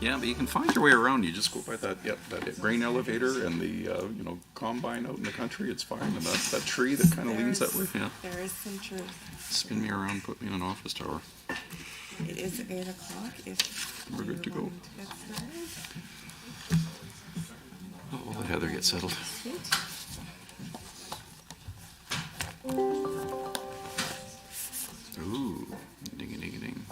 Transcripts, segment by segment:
Yeah, but you can find your way around. You just go by that grain elevator and the combine out in the country. It's fine, and that tree that kind of leans that way. Yeah. There is some truth. Spin me around, put me in an office tower. It is 8 o'clock. If We're good to go. get started. I'll let Heather get settled. Sweet. Ooh, ding a ding a ding.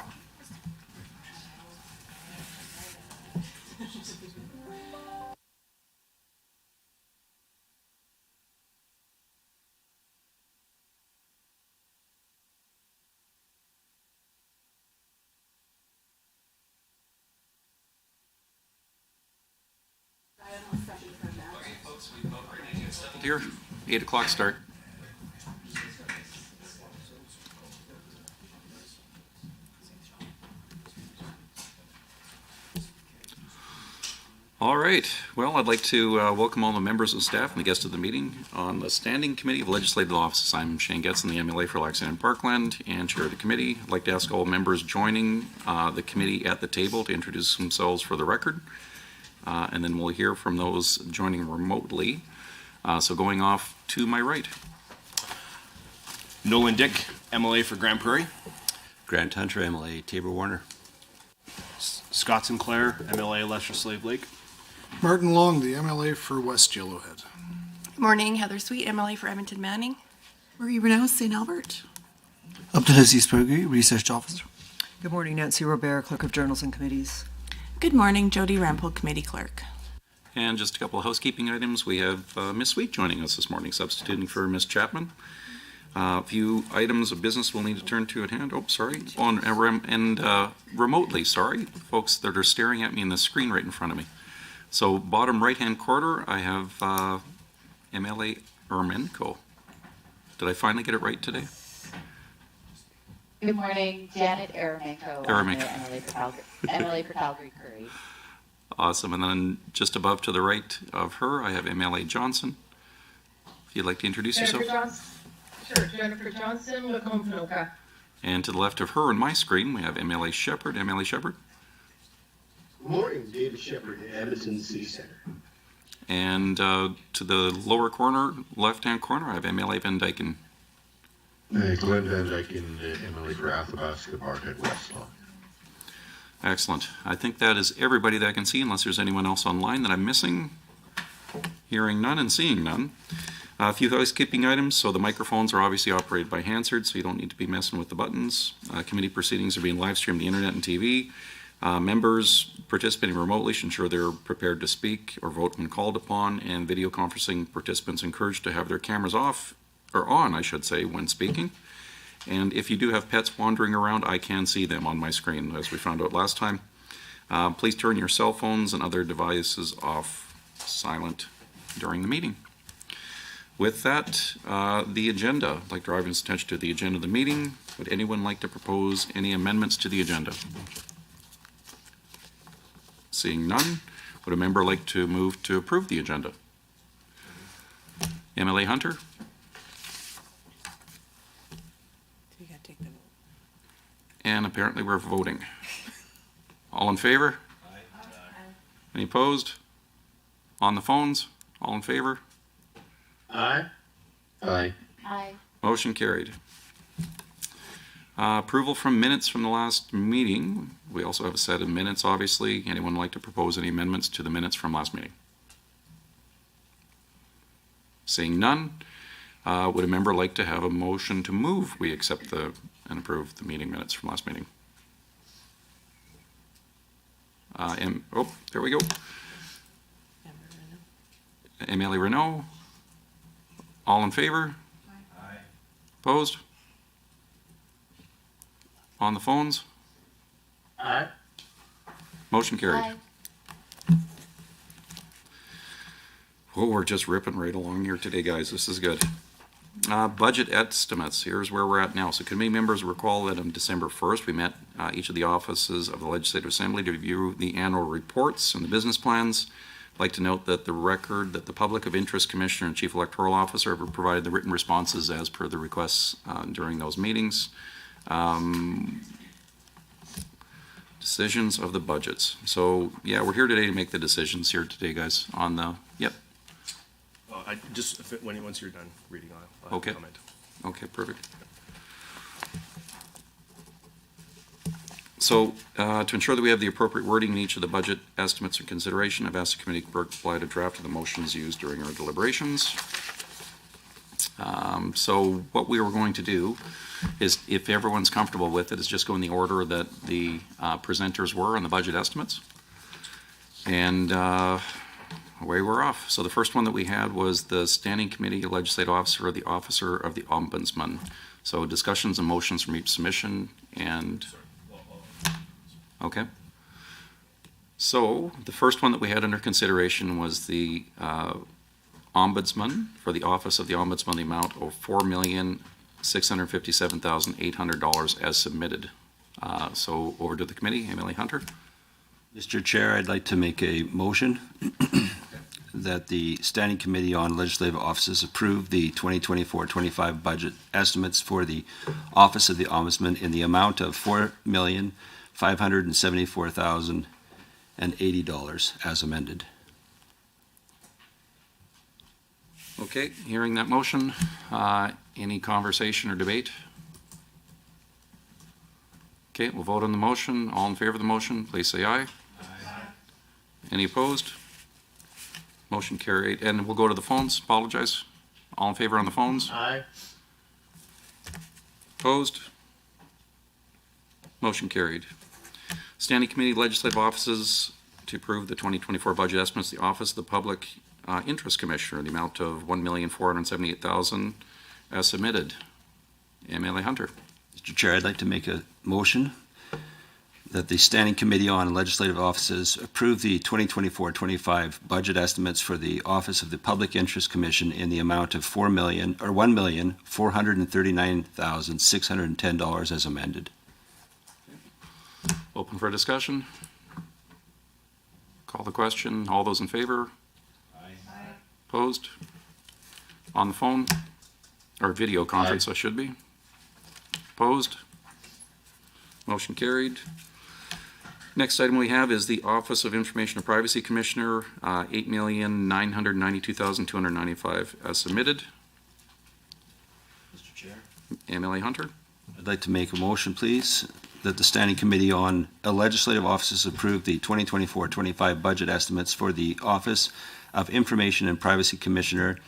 Here, 8 o'clock start. All right. Well, I'd like to welcome all the members and staff and the guests of the meeting on the Standing Committee of Legislative Offices. I'm Shane Getson, the MLA for Lac and Parkland and chair of the committee. I'd like to ask all members joining the committee at the table to introduce themselves for the record. And then we'll hear from those joining remotely. So going off to my right. Nolan Dick, MLA for Grand Prairie. Grant Hunter, MLA, Tabor Warner. Scott Sinclair, MLA, Lesser Slave Lake. Martin Long, the MLA for West Yellowhead. Good morning, Heather Sweet, MLA for Edmonton Manning. Marie Renaud, St. Albert. Abdulaziz Bergui, Research Officer. Good morning, Nancy Robert, Clerk of Journals and Committees. Good morning, Jody Rampel, Committee Clerk. And just a couple of housekeeping items. We have Miss Sweet joining us this morning, substituting for Miss Chapman. A few items of business we'll need to turn to at hand. Oh, sorry. Remotely, sorry, folks that are staring at me in the screen right in front of me. So bottom right-hand corner, I have MLA Ermenko. Did I finally get it right today? Good morning, Janet Ermenko. MLA for Calgary Curry. Awesome. And then just above to the right of her, I have MLA Johnson. If you'd like to introduce yourself. Sure, Jennifer Johnson, Lacombe-Panoka. And to the left of her on my screen, we have MLA Shepherd. MLA Shepherd. Good morning, David Shepherd, Edmonton City Center. And to the lower corner, left-hand corner, I have MLA Van Dyken. Glenn Van Dyken, MLA for Athabasca, Bartlett, West Lawn. Excellent. I think that is everybody that I can see, unless there's anyone else online that I'm missing. Hearing none and seeing none. A few housekeeping items. So the microphones are obviously operated by Hansard, so you don't need to be messing with the buttons. Committee proceedings are being live streamed to the internet and TV. Members participating remotely should ensure they're prepared to speak or vote when called upon, and video conferencing participants encouraged to have their cameras off, or on, I should say, when speaking. And if you do have pets wandering around, I can see them on my screen, as we found out last time. Please turn your cell phones and other devices off silent during the meeting. With that, the agenda. I'd like to draw everyone's attention to the agenda of the meeting. Would anyone like to propose any amendments to the agenda? Seeing none, would a member like to move to approve the agenda? MLA Hunter? You gotta take the vote. And apparently we're voting. All in favor? Aye. Any opposed? On the phones? All in favor? Aye. Aye. Aye. Motion carried. Approval from minutes from the last meeting. We also have a set of minutes, obviously. Anyone like to propose any amendments to the minutes from last meeting? Seeing none, would a member like to have a motion to move we accept and approve the meeting minutes from last meeting? There we go. MLA Renaud. All in favor? Aye. Opposed? On the phones? Aye. Motion carried. Aye. Oh, we're just ripping right along here today, guys. This is good. Budget estimates. Here's where we're at now. So committee members recall that on December 1st, we met each of the offices of the Legislative Assembly to review the annual reports and the business plans. I'd like to note that the record that the Public of Interest Commissioner and Chief Electoral Officer have provided the written responses as per the requests during those meetings. Decisions of the budgets. So, yeah, we're here today to make the decisions here today, guys, on the, yep, I just, once you're done reading, I'll have Okay. a comment. okay, perfect. So, to ensure that we have the appropriate wording in each of the budget estimates or consideration, I've asked the committee clerk to apply a draft of the motions used during our deliberations. So what we were going to do is, if everyone's comfortable with it, is just go in the order that the presenters were on the budget estimates. And away we're off. So the first one that we had was the Standing Committee Legislative Officer of the Officer of the Ombudsman. So discussions and motions from each submission and... Okay. So the first one that we had under consideration was the Ombudsman for the Office of the Ombudsman, the amount of $4,657,800 as submitted. So over to the committee, Emily Hunter. Mr. Chair, I'd like to make a motion that the Standing Committee on Legislative Offices approve the 2024-25 budget estimates for the Office of the Ombudsman in the amount of $4,574,080 as amended. Okay, hearing that motion, any conversation or debate? Okay, we'll vote on the motion. All in favor of the motion, please say aye. Any opposed? Motion carried. And we'll go to the phones. Apologize. All in favor on the phones? Aye. Opposed? Motion carried. Standing Committee Legislative Offices to approve the 2024 budget estimates, the Office of the Public Interest Commissioner, the amount of $1,478,000 as submitted. MLA Hunter. Mr. Chair, I'd like to make a motion that the Standing Committee on Legislative Offices approve the 2024-25 budget estimates for the Office of the Public Interest Commission in the amount of $1,439,610 as amended. Open for discussion. Call the question. All those in favor? Aye. Opposed? On the phone? Or video conference, I should be. Opposed? Motion carried. Next item we have is the Office of Information and Privacy Commissioner, $8,992,295 as submitted. Mr. Chair. MLA Hunter. I'd like to make a motion, please, that the Standing Committee on Legislative Offices approve the 2024-25 budget estimates for the Office of Information and Privacy Commissioner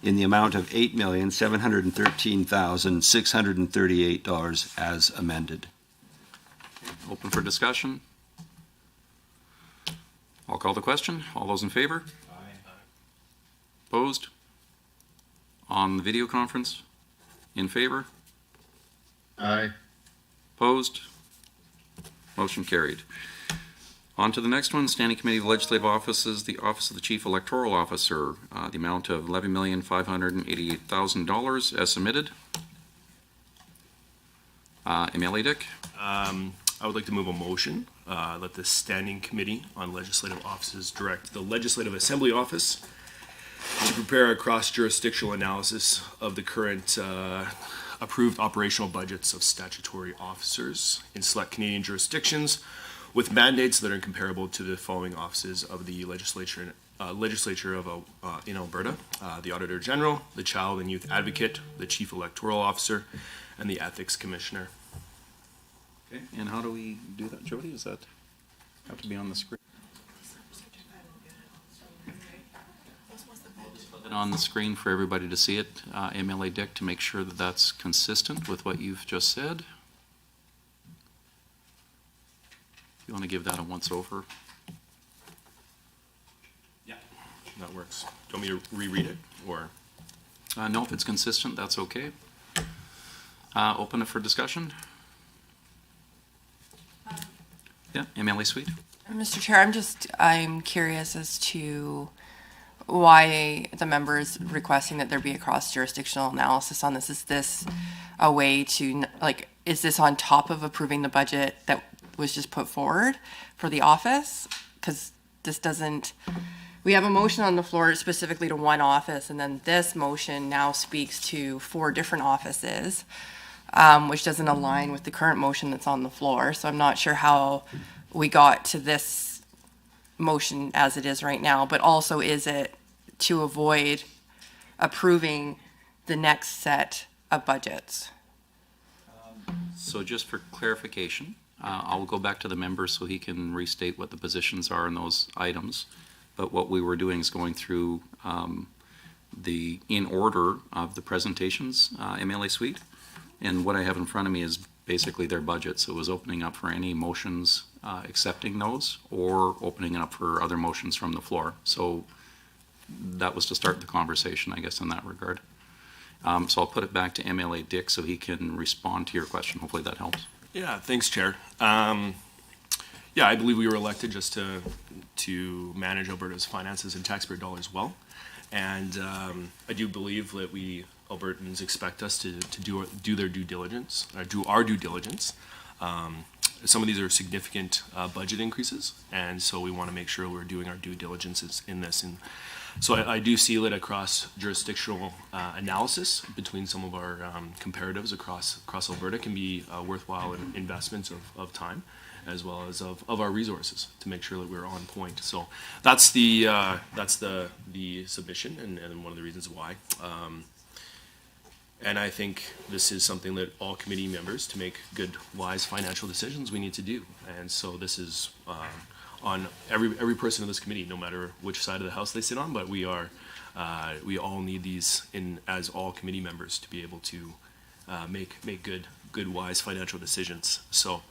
in the amount of $8,713,638 as amended. Open for discussion. I'll call the question. All those in favor? Aye. Opposed? On the video conference? In favor? Aye. Opposed? Motion carried. On to the next one, Standing Committee of Legislative Offices, the Office of the Chief Electoral Officer, the amount of $11,588,000 as submitted. MLA Dick. I would like to move a motion that the Standing Committee on Legislative Offices direct the Legislative Assembly Office to prepare a cross-jurisdictional analysis of the current approved operational budgets of statutory officers in select Canadian jurisdictions with mandates that are comparable to the following offices of the legislature of in Alberta: the Auditor General, the Child and Youth Advocate, the Chief Electoral Officer, and the Ethics Commissioner. Okay. And how do we do that, Jody? Does that have to be on the screen? Put it on the screen for everybody to see it, MLA Dick, to make sure that that's consistent with what you've just said. If you want to give that a once-over. Yeah, that works. Do you want me to reread it, or? No, if it's consistent, that's okay. Open it for discussion. Yeah, MLA Sweet. Mr. Chair, I'm curious as to why the members requesting that there be a cross-jurisdictional analysis on this. Is this a way to, is this on top of approving the budget that was just put forward for the office? Because this doesn't, we have a motion on the floor specifically to one office, and then this motion now speaks to 4 different offices, which doesn't align with the current motion that's on the floor. So I'm not sure we got to this motion as it is right now, but also is it to avoid approving the next set of budgets? So just for clarification, I'll go back to the members so he can restate what the positions are in those items. But what we were doing is going through the in order of the presentations, MLA Suite. And what I have in front of me is basically their budget. So it was opening up for any motions accepting those or opening it up for other motions from the floor. So that was to start the conversation, I guess, in that regard. So I'll put it back to MLA Dick so he can respond to your question. Hopefully that helps. Yeah, thanks, Chair. Yeah, I believe we were elected just to manage Alberta's finances and taxpayer dollars well. And I do believe that Albertans expect us to do their due diligence, or do our due diligence. Some of these are significant budget increases, and so we want to make sure we're doing our due diligence in this. And so I do see it across jurisdictional analysis between some of our comparatives across Alberta can be worthwhile investments of time, as well as of our resources to make sure that we're on point. So that's the submission and one of the reasons why. And I think this is something that all committee members, to make good, wise financial decisions, we need to do. And so this is on every person in this committee, no matter which side of the house they sit on. But we all need these as all committee members to be able to make good, wise financial decisions. So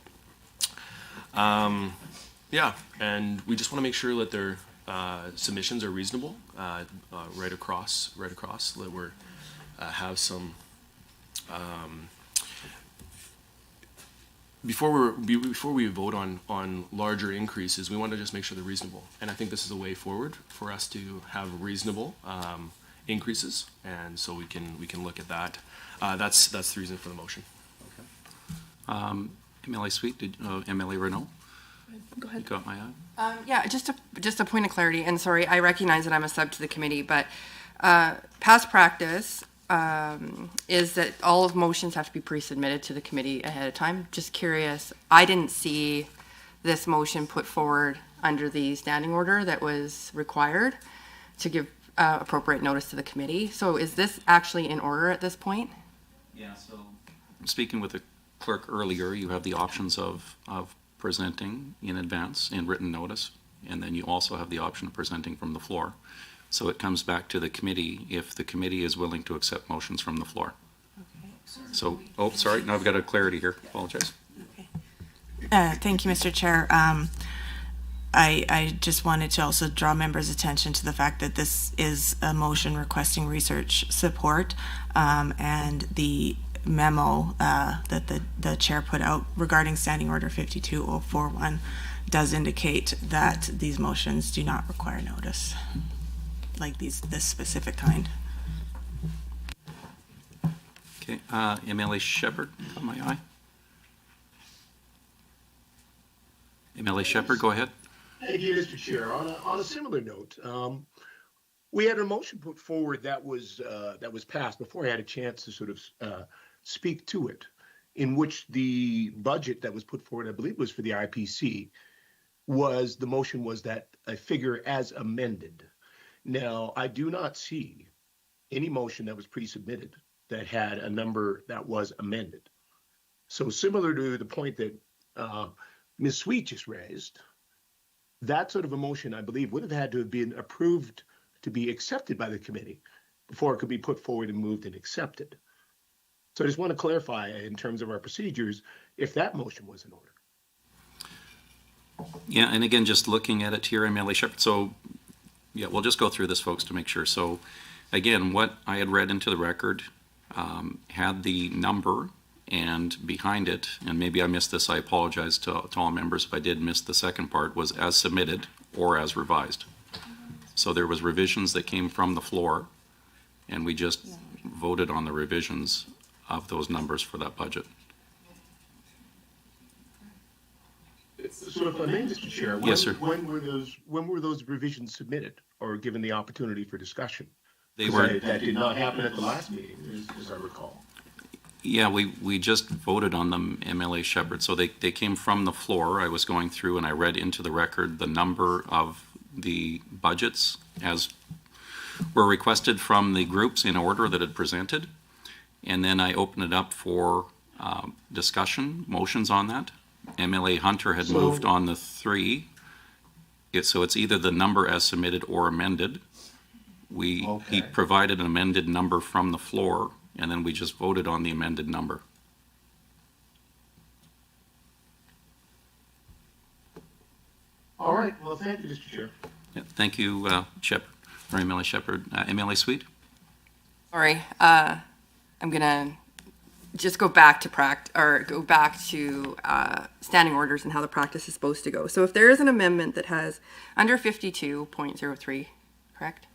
yeah, and we just want to make sure that their submissions are reasonable right across. That we're have some before we vote on larger increases, we want to just make sure they're reasonable, and I think this is a way forward for us to have reasonable increases, and so we can look at that. That's the reason for the motion. Okay. MLA Sweet, MLA Renault? Go ahead. You got my eye? Yeah, just a point of clarity, and sorry, I recognize that I'm a sub to the committee, but past practice is that all of motions have to be pre-submitted to the committee ahead of time. Just curious, I didn't see this motion put forward under the standing order that was required to give appropriate notice to the committee. So is this actually in order at this point? Yeah, so speaking with the clerk earlier, you have the options of presenting in advance in written notice, and then you also have the option of presenting from the floor. So it comes back to the committee if the committee is willing to accept motions from the floor. Okay. So, oh, sorry, now I've got a clarity here. Apologize. Okay. Thank you, Mr. Chair. I just wanted to also draw members' attention to the fact that this is a motion requesting research support, and the memo that the chair put out regarding Standing Order 52041 does indicate that these motions do not require notice, like this specific kind. Okay, MLA Shepherd, got my eye. MLA Shepherd, go ahead. Thank you, Mr. Chair. On a similar note, we had a motion put forward that was passed before I had a chance to sort of speak to it, in which the budget that was put forward, I believe, was for the IPC. The motion was that a figure as amended. Now, I do not see any motion that was pre-submitted that had a number that was amended. So similar to the point that Ms. Sweet just raised, that sort of a motion, I believe, would have had to have been approved to be accepted by the committee before it could be put forward and moved and accepted. So I just want to clarify in terms of our procedures, if that motion was in order. Yeah, and again, just looking at it here, MLA Shepherd, so yeah, we'll just go through this, folks, to make sure. So again, what I had read into the record had the number, and behind it, and maybe I missed this, I apologize to all members if I did miss the second part, was as submitted or as revised. So there was revisions that came from the floor, and we just voted on the revisions of those numbers for that budget. So if I may, Mr. Chair, yes, sir. When were those revisions submitted or given the opportunity for discussion? They were. That did not happen at the last meeting, as I recall. Yeah, we just voted on them, MLA Shepherd. So they came from the floor. I was going through and I read into the record the number of the budgets as were requested from the groups in order that it presented. And then I opened it up for discussion, motions on that. MLA Hunter had moved on the 3. So it's either the number as submitted or amended. He provided an amended number from the floor, and then we just voted on the amended number. All right, well, thank you, Mr. Chair. Yeah, thank you, Shepherd, or MLA Shepherd. MLA Sweet? Sorry, I'm gonna just go back to standing orders and how the practice is supposed to go. So if there is an amendment that has under 52.03, correct?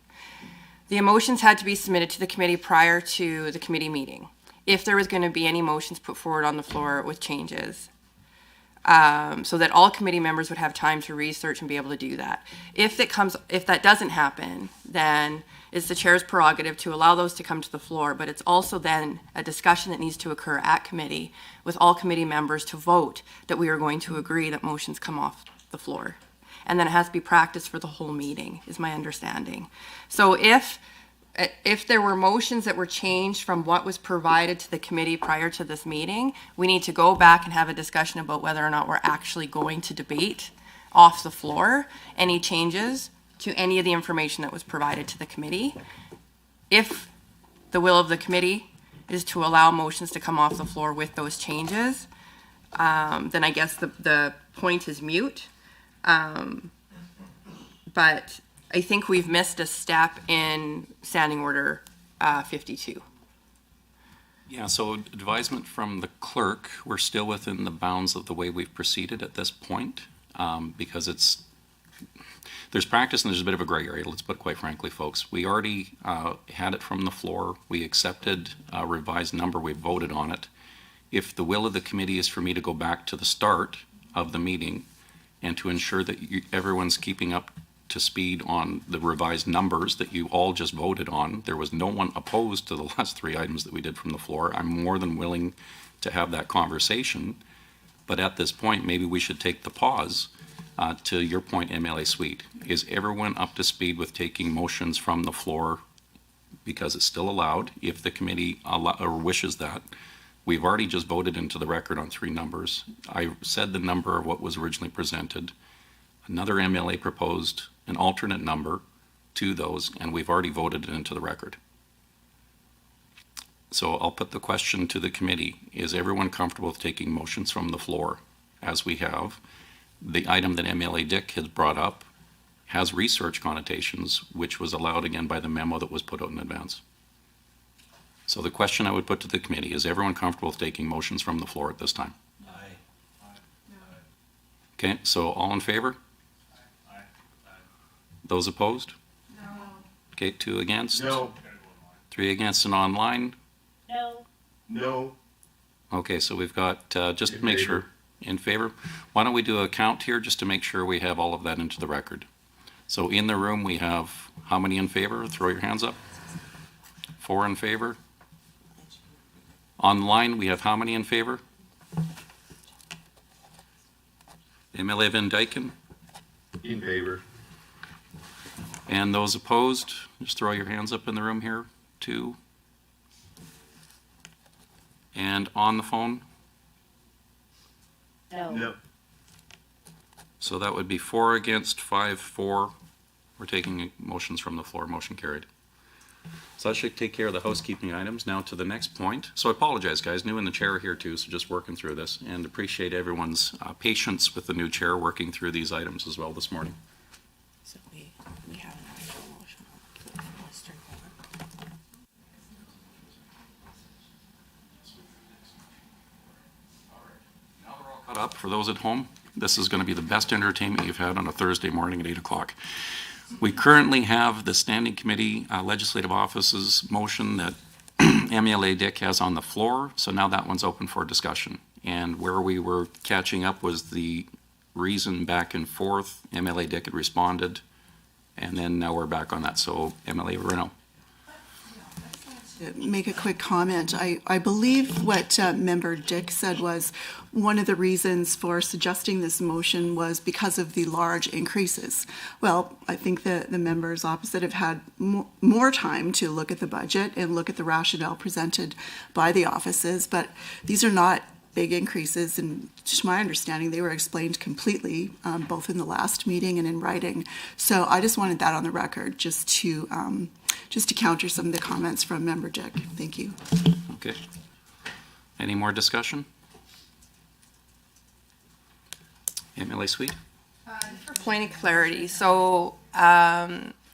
The motions had to be submitted to the committee prior to the committee meeting. If there was going to be any motions put forward on the floor with changes, so that all committee members would have time to research and be able to do that. If that doesn't happen, then it's the chair's prerogative to allow those to come to the floor, but it's also then a discussion that needs to occur at committee with all committee members to vote that we are going to agree that motions come off the floor. And then it has to be practiced for the whole meeting, is my understanding. So if there were motions that were changed from what was provided to the committee prior to this meeting, we need to go back and have a discussion about whether or not we're actually going to debate off the floor any changes to any of the information that was provided to the committee. If the will of the committee is to allow motions to come off the floor with those changes, then I guess the point is moot. But I think we've missed a step in Standing Order 52. Yeah, so advisement from the clerk, we're still within the bounds of the way we've proceeded at this point, because there's practice and there's a bit of a gray area, let's put it quite frankly, folks. We already had it from the floor. We accepted a revised number. We voted on it. If the will of the committee is for me to go back to the start of the meeting and to ensure that everyone's keeping up to speed on the revised numbers that you all just voted on, there was no one opposed to the last 3 items that we did from the floor. I'm more than willing to have that conversation. But at this point, maybe we should take the pause. To your point, MLA Sweet, is everyone up to speed with taking motions from the floor, because it's still allowed if the committee wishes that? We've already just voted into the record on 3 numbers. I said the number of what was originally presented. Another MLA proposed an alternate number to those, and we've already voted it into the record. So I'll put the question to the committee. Is everyone comfortable with taking motions from the floor as we have? The item that MLA Dick has brought up has research connotations, which was allowed again by the memo that was put out in advance. So the question I would put to the committee, is everyone comfortable with taking motions from the floor at this time? Aye. Okay, so all in favor? Aye. Those opposed? No. Okay, 2 against? No. 3 against and online? No. No. Okay, so we've got, just to In make favor. sure, in favor. Why don't we do a count here just to make sure we have all of that into the record? So in the room, we have how many in favor? Throw your hands up. 4 in favor. Online, we have how many in favor? MLA Van Dyken. In favor. And those opposed, just throw your hands up in the room here. 2. And on the phone? No. No. So that would be 4 against, 5 for. We're taking motions from the floor. Motion carried. So that should take care of the housekeeping items. Now to the next point. So I apologize, guys. New in the chair here too, so just working through this, and appreciate everyone's patience with the new chair working through these items as well this morning. So we have an actual motion on Western Poland. Now they're all caught up. For those at home, this is going to be the best entertainment you've had on a Thursday morning at 8 o'clock. We currently have the Standing Committee Legislative Office's motion that MLA Dick has on the floor, so now that one's open for discussion. And where we were catching up was the reason back and forth. MLA Dick had responded, and then now we're back on that. So MLA Reno. Make a quick comment. I believe what Member Dick said was one of the reasons for suggesting this motion was because of the large increases. Well, I think the members opposite have had more time to look at the budget and look at the rationale presented by the offices, but these are not big increases, and to my understanding, they were explained completely, both in the last meeting and in writing. So I just wanted that on the record, just to counter some of the comments from Member Dick. Thank you. Okay. Any more discussion? MLA Sweet? For point of clarity, so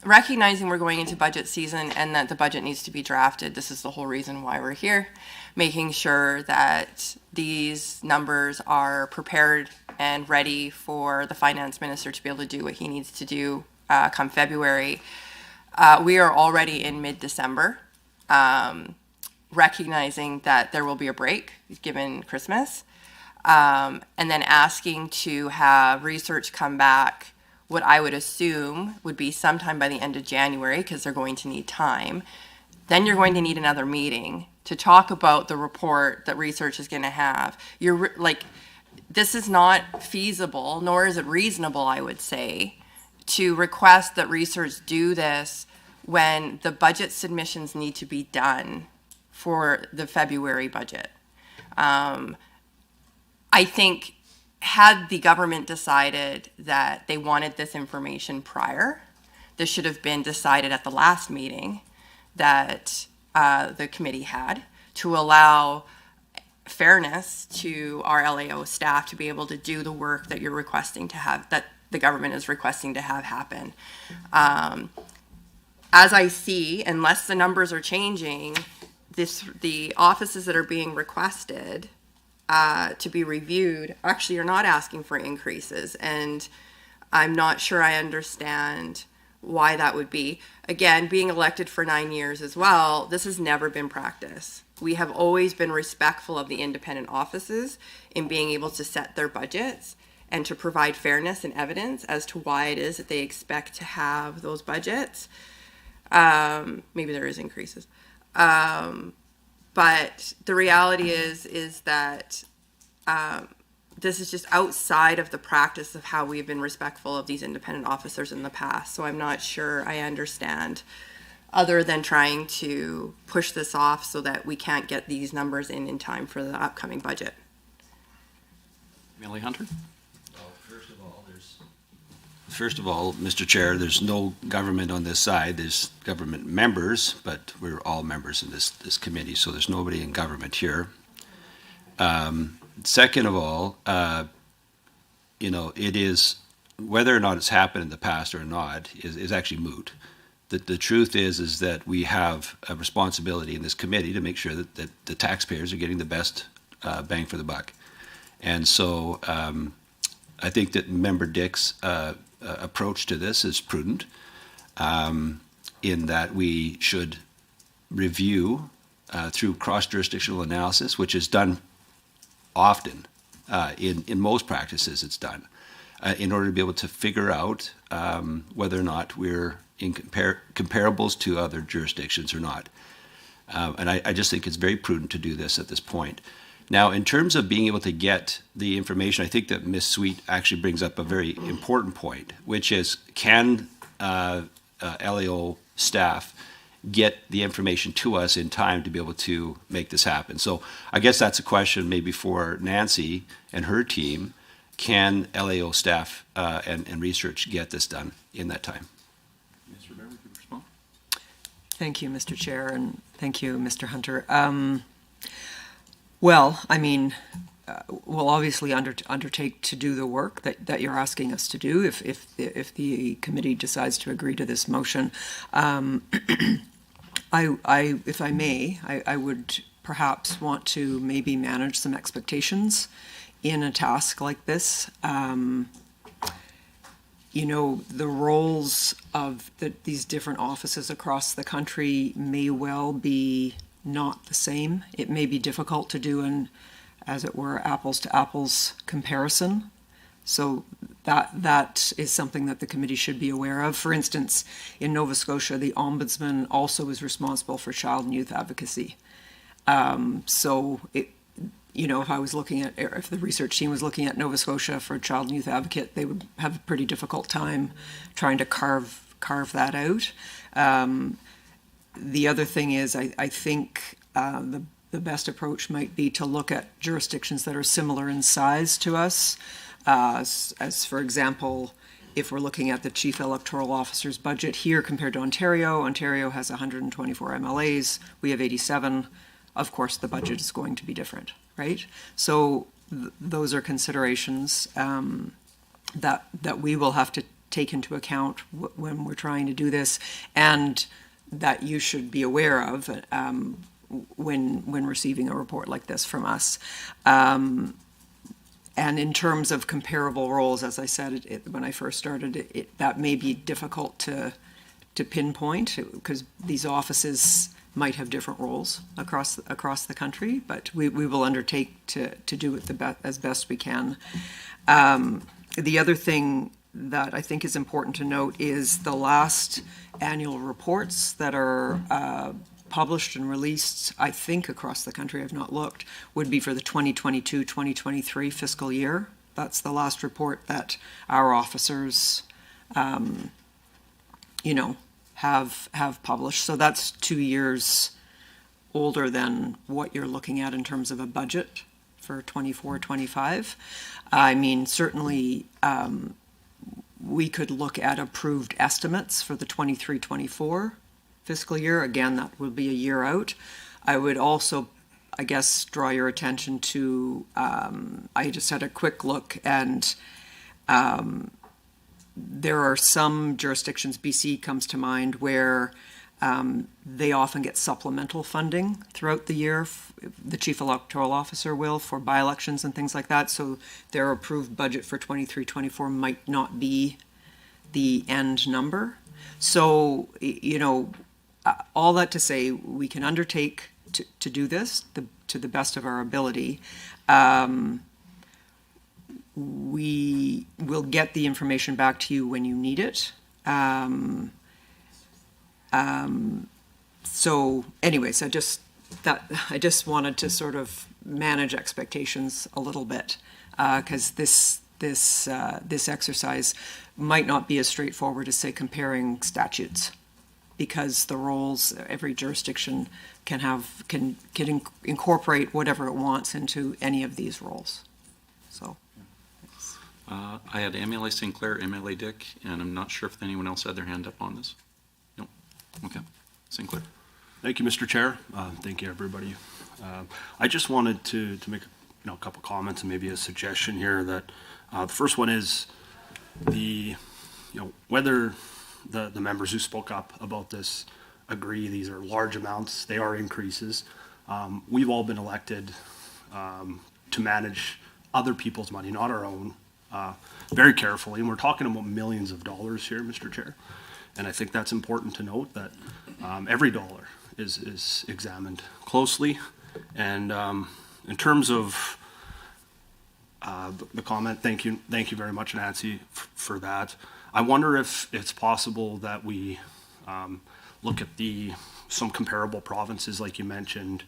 recognizing we're going into budget season and that the budget needs to be drafted, this is the whole reason why we're here, making sure that these numbers are prepared and ready for the finance minister to be able to do what he needs to do come February. We are already in mid-December, recognizing that there will be a break given Christmas, and then asking to have research come back, what I would assume would be sometime by the end of January, because they're going to need time. Then you're going to need another meeting to talk about the report that research is going to have. This is not feasible, nor is it reasonable, I would say, to request that research do this when the budget submissions need to be done for the February budget. I think had the government decided that they wanted this information prior, this should have been decided at the last meeting that the committee had, to allow fairness to our LAO staff to be able to do the work that you're requesting to have, that the government is requesting to have happen. As I see, unless the numbers are changing, the offices that are being requested to be reviewed actually are not asking for increases, and I'm not sure I understand why that would be. Again, being elected for 9 years as well, this has never been practice. We have always been respectful of the independent offices in being able to set their budgets and to provide fairness and evidence as to why it is that they expect to have those budgets. Maybe there is increases. But the reality is that this is just outside of the practice of how we've been respectful of these independent officers in the past. So I'm not sure I understand, other than trying to push this off so that we can't get these numbers in time for the upcoming budget. Millie Hunter? Well, first of all, Mr. Chair, there's no government on this side. There's government members, but we're all members in this committee, so there's nobody in government here. Second of all, it is, whether or not it's happened in the past or not is actually moot. The truth is that we have a responsibility in this committee to make sure that the taxpayers are getting the best bang for the buck. And so I think that Member Dick's approach to this is prudent, in that we should review through cross-jurisdictional analysis, which is done often, in most practices it's done, in order to be able to figure out whether or not we're in comparables to other jurisdictions or not. And I just think it's very prudent to do this at this point. Now, in terms of being able to get the information, I think that Ms. Sweet actually brings up a very important point, which is, can LAO staff get the information to us in time to be able to make this happen? So I guess that's a question maybe for Nancy and her team. Can LAO staff and research get this done in that time? Ms. Rivera, would you respond? Thank you, Mr. Chair, and thank you, Mr. Hunter. Well, I mean, we'll obviously undertake to do the work that you're asking us to do if the committee decides to agree to this motion. If I may, I would perhaps want to maybe manage some expectations in a task like this. The roles of these different offices across the country may well be not the same. It may be difficult to do an, as it were, apples to apples comparison. So that is something that the committee should be aware of. For instance, in Nova Scotia, the ombudsman also is responsible for child and youth advocacy. So if I was looking at, if the research team was looking at Nova Scotia for child and youth advocate, they would have a pretty difficult time trying to carve that out. The other thing is, I think the best approach might be to look at jurisdictions that are similar in size to us. As for example, if we're looking at the chief electoral officer's budget here compared to Ontario, Ontario has 124 MLAs, we have 87. Of course, the budget is going to be different, right? So those are considerations that we will have to take into account when we're trying to do this, and that you should be aware of when receiving a report like this from us. And in terms of comparable roles, as I said when I first started, that may be difficult to pinpoint, because these offices might have different roles across the country, but we will undertake to do it as best we can. The other thing that I think is important to note is the last annual reports that are published and released, I think across the country, I've not looked, would be for the 2022-2023 fiscal year. That's the last report that our officers, have published. So that's 2 years older than what you're looking at in terms of a budget for 24-25. I mean, certainly we could look at approved estimates for the 23-24 fiscal year. Again, that would be a year out. I would also, I guess, draw your attention to, I just had a quick look, and there are some jurisdictions, BC comes to mind, where they often get supplemental funding throughout the year. The chief electoral officer will, for by-elections and things like that. So their approved budget for 23-24 might not be the end number. So, all that to say, we can undertake to do this to the best of our ability. We will get the information back to you when you need it. So anyways, I just wanted to sort of manage expectations a little bit, because this exercise might not be as straightforward as, say, comparing statutes, because the roles, every jurisdiction can incorporate whatever it wants into any of these roles. So. I had MLA Sinclair, MLA Dick, and I'm not sure if anyone else had their hand up on this. No. Okay. Sinclair. Thank you, Mr. Chair. Thank you, everybody. I just wanted to make a couple comments and maybe a suggestion here. That the first one is whether the members who spoke up about this agree these are large amounts, they are increases. We've all been elected to manage other people's money, not our own, very carefully, and we're talking about millions of dollars here, Mr. Chair. And I think that's important to note, that every dollar is examined closely. And in terms of the comment, thank you very much, Nancy, for that. I wonder if it's possible that we look at some comparable provinces, like you mentioned,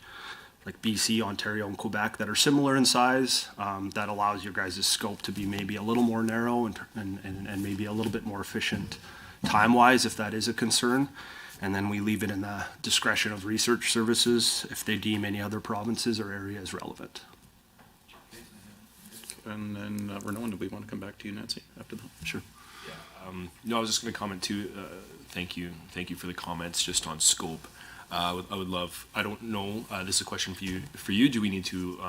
like BC, Ontario, and Quebec, that are similar in size, that allows your guys' scope to be maybe a little more narrow and maybe a little bit more efficient time-wise, if that is a concern. And then we leave it in the discretion of research services if they deem any other provinces or areas relevant. And then, Renaud, do we want to come back to you, Nancy, after that? Sure. No, I was just going to comment too. Thank you for the comments just on scope. I would love, I don't know, this is a question for you. Do we need to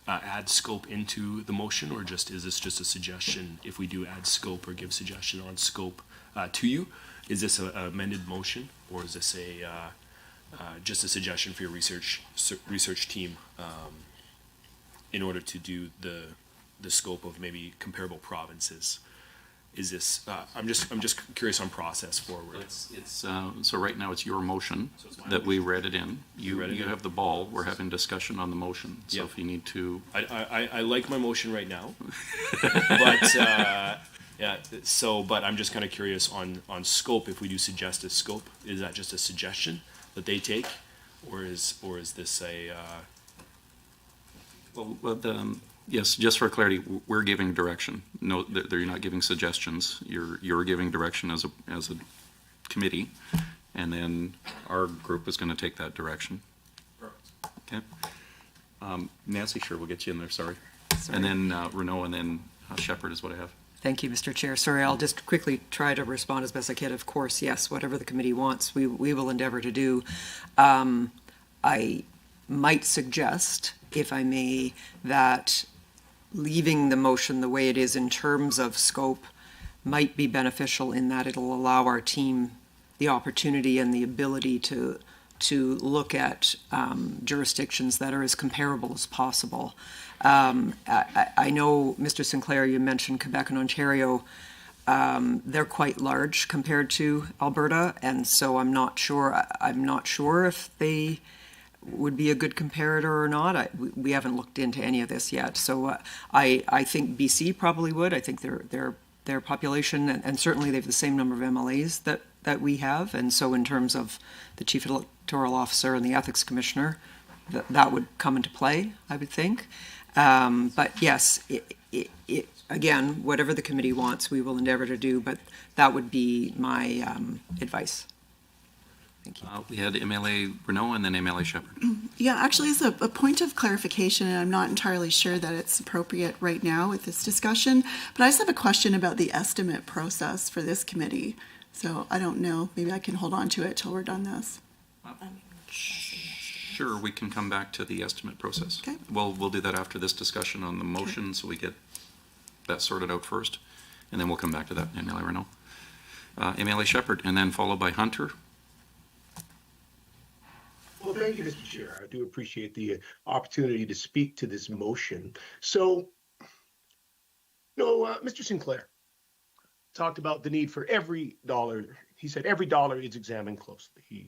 add scope into the motion, or is this just a suggestion? If we do add scope or give suggestion on scope to you, is this an amended motion, or is this just a suggestion for your research team in order to do the scope of maybe comparable provinces? is this, I'm just curious on process forward. So right now it's your motion that we read it in. You have the ball. We're having discussion on the motion. So Yep. if you need to, I like my motion right now, but, yeah, so, but I'm just kind of curious on scope, if we do suggest a scope, is that just a suggestion that they take? Or is this a, yes, just for clarity, we're giving direction. No, you're not giving suggestions. You're giving direction as a committee, and then our group is going to take that direction. Okay. Nancy, sure, we'll get you in there. Sorry. And then Renaud, and then Shepherd is what I have. Thank you, Mr. Chair. Sorry, I'll just quickly try to respond as best I can. Of course, yes, whatever the committee wants, we will endeavor to do. I might suggest, if I may, that leaving the motion the way it is in terms of scope might be beneficial in that it'll allow our team the opportunity and the ability to look at jurisdictions that are as comparable as possible. I know, Mr. Sinclair, you mentioned Quebec and Ontario. They're quite large compared to Alberta, and so I'm not sure if they would be a good comparator or not. We haven't looked into any of this yet. So I think BC probably would. I think their population, and certainly they have the same number of MLAs that we have. And so in terms of the Chief Electoral Officer and the Ethics Commissioner, that would come into play, I would think. But yes, again, whatever the committee wants, we will endeavor to do, but that would be my advice. Thank you. We had MLA Renaud and then MLA Shepherd. Yeah, actually, as a point of clarification, and I'm not entirely sure that it's appropriate right now with this discussion, but I just have a question about the estimate process for this committee. So I don't know, maybe I can hold on to it till we're done this. Sure, we can come back to the estimate process. Okay. We'll do that after this discussion on the motion, so we get that sorted out first, and then we'll come back to that, MLA Renaud. MLA Shepherd, and then followed by Hunter. Well, thank you, Mr. Chair. I do appreciate the opportunity to speak to this motion. So, Mr. Sinclair talked about the need for every dollar. He said every dollar is examined closely. He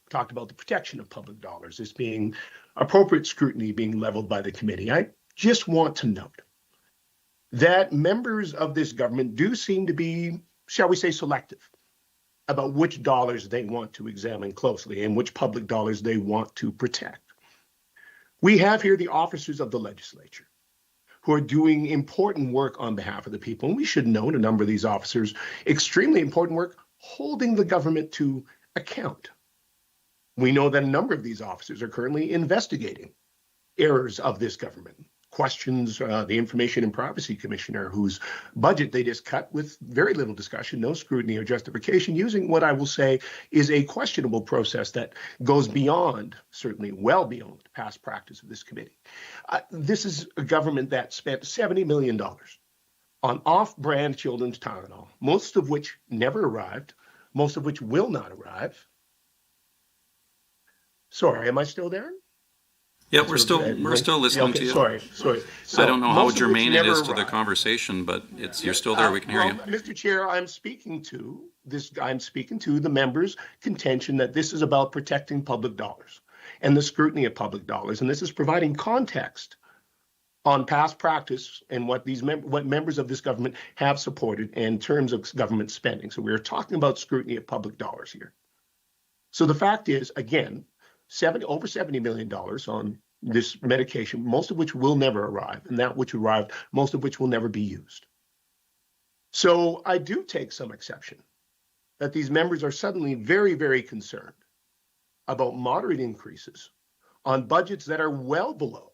talked about the protection of public dollars as being appropriate scrutiny being leveled by the committee. I just want to note that members of this government do seem to be, shall we say, selective about which dollars they want to examine closely and which public dollars they want to protect. We have here the officers of the legislature who are doing important work on behalf of the people. And we should note a number of these officers, extremely important work, holding the government to account. We know that a number of these officers are currently investigating errors of this government. Questions the Information and Privacy Commissioner, whose budget they just cut with very little discussion, no scrutiny or justification, using what I will say is a questionable process that goes beyond, certainly well beyond, past practice of this committee. This is a government that spent $70 million on off-brand children's Tylenol, most of which never arrived, most of which will not arrive. Sorry, am I still there? Yeah, we're still listening to you. Sorry. So I don't know how most of which germane it is never to the arrived. conversation, but you're still there. We can hear you. Mr. Chair, I'm speaking to the members' contention that this is about protecting public dollars and the scrutiny of public dollars, and this is providing context on past practice and what members of this government have supported in terms of government spending. So we're talking about scrutiny of public dollars here. So the fact is, again, over $70 million on this medication, most of which will never arrive, and that which arrived, most of which will never be used. So I do take some exception that these members are suddenly very, very concerned about moderate increases on budgets that are well below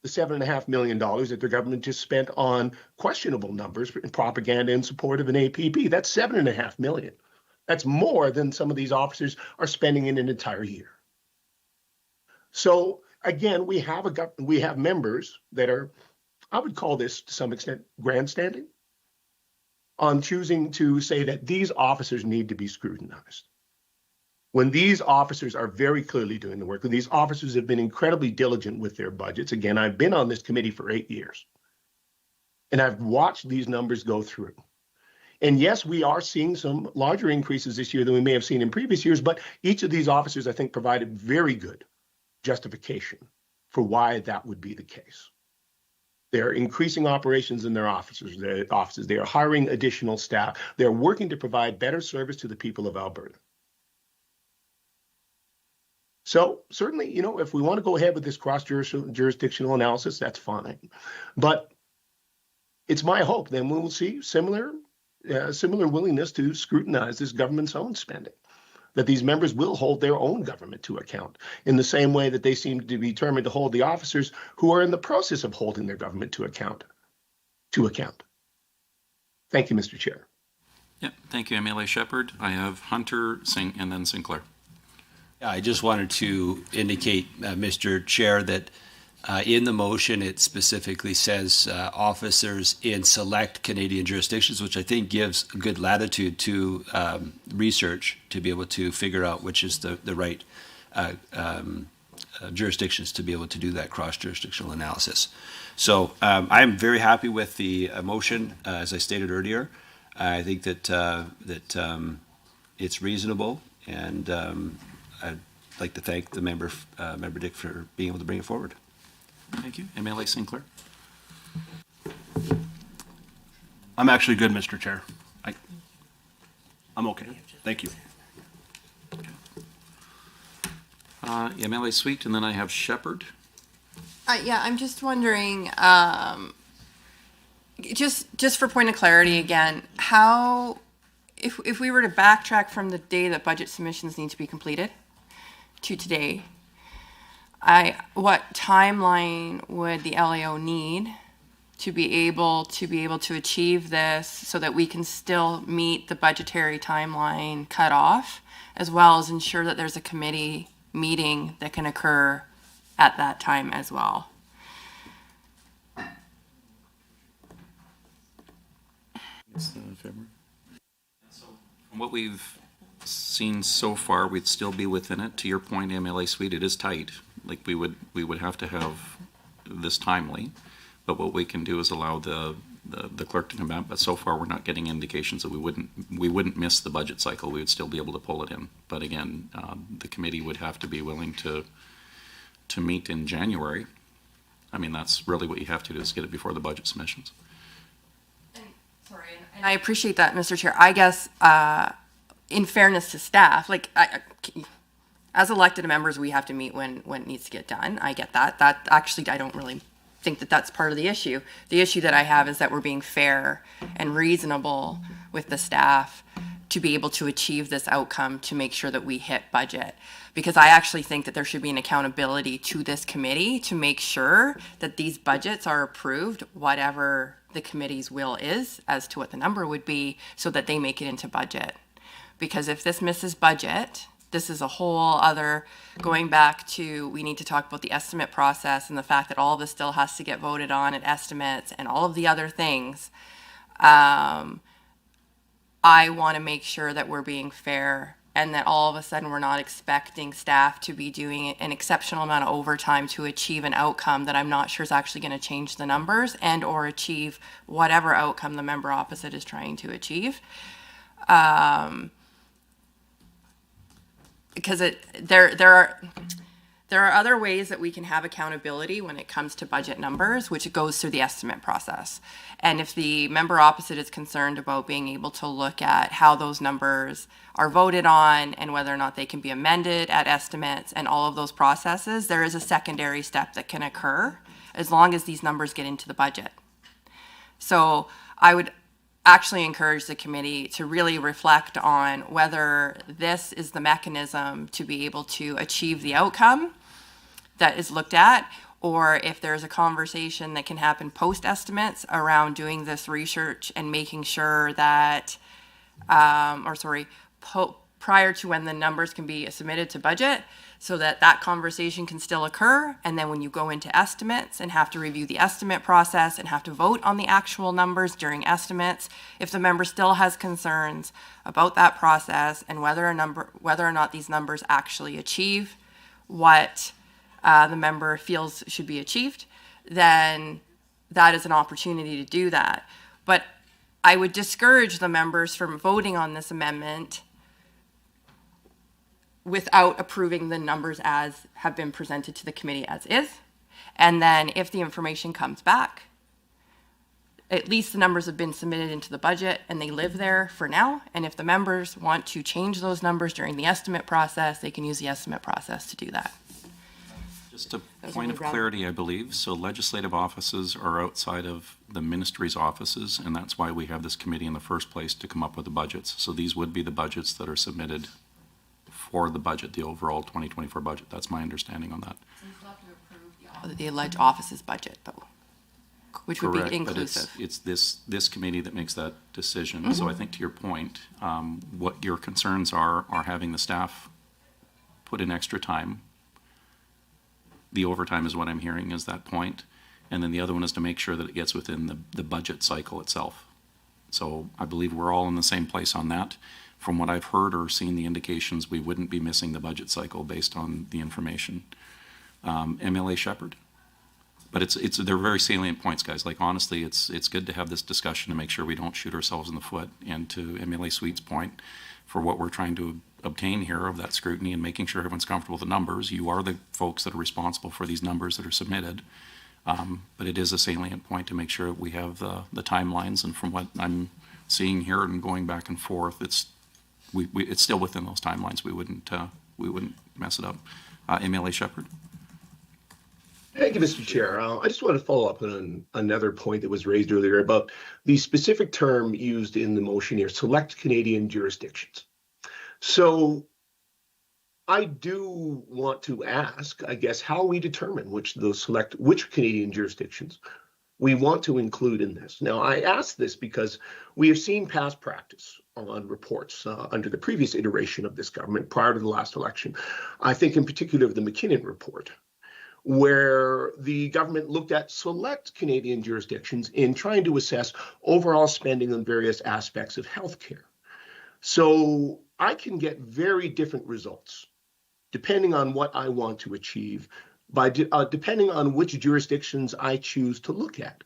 the $7.5 million that their government just spent on questionable numbers in propaganda in support of an APB. That's $7.5 million. That's more than some of these officers are spending in an entire year. So again, we have members that are, I would call this to some extent grandstanding on choosing to say that these officers need to be scrutinized. When these officers are very clearly doing the work, when these officers have been incredibly diligent with their budgets. Again, I've been on this committee for 8 years, and I've watched these numbers go through. And yes, we are seeing some larger increases this year than we may have seen in previous years, but each of these officers, I think, provided very good justification for why that would be the case. They're increasing operations in their offices. They are hiring additional staff. They're working to provide better service to the people of Alberta. So certainly, if we want to go ahead with this cross-jurisdictional analysis, that's fine. But it's my hope then we will see similar willingness to scrutinize this government's own spending, that these members will hold their own government to account in the same way that they seem to be determined to hold the officers who are in the process of holding their government to account. Thank you, Mr. Chair. Yep, thank you, MLA Shepherd. I have Hunter, Singh, and then Sinclair. Yeah, I just wanted to indicate, Mr. Chair, that in the motion, it specifically says officers in select Canadian jurisdictions, which I think gives a good latitude to research to be able to figure out which is the right jurisdictions to be able to do that cross-jurisdictional analysis. So I'm very happy with the motion, as I stated earlier. I think that it's reasonable, and I'd like to thank the member Dick, for being able to bring it forward. Thank you. MLA Sinclair. I'm actually good, Mr. Chair. I'm okay. Thank you. MLA Sweet, and then I have Shepherd. Yeah, I'm just wondering, just for point of clarity again, how, if we were to backtrack from the day that budget submissions need to be completed to today, what timeline would the LAO need to be able to achieve this so that we can still meet the budgetary timeline cutoff, as well as ensure that there's a committee meeting that can occur at that time as well? It's February. So from what we've seen so far, we'd still be within it. To your point, MLA Sweet, it is tight. Like we would have to have this timely, but what we can do is allow the clerk to come back. But so far, we're not getting indications that we wouldn't miss the budget cycle. We would still be able to pull it in. But again, the committee would have to be willing to meet in January. I mean, that's really what you have to do, is get it before the budget submissions. And I appreciate that, Mr. Chair. I guess, in fairness to staff, as elected members, we have to meet when it needs to get done. I get that. That actually, I don't really think that that's part of the issue. The issue that I have is that we're being fair and reasonable with the staff to be able to achieve this outcome, to make sure that we hit budget. Because I actually think that there should be an accountability to this committee to make sure that these budgets are approved, whatever the committee's will is as to what the number would be, so that they make it into budget. Because if this misses budget, this is a whole other, going back to, we need to talk about the estimate process and the fact that all of this still has to get voted on at estimates and all of the other things. I want to make sure that we're being fair, and that all of a sudden we're not expecting staff to be doing an exceptional amount of overtime to achieve an outcome that I'm not sure is actually going to change the numbers and or achieve whatever outcome the member opposite is trying to achieve. Because there are other ways that we can have accountability when it comes to budget numbers, which goes through the estimate process. And if the member opposite is concerned about being able to look at how those numbers are voted on and whether or not they can be amended at estimates and all of those processes, there is a secondary step that can occur as long as these numbers get into the budget. So I would actually encourage the committee to really reflect on whether this is the mechanism to be able to achieve the outcome that is looked at, or if there's a conversation that can happen post estimates around doing this research and making sure that, prior to when the numbers can be submitted to budget, so that that conversation can still occur. And then when you go into estimates and have to review the estimate process and have to vote on the actual numbers during estimates, if the member still has concerns about that process and whether or not these numbers actually achieve what the member feels should be achieved, then that is an opportunity to do that. But I would discourage the members from voting on this amendment without approving the numbers as have been presented to the committee as is. And then if the information comes back, at least the numbers have been submitted into the budget and they live there for now. And if the members want to change those numbers during the estimate process, they can use the estimate process to do that. Just a point of clarity, I believe. So legislative offices are outside of the ministry's offices, and that's why we have this committee in the first place to come up with the budgets. So these would be the budgets that are submitted for the budget, the overall 2024 budget. That's my understanding on that. The alleged office's budget, though, which would Correct, be inclusive. but it's this committee that makes that decision. So I think to your point, what your concerns are having the staff put in extra time. The overtime is what I'm hearing is that point. And then the other one is to make sure that it gets within the budget cycle itself. So I believe we're all in the same place on that. From what I've heard or seen the indications, we wouldn't be missing the budget cycle based on the information. MLA Shepherd. But they're very salient points, guys. Like, honestly, it's good to have this discussion to make sure we don't shoot ourselves in the foot. And to MLA Sweet's point, for what we're trying to obtain here of that scrutiny and making sure everyone's comfortable with the numbers, you are the folks that are responsible for these numbers that are submitted. But it is a salient point to make sure we have the timelines. And from what I'm seeing here and going back and forth, it's still within those timelines. We wouldn't mess it up. MLA Shepherd. Thank you, Mr. Chair. I just want to follow up on another point that was raised earlier about the specific term used in the motion here, select Canadian jurisdictions. So I do want to ask, I guess, how we determine which Canadian jurisdictions we want to include in this. Now, I ask this because we have seen past practice on reports under the previous iteration of this government prior to the last election. I think in particular of the McKinnon report, where the government looked at select Canadian jurisdictions in trying to assess overall spending on various aspects of healthcare. So I can get very different results depending on what I want to achieve, depending on which jurisdictions I choose to look at.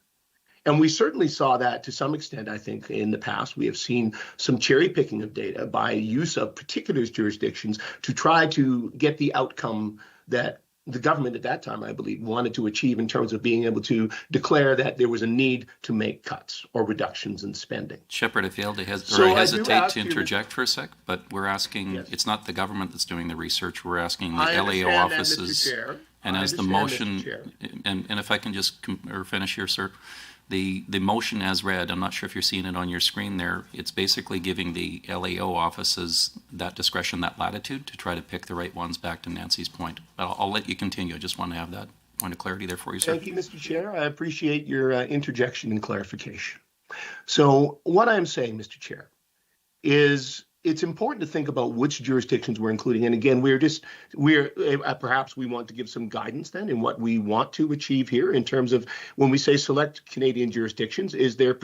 And we certainly saw that to some extent, I think, in the past. We have seen some cherry picking of data by use of particular jurisdictions to try to get the outcome that the government at that time, I believe, wanted to achieve in terms of being able to declare that there was a need to make cuts or reductions in spending. Shepherd, I failed to hesitate to interject for a sec, but we're asking, yes. It's not the government that's doing the research, we're asking the LAO offices. And as the motion, and if I can just finish here, sir, the motion as read, I'm not sure if you're seeing it on your screen there, it's basically giving the LAO offices that discretion, that latitude to try to pick the right ones, back to Nancy's point. But I'll let you continue. I just want to have that point of clarity there for you, sir. Thank you, Mr. Chair. I appreciate your interjection and clarification. So what I'm saying, Mr. Chair, is it's important to think about which jurisdictions we're including. And again, perhaps we want to give some guidance then in what we want to achieve here in terms of when we say select Canadian jurisdictions, is there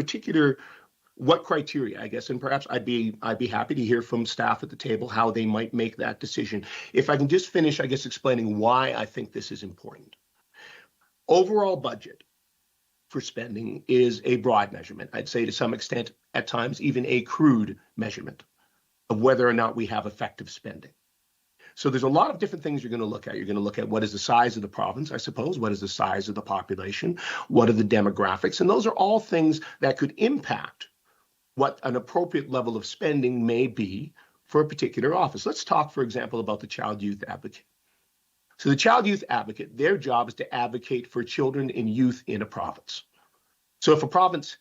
what criteria, I guess, and perhaps I'd be happy to hear from staff at the table how they might make that decision. If I can just finish, I guess, explaining why I think this is important. Overall budget for spending is a broad measurement. I'd say to some extent, at times, even a crude measurement of whether or not we have effective spending. So there's a lot of different things you're going to look at. You're going to look at what is the size of the province, I suppose, what is the size of the population, what are the demographics, and those are all things that could impact what an appropriate level of spending may be for a particular office. Let's talk, for example, about the Child Youth Advocate. So the Child Youth Advocate, their job is to advocate for children and youth in a province. So if a province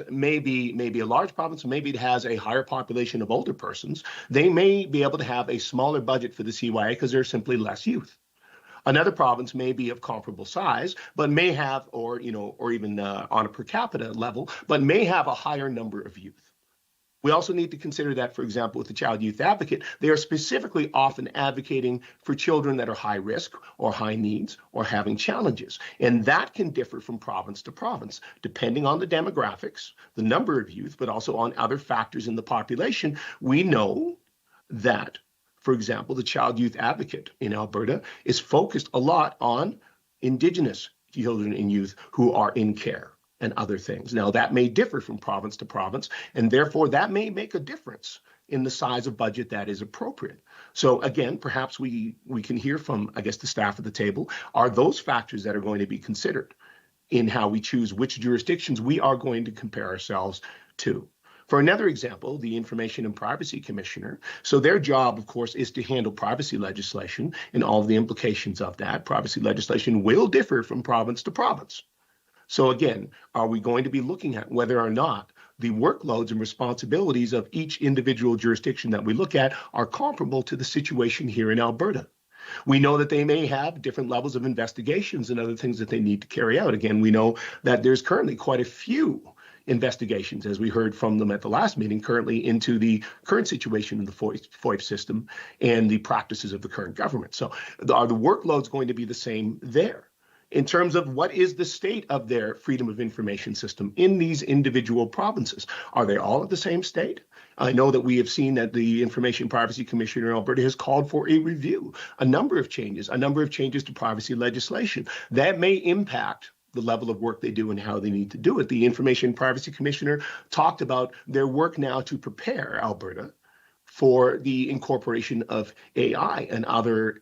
may be a large province, maybe it has a higher population of older persons, they may be able to have a smaller budget for the CYA because there's simply less youth. Another province may be of comparable size, but may have, or even on a per capita level, but may have a higher number of youth. We also need to consider that, for example, with the Child Youth Advocate, they are specifically often advocating for children that are high risk or high needs or having challenges. And that can differ from province to province, depending on the demographics, the number of youth, but also on other factors in the population. We know that, for example, the Child Youth Advocate in Alberta is focused a lot on Indigenous children and youth who are in care. and other things. Now, that may differ from province to province, and therefore that may make a difference in the size of budget that is appropriate. So again, perhaps we can hear from, I guess, the staff at the table. Are those factors that are going to be considered in how we choose which jurisdictions we are going to compare ourselves to? For another example, the Information and Privacy Commissioner. So their job, of course, is to handle privacy legislation and all of the implications of that. Privacy legislation will differ from province to province. So again, are we going to be looking at whether or not the workloads and responsibilities of each individual jurisdiction that we look at are comparable to the situation here in Alberta? We know that they may have different levels of investigations and other things that they need to carry out. Again, we know that there's currently quite a few investigations, as we heard from them at the last meeting, currently into the current situation in the FOIP system and the practices of the current government. So are the workloads going to be the same there? In terms of what is the state of their freedom of information system in these individual provinces? Are they all at the same state? I know that we have seen that the Information Privacy Commissioner in Alberta has called for a review, a number of changes to privacy legislation that may impact the level of work they do and how they need to do it. The Information Privacy Commissioner talked about their work now to prepare Alberta for the incorporation of AI and other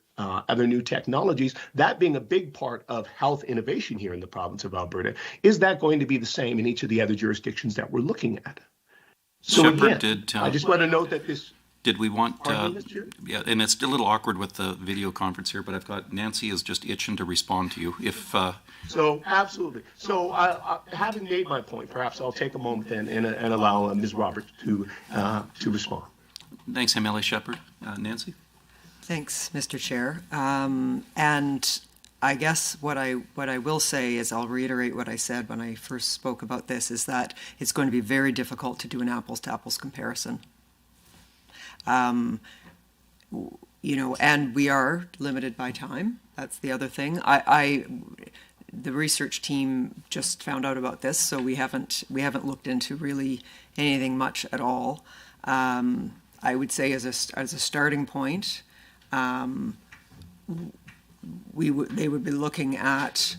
new technologies, that being a big part of health innovation here in the province of Alberta. Is that going to be the same in each of the other jurisdictions that we're looking at? So Shepherd, again, I just want to note that this... Did we want, Pardon me, Mr. Chair? yeah, and it's a little awkward with the video conference here, but I've got Nancy is just itching to respond to you. If So absolutely. So having made my point, perhaps I'll take a moment then and allow Ms. Roberts to respond. Thanks, MLA Shepherd. Nancy? Thanks, Mr. Chair. And I guess what I will say is, I'll reiterate what I said when I first spoke about this, is that it's going to be very difficult to do an apples-to-apples comparison. And we are limited by time. That's the other thing. The research team just found out about this, so we haven't looked into really anything much at all. I would say as a starting point, they would be looking at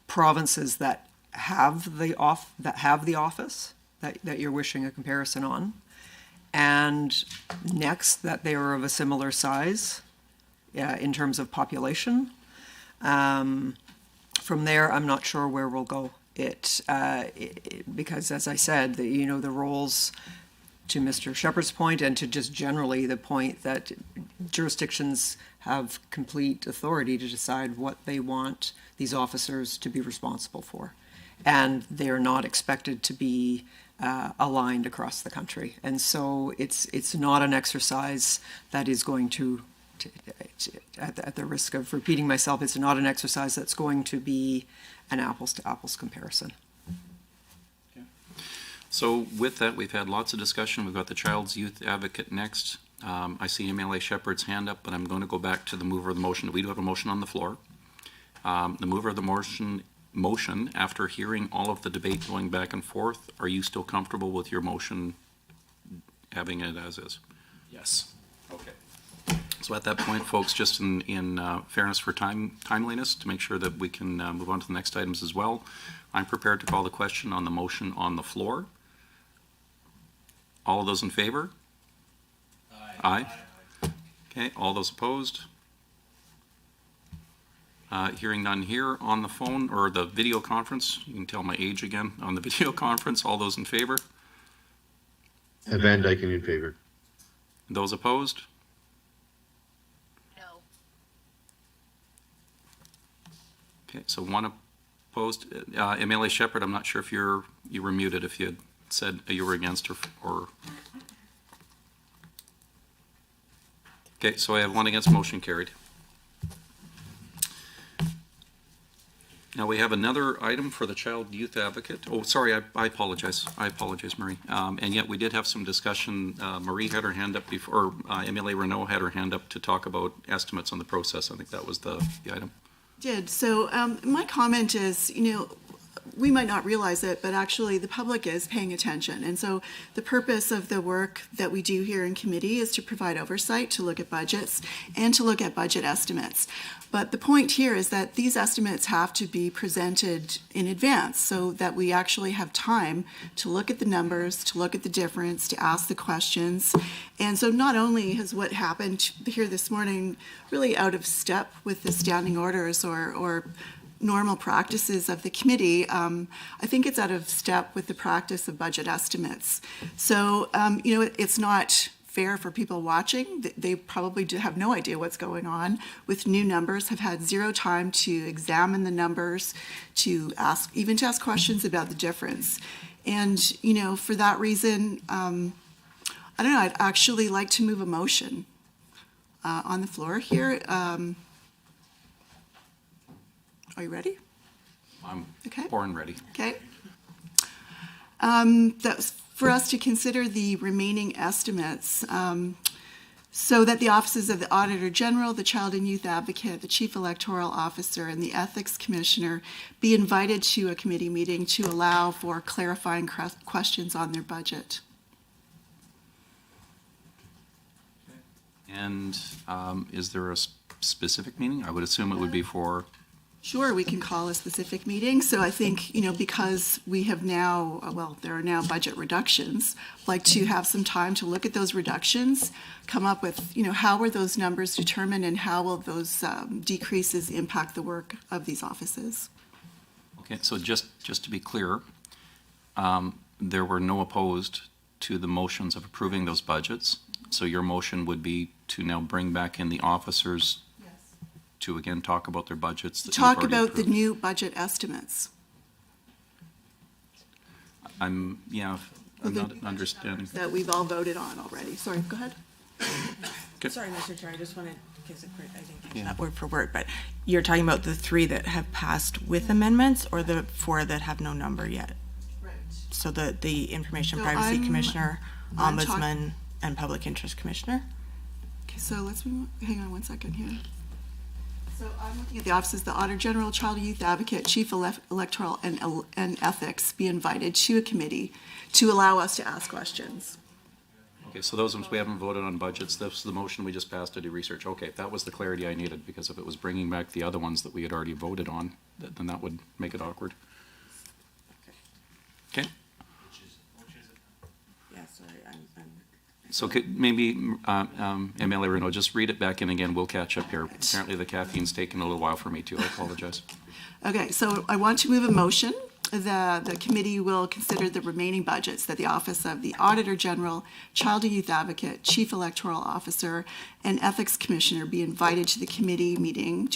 provinces that have the office that you're wishing a comparison on, and next that they are of a similar size in terms of population. From there, I'm not sure where we'll go. Because as I said, the roles, to Mr. Shepherd's point, and to just generally the point that jurisdictions have complete authority to decide what they want these officers to be responsible for. And they're not expected to be aligned across the country. And so it's not an exercise that is going to at the risk of repeating myself, it's not an exercise that's going to be an apples-to-apples comparison. So with that, we've had lots of discussion. We've got the Child's Youth Advocate next. I see MLA Shepherd's hand up, but I'm going to go back to the mover of the motion. We do have a motion on the floor. The mover of the motion, after hearing all of the debate going back and forth, are you still comfortable with your motion having it as is? Yes. Okay. So at that point, folks, just in fairness for timeliness, to make sure that we can move on to the next items as well, I'm prepared to call the question on the motion on the floor. All of those in favor? Aye. Okay, all those opposed? Hearing none here on the phone or the video conference. You can tell my age again on the video conference. All those in favor? Van Dyken in favor. Those opposed? No. Okay, so one opposed. MLA Shepherd, I'm not sure if you were muted if you had said you were against or. Okay, so I have one against, motion carried. Now we have another item for the Child Youth Advocate. Oh, sorry, I apologize. Marie. And yet we did have some discussion. Marie had her hand up before, or MLA Renault had her hand up to talk about estimates on the process. I think that was the item. So my comment is, we might not realize it, but actually the public is paying attention. And so the purpose of the work that we do here in committee is to provide oversight, to look at budgets, and to look at budget estimates. But the point here is that these estimates have to be presented in advance so that we actually have time to look at the numbers, to look at the difference, to ask the questions. And so not only has what happened here this morning really out of step with the standing orders or normal practices of the committee, I think it's out of step with the practice of budget estimates. So, it's not fair for people watching. They probably have no idea what's going on with new numbers, have had zero time to examine the numbers, to ask questions about the difference. And, for that reason, I don't know, I'd actually like to move a motion on the floor here. Are you ready? I'm Okay. born ready. Okay. That's for us to consider the remaining estimates so that the offices of the Auditor General, the Child and Youth Advocate, the Chief Electoral Officer, and the Ethics Commissioner be invited to a committee meeting to allow for clarifying questions on their budget. And is there a specific meeting? I would assume it would be for... Sure, we can call a specific meeting. So I think, because we have now, there are now budget reductions, I'd like to have some time to look at those reductions, come up with, how were those numbers determined and how will those decreases impact the work of these offices. Okay, so just to be clear, there were no opposed to the motions of approving those budgets. So your motion would be to now bring back in the officers to again talk about their budgets. That Talk you've already about the approved. new budget estimates. I'm not understanding. That we've all voted on already. Sorry, go ahead. Okay. Sorry, Mr. Chair, I just wanted, because I didn't catch Yeah. that word for word, but you're talking about the 3 that have passed with amendments or the 4 that have no number yet? Right. So the Information So Privacy I'm Commissioner, I'm Ombudsman, and Public Interest Commissioner? Okay, so hang on one second here. So I'm looking at the offices, the Auditor General, Child and Youth Advocate, Chief Electoral, and Ethics be invited to a committee to allow us to ask questions. Okay, so those ones we haven't voted on budgets. This is the motion we just passed to do research. Okay, that was the clarity I needed, because if it was bringing back the other ones that we had already voted on, then that would make it awkward. Okay, Yeah, sorry, I'm so could maybe MLA Renaud, just read it back in again. We'll catch up here. Apparently the caffeine's taken a little while for me too. I apologize. Okay, so I want to move a motion. The committee will consider the remaining budgets that the Office of the Auditor General, Child and Youth Advocate, Chief Electoral Officer, and Ethics Commissioner be invited to a committee meeting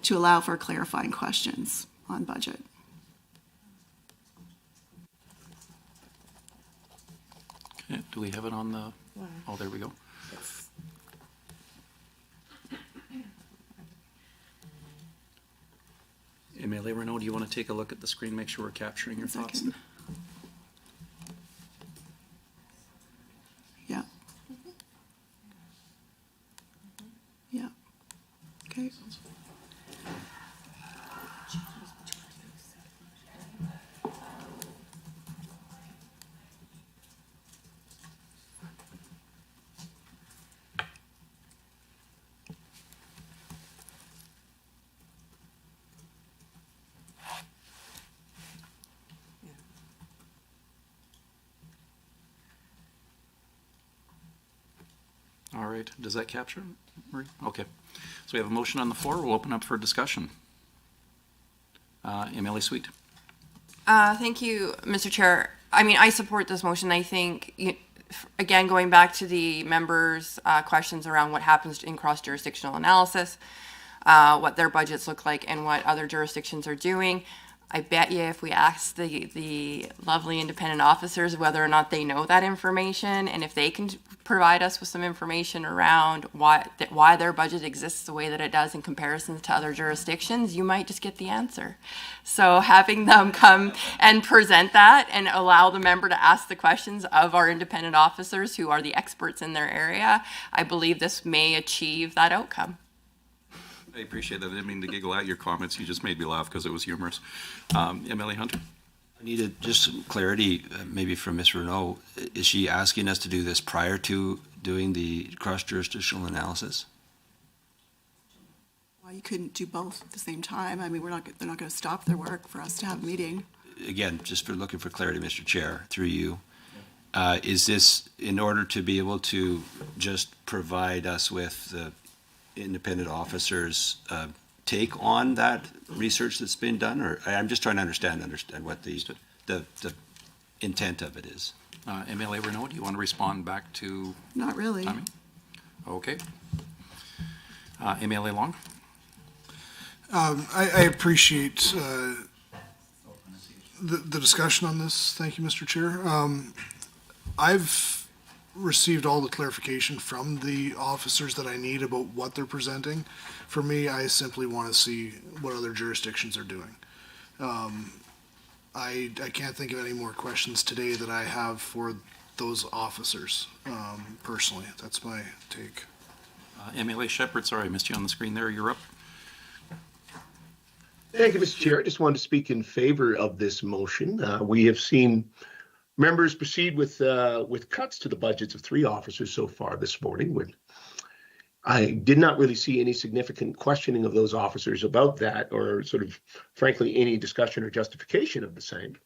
to allow for clarifying questions on budget. Okay, do we have it on the, oh, there we go. MLA Renaud, do you want to take a look at the screen, make sure we're capturing your thoughts? Second. Yeah. Yeah. Okay. All right, does that capture, Marie? Okay, so we have a motion on the floor. We'll open up for discussion. MLA Sweet. Thank you, Mr. Chair. I mean, I support this motion. I think, again, going back to the members' questions around what happens in cross-jurisdictional analysis, what their budgets look like, and what other jurisdictions are doing. I bet you if we ask the lovely independent officers whether or not they know that information, and if they can provide us with some information around why their budget exists the way that it does in comparison to other jurisdictions, you might just get the answer. So having them come and present that and allow the member to ask the questions of our independent officers who are the experts in their area, I believe this may achieve that outcome. I appreciate that. I didn't mean to giggle at your comments. You just made me laugh because it was humorous. MLA Hunter? I needed just some clarity, maybe from Ms. Renault. Is she asking us to do this prior to doing the cross-jurisdictional analysis? Well, you couldn't do both at the same time. I mean, they're not going to stop their work for us to have a meeting. Again, just for looking for clarity, Mr. Chair, through you. Is this in order to be able to just provide us with the independent officers' take on that research that's been done? Or I'm just trying to understand what the intent of it is. MLA Renault, do you want to respond back to Not really. timing? Okay. MLA Long? I appreciate the discussion on this. Thank you, Mr. Chair. I've received all the clarification from the officers that I need about what they're presenting. For me, I simply want to see what other jurisdictions are doing. I can't think of any more questions today that I have for those officers, personally. That's my take. MLA Shepherd, sorry, I missed you on the screen there. You're up. Thank you, Mr. Chair. I just wanted to speak in favor of this motion. We have seen members proceed with cuts to the budgets of 3 officers so far this morning. When I did not really see any significant questioning of those officers about that, or sort of, frankly, any discussion or justification of the same.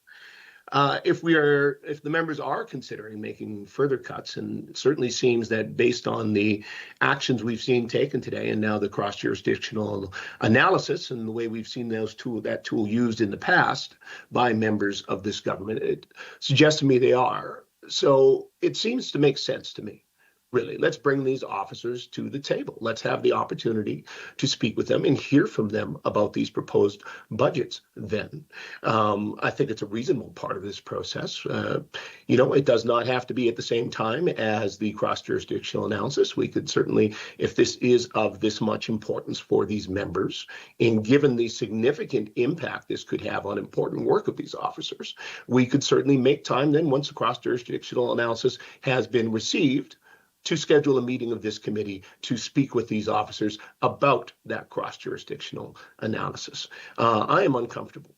If the members are considering making further cuts, and it certainly seems that based on the actions we've seen taken today, and now the cross-jurisdictional analysis and the way we've seen that tool used in the past by members of this government, it suggests to me they are. So it seems to make sense to me. Really, let's bring these officers to the table. Let's have the opportunity to speak with them and hear from them about these proposed budgets then. I think it's a reasonable part of this process. It does not have to be at the same time as the cross-jurisdictional analysis. We could certainly, if this is of this much importance for these members, and given the significant impact this could have on important work of these officers, we could certainly make time then, once the cross-jurisdictional analysis has been received, to schedule a meeting of this committee to speak with these officers about that cross-jurisdictional analysis. I am uncomfortable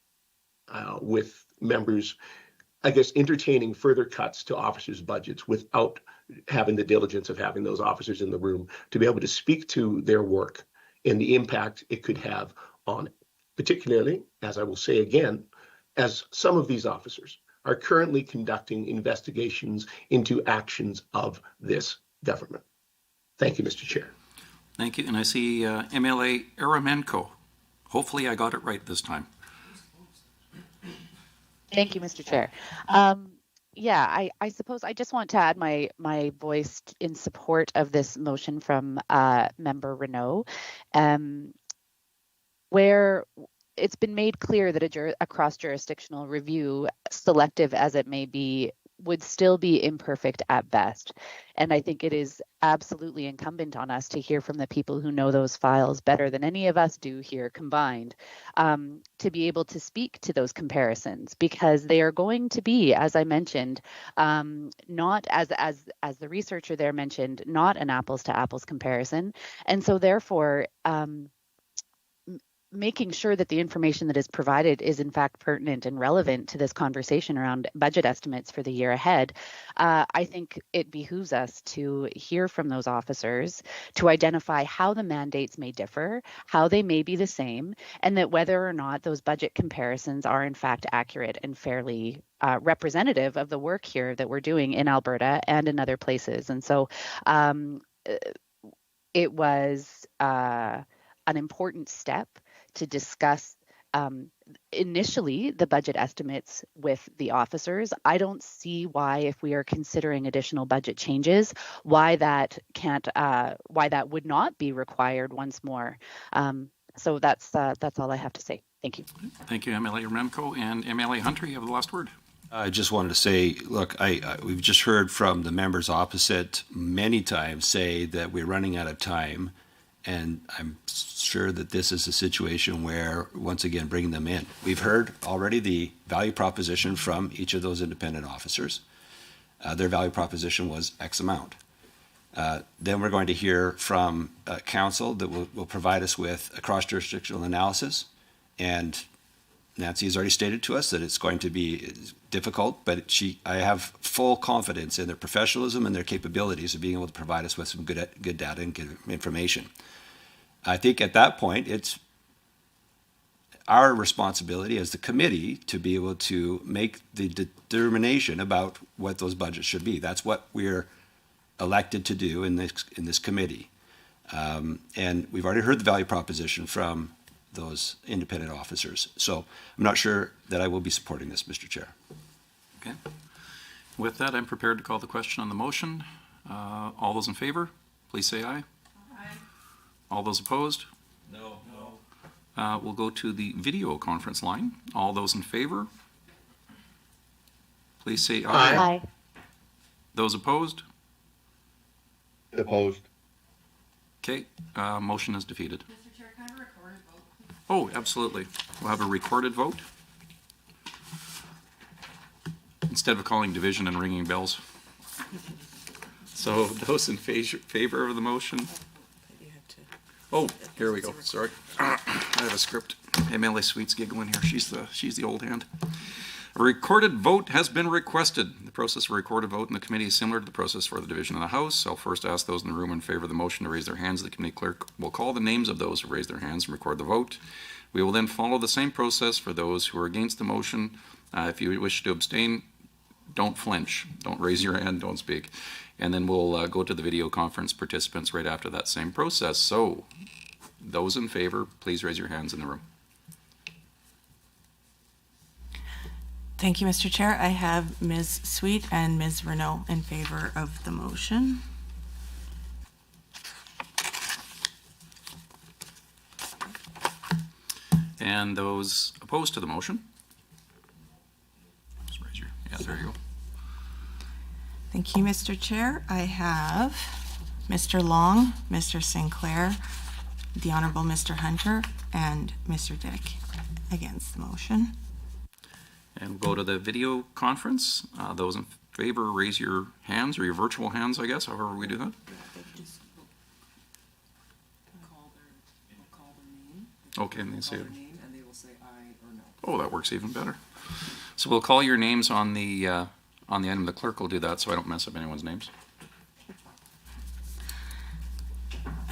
with members, I guess, entertaining further cuts to officers' budgets without having the diligence of having those officers in the room to be able to speak to their work and the impact it could have on it. Particularly, as I will say again, as some of these officers are currently conducting investigations into actions of this government. Thank you, Mr. Chair. Thank you. And I see MLA Aramenko. Hopefully I got it right this time. Thank you, Mr. Chair. I suppose I just want to add my voice in support of this motion from Member Renault, where it's been made clear that a cross-jurisdictional review, selective as it may be, would still be imperfect at best. And I think it is absolutely incumbent on us to hear from the people who know those files better than any of us do here combined, to be able to speak to those comparisons, because they are going to be, as I mentioned, not as the researcher there mentioned, not an apples to apples comparison. And so therefore, making sure that the information that is provided is in fact pertinent and relevant to this conversation around budget estimates for the year ahead, I think it behooves us to hear from those officers, to identify how the mandates may differ, how they may be the same, and that whether or not those budget comparisons are in fact accurate and fairly representative of the work here that we're doing in Alberta and in other places. And so it was an important step to discuss initially the budget estimates with the officers. I don't see why, if we are considering additional budget changes, why that would not be required once more. So that's all I have to say. Thank you. Thank you, MLA Remco. And MLA Hunter, you have the last word. I just wanted to say, look, we've just heard from the members opposite many times say that we're running out of time. And I'm sure that this is a situation where, once again, bringing them in. We've heard already the value proposition from each of those independent officers. Their value proposition was X amount. Then we're going to hear from council that will provide us with a cross-jurisdictional analysis. And Nancy has already stated to us that it's going to be difficult, but I have full confidence in their professionalism and their capabilities of being able to provide us with some good data and good information. I think at that point, it's our responsibility as the committee to be able to make the determination about what those budgets should be. That's what we're elected to do in this committee. And we've already heard the value proposition from those independent officers. So I'm not sure that I will be supporting this, Mr. Chair. Okay. With that, I'm prepared to call the question on the motion. All those in favor, please say aye. Aye. All those opposed? No. We'll go to the video conference line. All those in favor, please say aye. Aye. Those opposed? Opposed. Okay, motion is defeated. Mr. Chair, can I have a recorded vote? Oh, absolutely. We'll have a recorded vote instead of calling division and ringing bells. So those in favor of the motion? Oh, here we go. Sorry. I have a script. MLA Sweet's giggling here. She's the old hand. A recorded vote has been requested. The process of a recorded vote in the committee is similar to the process for the division in the House. I'll first ask those in the room in favor of the motion to raise their hands. The committee clerk will call the names of those who raise their hands and record the vote. We will then follow the same process for those who are against the motion. If you wish to abstain, don't flinch. Don't raise your hand. Don't speak. And then we'll go to the video conference participants right after that same process. So those in favor, please raise your hands in the room. Thank you, Mr. Chair. I have Ms. Sweet and Ms. Renault in favor of the motion. And those opposed to the motion? Just raise your, yeah, there you go. Thank you, Mr. Chair. I have Mr. Long, Mr. Sinclair, the Honorable Mr. Hunter, and Mr. Dick against the motion. And we'll go to the video conference. Those in favor, raise your hands, or your virtual hands, I guess, however we do that. Okay, and they say, And they will say aye or no. oh, that works even better. So we'll call your names on the item. The clerk will do that so I don't mess up anyone's names.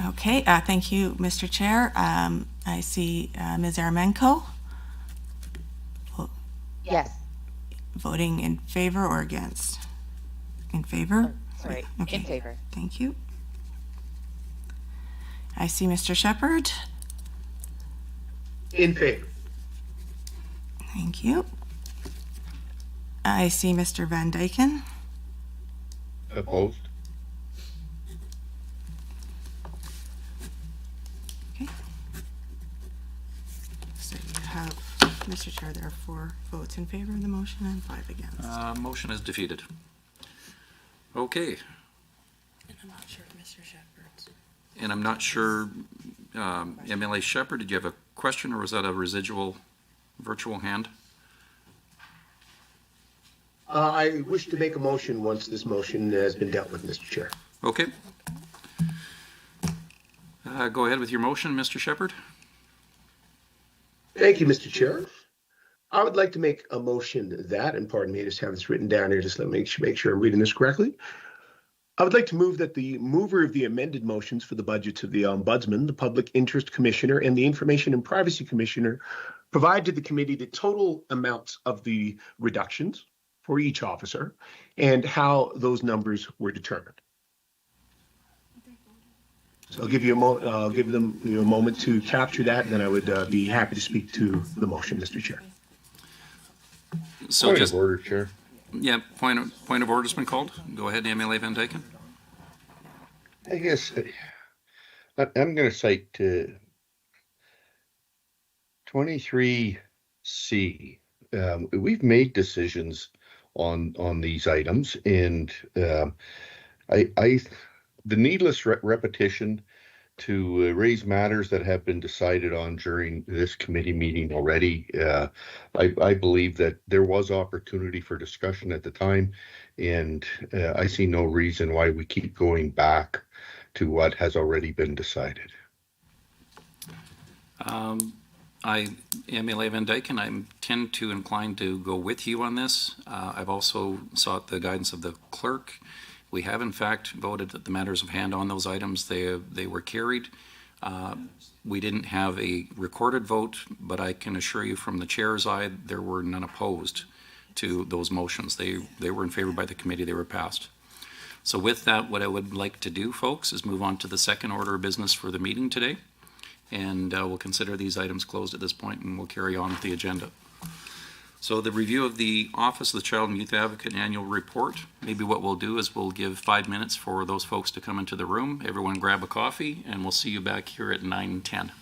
Okay, thank you, Mr. Chair. I see Ms. Aramenko Yes. voting in favor or against? In favor? Sorry, Okay. in favor. Thank you. I see Mr. Shepherd. In favor. Thank you. I see Mr. Van Dyken. Opposed. So you have, Mr. Chair, there are 4 votes in favor of the motion and 5 against. Motion is defeated. Okay, And I'm not sure if Mr. Shepherd's. and I'm not sure, MLA Shepherd, did you have a question, or was that a residual virtual hand? I wish to make a motion once this motion has been dealt with, Mr. Chair. Okay. Go ahead with your motion, Mr. Shepherd. Thank you, Mr. Chair. I would like to make a motion that, and pardon me, I just have this written down here, just let me make sure I'm reading this correctly. I would like to move that the mover of the amended motions for the budgets of the Ombudsman, the Public Interest Commissioner, and the Information and Privacy Commissioner provide to the committee the total amounts of the reductions for each officer and how those numbers were determined. So I'll give you a moment to capture that, and then I would be happy to speak to the motion, Mr. Chair. So Point just, of order, Chair. yeah, point of order's been called. Go ahead, MLA Van Dyken. I guess I'm going to cite 23C. We've made decisions on these items, and the needless repetition to raise matters that have been decided on during this committee meeting already. I believe that there was opportunity for discussion at the time, And I see no reason why we keep going back to what has already been decided. I am Eli Van Dyke, and I tend to incline to go with you on this. I've also sought the guidance of the clerk. We have in fact voted that the matters of hand on those items, they were carried. We didn't have a recorded vote, but I can assure you from the chair's eye, there were none opposed to those motions. They were in favor by the committee, they were passed. So with that, what I would like to do, folks, is move on to the second order of business for the meeting today. And we'll consider these items closed at this point, and we'll carry on with the agenda. So the review of the Office of the Child and Youth Advocate Annual Report. Maybe what we'll do is we'll give 5 minutes for those folks to come into the room. Everyone grab a coffee, and we'll see you back here at 9:10.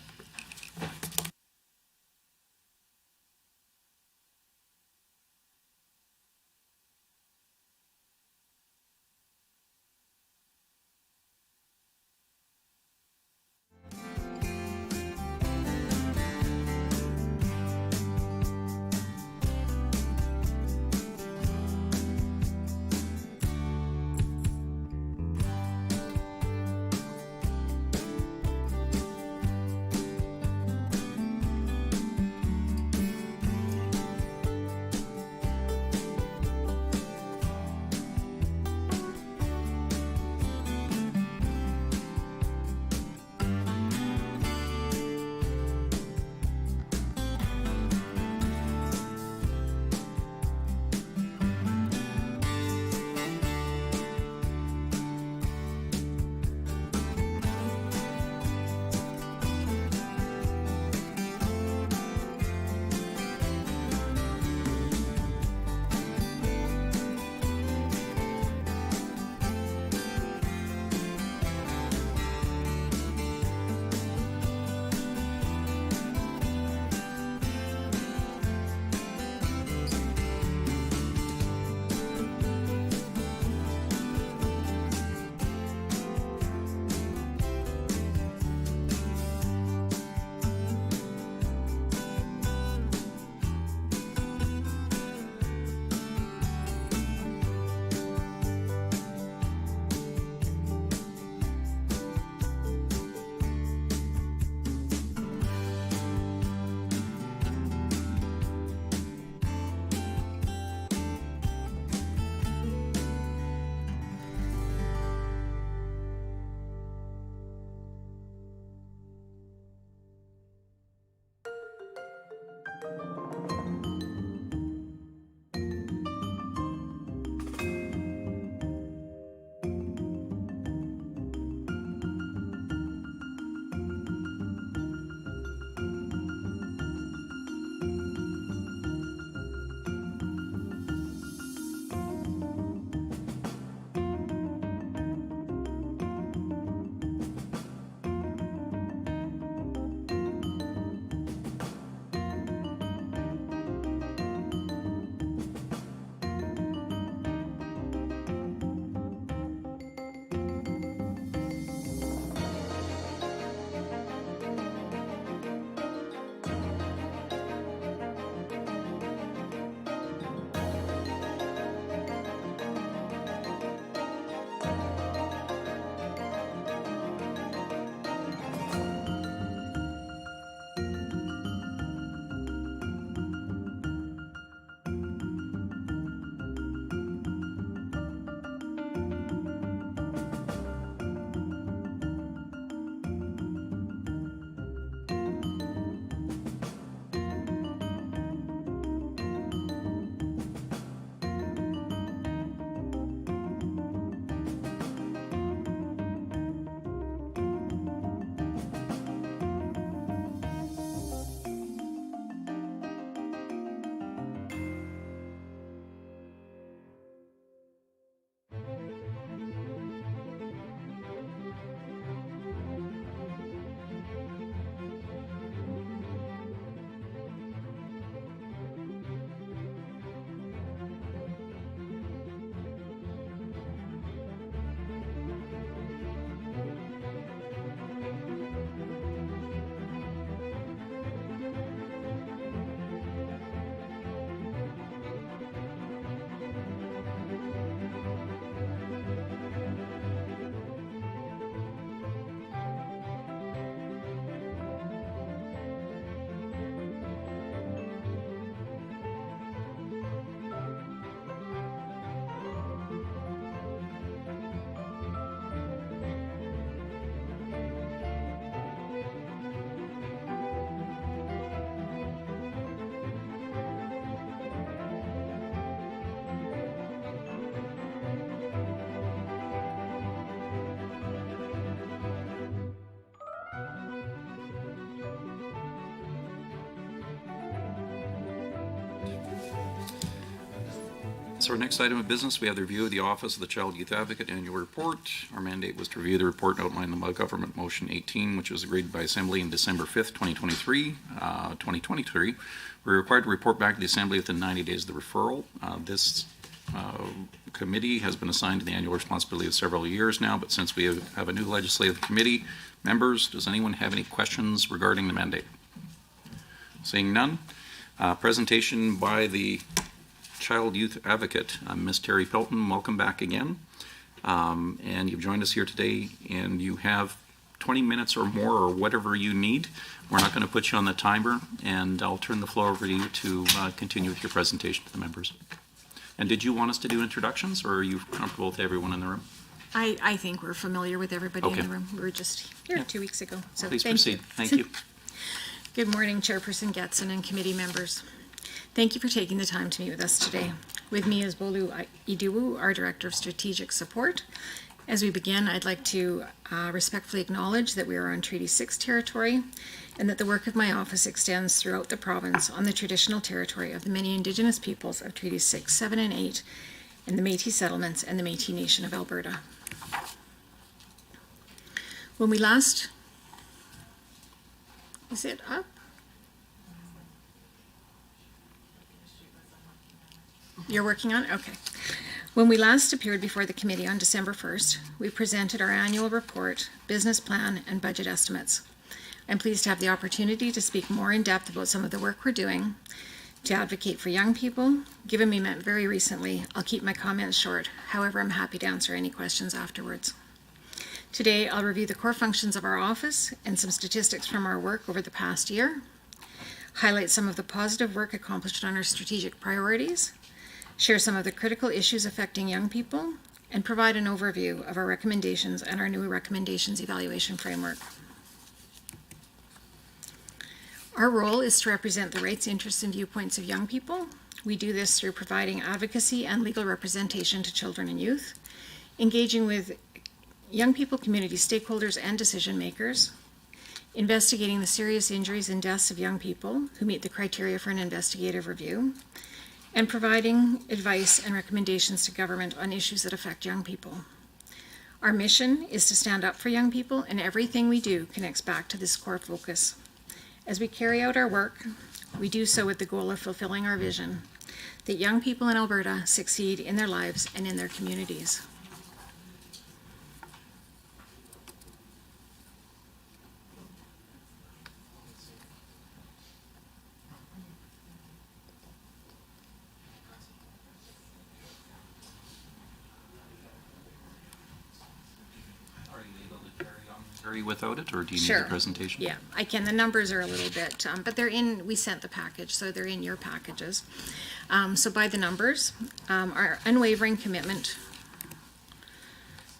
So our next item of business, we have the review of the Office of the Child Youth Advocate Annual Report. Our mandate was to review the report and outline the Government Motion 18, which was agreed by Assembly in December 5th, 2023. We're required to report back to the Assembly within 90 days of the referral. This committee has been assigned to the annual responsibility of several years now, but since we have a new legislative committee, members, does anyone have any questions regarding the mandate? Seeing none. Presentation by the Child Youth Advocate, Ms. Terry Pelton. Welcome back again. And you've joined us here today, and you have 20 minutes or more or whatever you need. We're not going to put you on the timer, and I'll turn the floor over to you to continue with your presentation to the members. And did you want us to do introductions, or are you comfortable with everyone in the room? I think we're familiar with everybody Okay. in the room. We were just here 2 weeks ago. So Please thank proceed. you. Thank you. Good morning, Chairperson Getson and committee members. Thank you for taking the time to meet with us today. With me is Bolu Iduwu, our Director of Strategic Support. As we begin, I'd like to respectfully acknowledge that we are on Treaty 6 territory and that the work of my office extends throughout the province on the traditional territory of the many Indigenous peoples of Treaties 6, 7, and 8 and the Métis settlements and the Métis Nation of Alberta. When we last... Is it up? You're working on it? Okay. When we last appeared before the committee on December 1st, we presented our annual report, business plan, and budget estimates. I'm pleased to have the opportunity to speak more in depth about some of the work we're doing to advocate for young people. Given we met very recently, I'll keep my comments short. However, I'm happy to answer any questions afterwards. Today, I'll review the core functions of our office and some statistics from our work over the past year, highlight some of the positive work accomplished on our strategic priorities, share some of the critical issues affecting young people, and provide an overview of our recommendations and our new recommendations evaluation framework. Our role is to represent the rights, interests, and viewpoints of young people. We do this through providing advocacy and legal representation to children and youth, engaging with young people, community stakeholders, and decision makers, investigating the serious injuries and deaths of young people who meet the criteria for an investigative review, and providing advice and recommendations to government on issues that affect young people. Our mission is to stand up for young people, and everything we do connects back to this core focus. As we carry out our work, we do so with the goal of fulfilling our vision, that young people in Alberta succeed in their lives and in their communities. Without it, or do you need Sure. the presentation? Yeah, I can. The numbers are a little bit, but they're in, we sent the package, so they're in your packages. So by the numbers, our unwavering commitment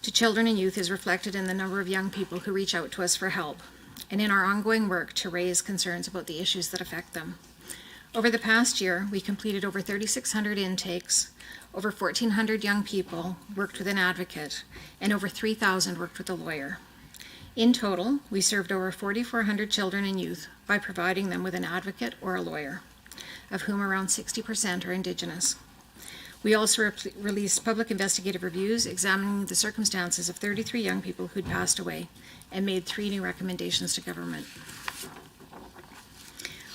to children and youth is reflected in the number of young people who reach out to us for help, and in our ongoing work to raise concerns about the issues that affect them. Over the past year, we completed over 3,600 intakes, over 1,400 young people worked with an advocate, and over 3,000 worked with a lawyer. In total, we served over 4,400 children and youth by providing them with an advocate or a lawyer, of whom around 60% are Indigenous. We also released public investigative reviews examining the circumstances of 33 young people who'd passed away and made 3 new recommendations to government.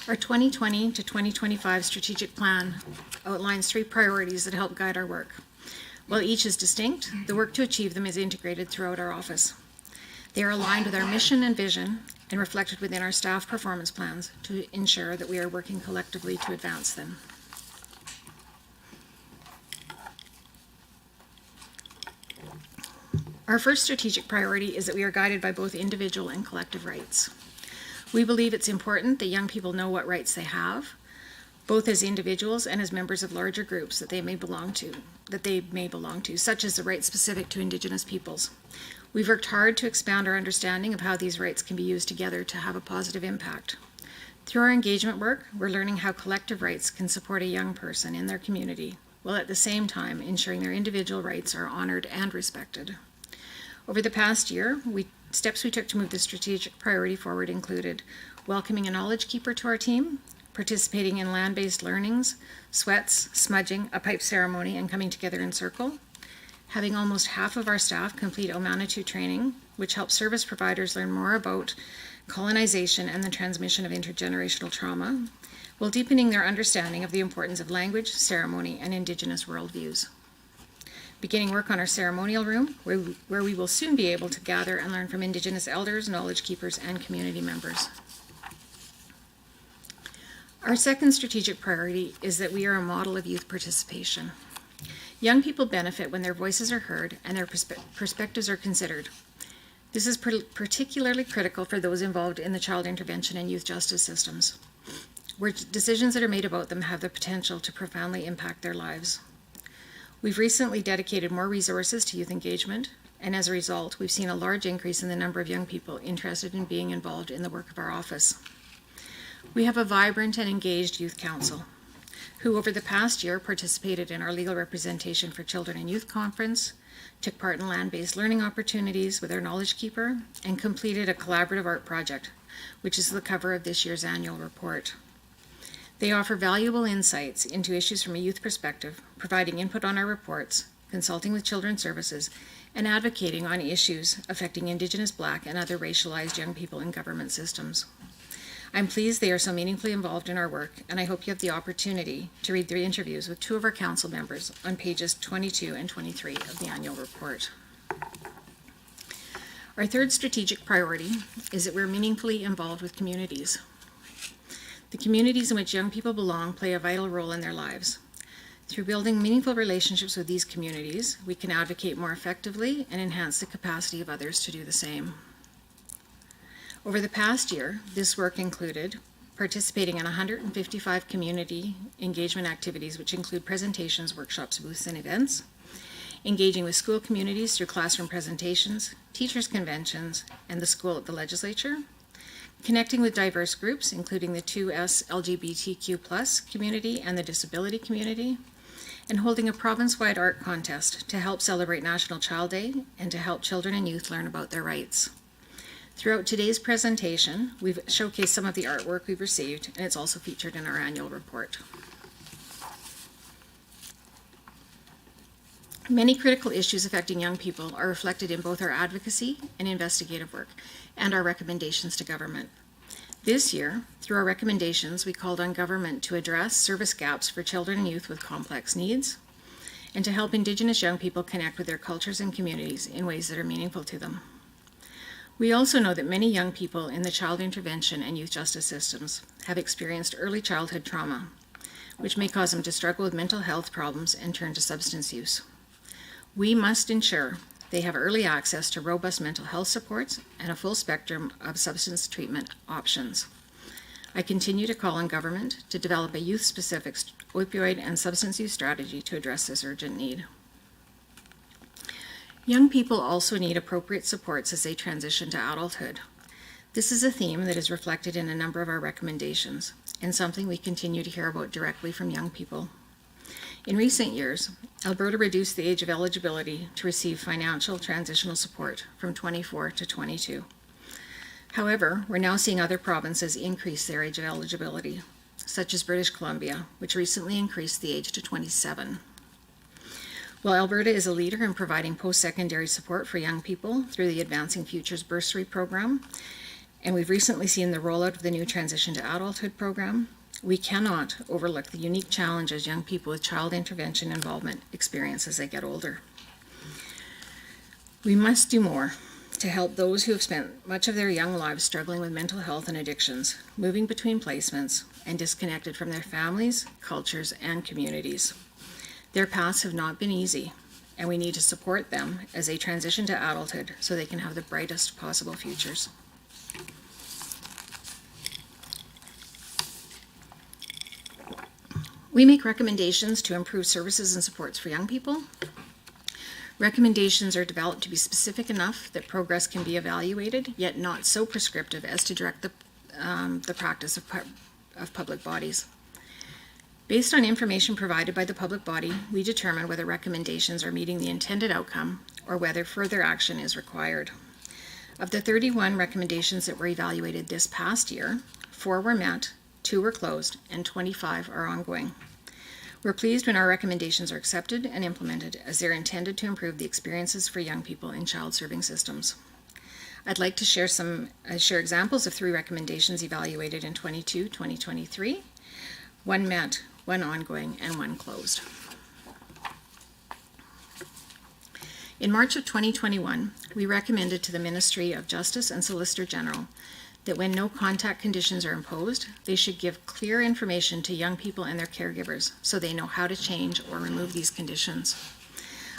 Our 2020 to 2025 strategic plan outlines 3 priorities that help guide our work. While each is distinct, the work to achieve them is integrated throughout our office. They are aligned with our mission and vision and reflected within our staff performance plans to ensure that we are working collectively to advance them. Our first strategic priority is that we are guided by both individual and collective rights. We believe it's important that young people know what rights they have, both as individuals and as members of larger groups that they may belong to, such as the rights specific to Indigenous peoples. We've worked hard to expand our understanding of how these rights can be used together to have a positive impact. Through our engagement work, we're learning how collective rights can support a young person in their community, while at the same time ensuring their individual rights are honored and respected. Over the past year, steps we took to move the strategic priority forward included welcoming a knowledge keeper to our team, participating in land-based learnings, sweats, smudging, a pipe ceremony, and coming together in circle. Having almost half of our staff complete Omanitou training, which helps service providers learn more about colonization and the transmission of intergenerational trauma, while deepening their understanding of the importance of language, ceremony, and Indigenous worldviews. Beginning work on our ceremonial room, where we will soon be able to gather and learn from Indigenous elders, knowledge keepers, and community members. Our second strategic priority is that we are a model of youth participation. Young people benefit when their voices are heard and their perspectives are considered. This is particularly critical for those involved in the child intervention and youth justice systems, where decisions that are made about them have the potential to profoundly impact their lives. We've recently dedicated more resources to youth engagement, and as a result, we've seen a large increase in the number of young people interested in being involved in the work of our office. We have a vibrant and engaged youth council, who over the past year participated in our legal representation for Children and Youth Conference, took part in land-based learning opportunities with our knowledge keeper, and completed a collaborative art project, which is the cover of this year's annual report. They offer valuable insights into issues from a youth perspective, providing input on our reports, consulting with children's services, and advocating on issues affecting Indigenous, Black, and other racialized young people in government systems. I'm pleased they are so meaningfully involved in our work, and I hope you have the opportunity to read the interviews with two of our council members on pages 22 and 23 of the annual report. Our third strategic priority is that we're meaningfully involved with communities. The communities in which young people belong play a vital role in their lives. Through building meaningful relationships with these communities, we can advocate more effectively and enhance the capacity of others to do the same. Over the past year, this work included participating in 155 community engagement activities, which include presentations, workshops, booths, and events, engaging with school communities through classroom presentations, teachers' conventions, and the school at the legislature, connecting with diverse groups, including the 2S LGBTQ+ community and the disability community, and holding a province-wide art contest to help celebrate National Child Day and to help children and youth learn about their rights. Throughout today's presentation, we've showcased some of the artwork we've received, and it's also featured in our annual report. Many critical issues affecting young people are reflected in both our advocacy and investigative work, and our recommendations to government. This year, through our recommendations, we called on government to address service gaps for children and youth with complex needs, and to help Indigenous young people connect with their cultures and communities in ways that are meaningful to them. We also know that many young people in the child intervention and youth justice systems have experienced early childhood trauma, which may cause them to struggle with mental health problems and turn to substance use. We must ensure they have early access to robust mental health supports and a full spectrum of substance treatment options. I continue to call on government to develop a youth-specific opioid and substance use strategy to address this urgent need. Young people also need appropriate supports as they transition to adulthood. This is a theme that is reflected in a number of our recommendations, and something we continue to hear about directly from young people. In recent years, Alberta reduced the age of eligibility to receive financial transitional support from 24 to 22. However, we're now seeing other provinces increase their age of eligibility, such as British Columbia, which recently increased the age to 27. While Alberta is a leader in providing post-secondary support for young people through the Advancing Futures Bursary Program, and we've recently seen the rollout of the new Transition to Adulthood program, we cannot overlook the unique challenges young people with child intervention involvement experience as they get older. We must do more to help those who have spent much of their young lives struggling with mental health and addictions, moving between placements, and disconnected from their families, cultures, and communities. Their paths have not been easy, and we need to support them as they transition to adulthood so they can have the brightest possible futures. We make recommendations to improve services and supports for young people. Recommendations are developed to be specific enough that progress can be evaluated, yet not so prescriptive as to direct the practice of public bodies. Based on information provided by the public body, we determine whether recommendations are meeting the intended outcome or whether further action is required. Of the 31 recommendations that were evaluated this past year, 4 were met 2 were closed, and 25 are ongoing. We're pleased when our recommendations are accepted and implemented, as they're intended to improve the experiences for young people in child serving systems. I'd like to share examples of 3 recommendations evaluated in 2023. 1 met, 1 ongoing, and 1 closed. In March of 2021, we recommended to the Ministry of Justice and Solicitor General that when no contact conditions are imposed, they should give clear information to young people and their caregivers so they know how to change or remove these conditions.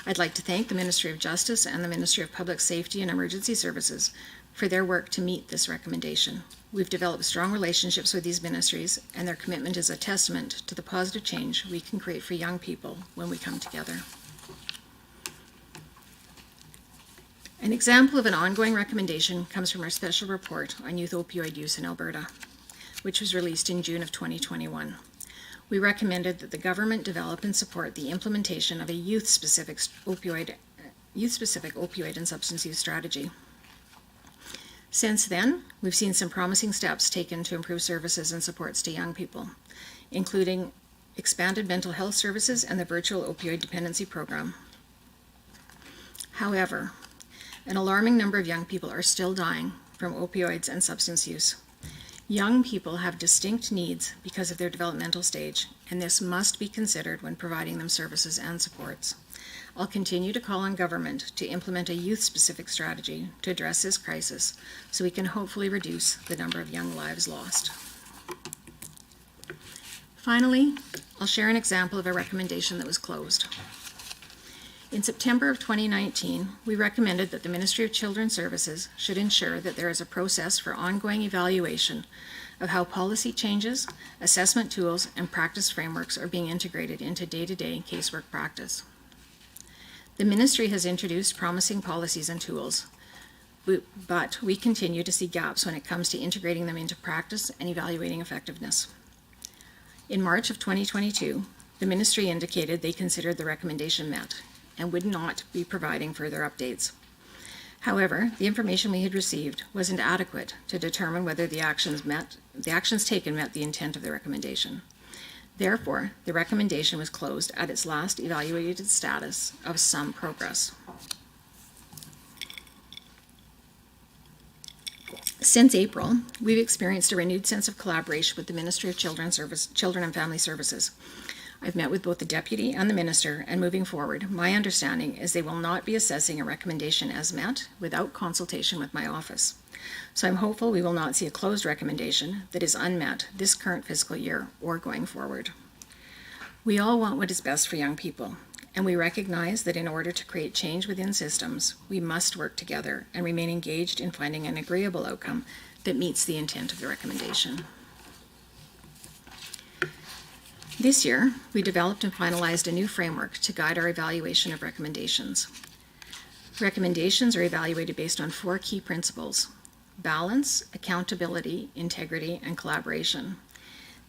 I'd like to thank the Ministry of Justice and the Ministry of Public Safety and Emergency Services for their work to meet this recommendation. We've developed strong relationships with these ministries, and their commitment is a testament to the positive change we can create for young people when we come together. An example of an ongoing recommendation comes from our special report on youth opioid use in Alberta, which was released in June of 2021. We recommended that the government develop and support the implementation of a youth-specific opioid and substance use strategy. Since then, we've seen some promising steps taken to improve services and supports to young people, including expanded mental health services and the virtual opioid dependency program. However, an alarming number of young people are still dying from opioids and substance use. Young people have distinct needs because of their developmental stage, and this must be considered when providing them services and supports. I'll continue to call on government to implement a youth-specific strategy to address this crisis so we can hopefully reduce the number of young lives lost. Finally, I'll share an example of a recommendation that was closed. In September of 2019, we recommended that the Ministry of Children's Services should ensure that there is a process for ongoing evaluation of how policy changes, assessment tools, and practice frameworks are being integrated into day-to-day casework practice. The Ministry has introduced promising policies and tools, but we continue to see gaps when it comes to integrating them into practice and evaluating effectiveness. In March of 2022, the Ministry indicated they considered the recommendation met and would not be providing further updates. However, the information we had received wasn't adequate to determine whether the actions taken met the intent of the recommendation. Therefore, the recommendation was closed at its last evaluated status of some progress. Since April, we've experienced a renewed sense of collaboration with the Ministry of Children and Family Services. I've met with both the Deputy and the Minister, and moving forward, my understanding is they will not be assessing a recommendation as met without consultation with my office. So I'm hopeful we will not see a closed recommendation that is unmet this current fiscal year or going forward. We all want what is best for young people, and we recognize that in order to create change within systems, we must work together and remain engaged in finding an agreeable outcome that meets the intent of the recommendation. This year, we developed and finalized a new framework to guide our evaluation of recommendations. Recommendations are evaluated based on 4 key principles: balance, accountability, integrity, and collaboration.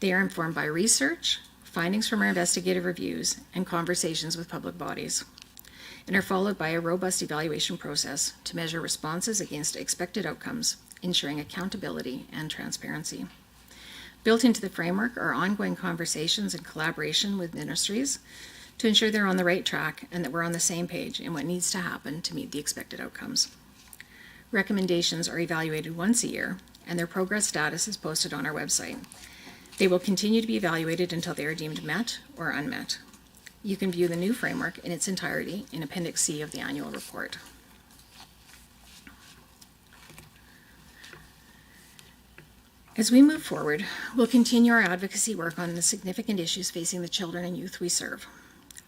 They are informed by research, findings from our investigative reviews, and conversations with public bodies, and are followed by a robust evaluation process to measure responses against expected outcomes, ensuring accountability and transparency. Built into the framework are ongoing conversations and collaboration with ministries to ensure they're on the right track and that we're on the same page in what needs to happen to meet the expected outcomes. Recommendations are evaluated once a year, and their progress status is posted on our website. They will continue to be evaluated until they are deemed met or unmet. You can view the new framework in its entirety in Appendix C of the annual report. As we move forward, we'll continue our advocacy work on the significant issues facing the children and youth we serve.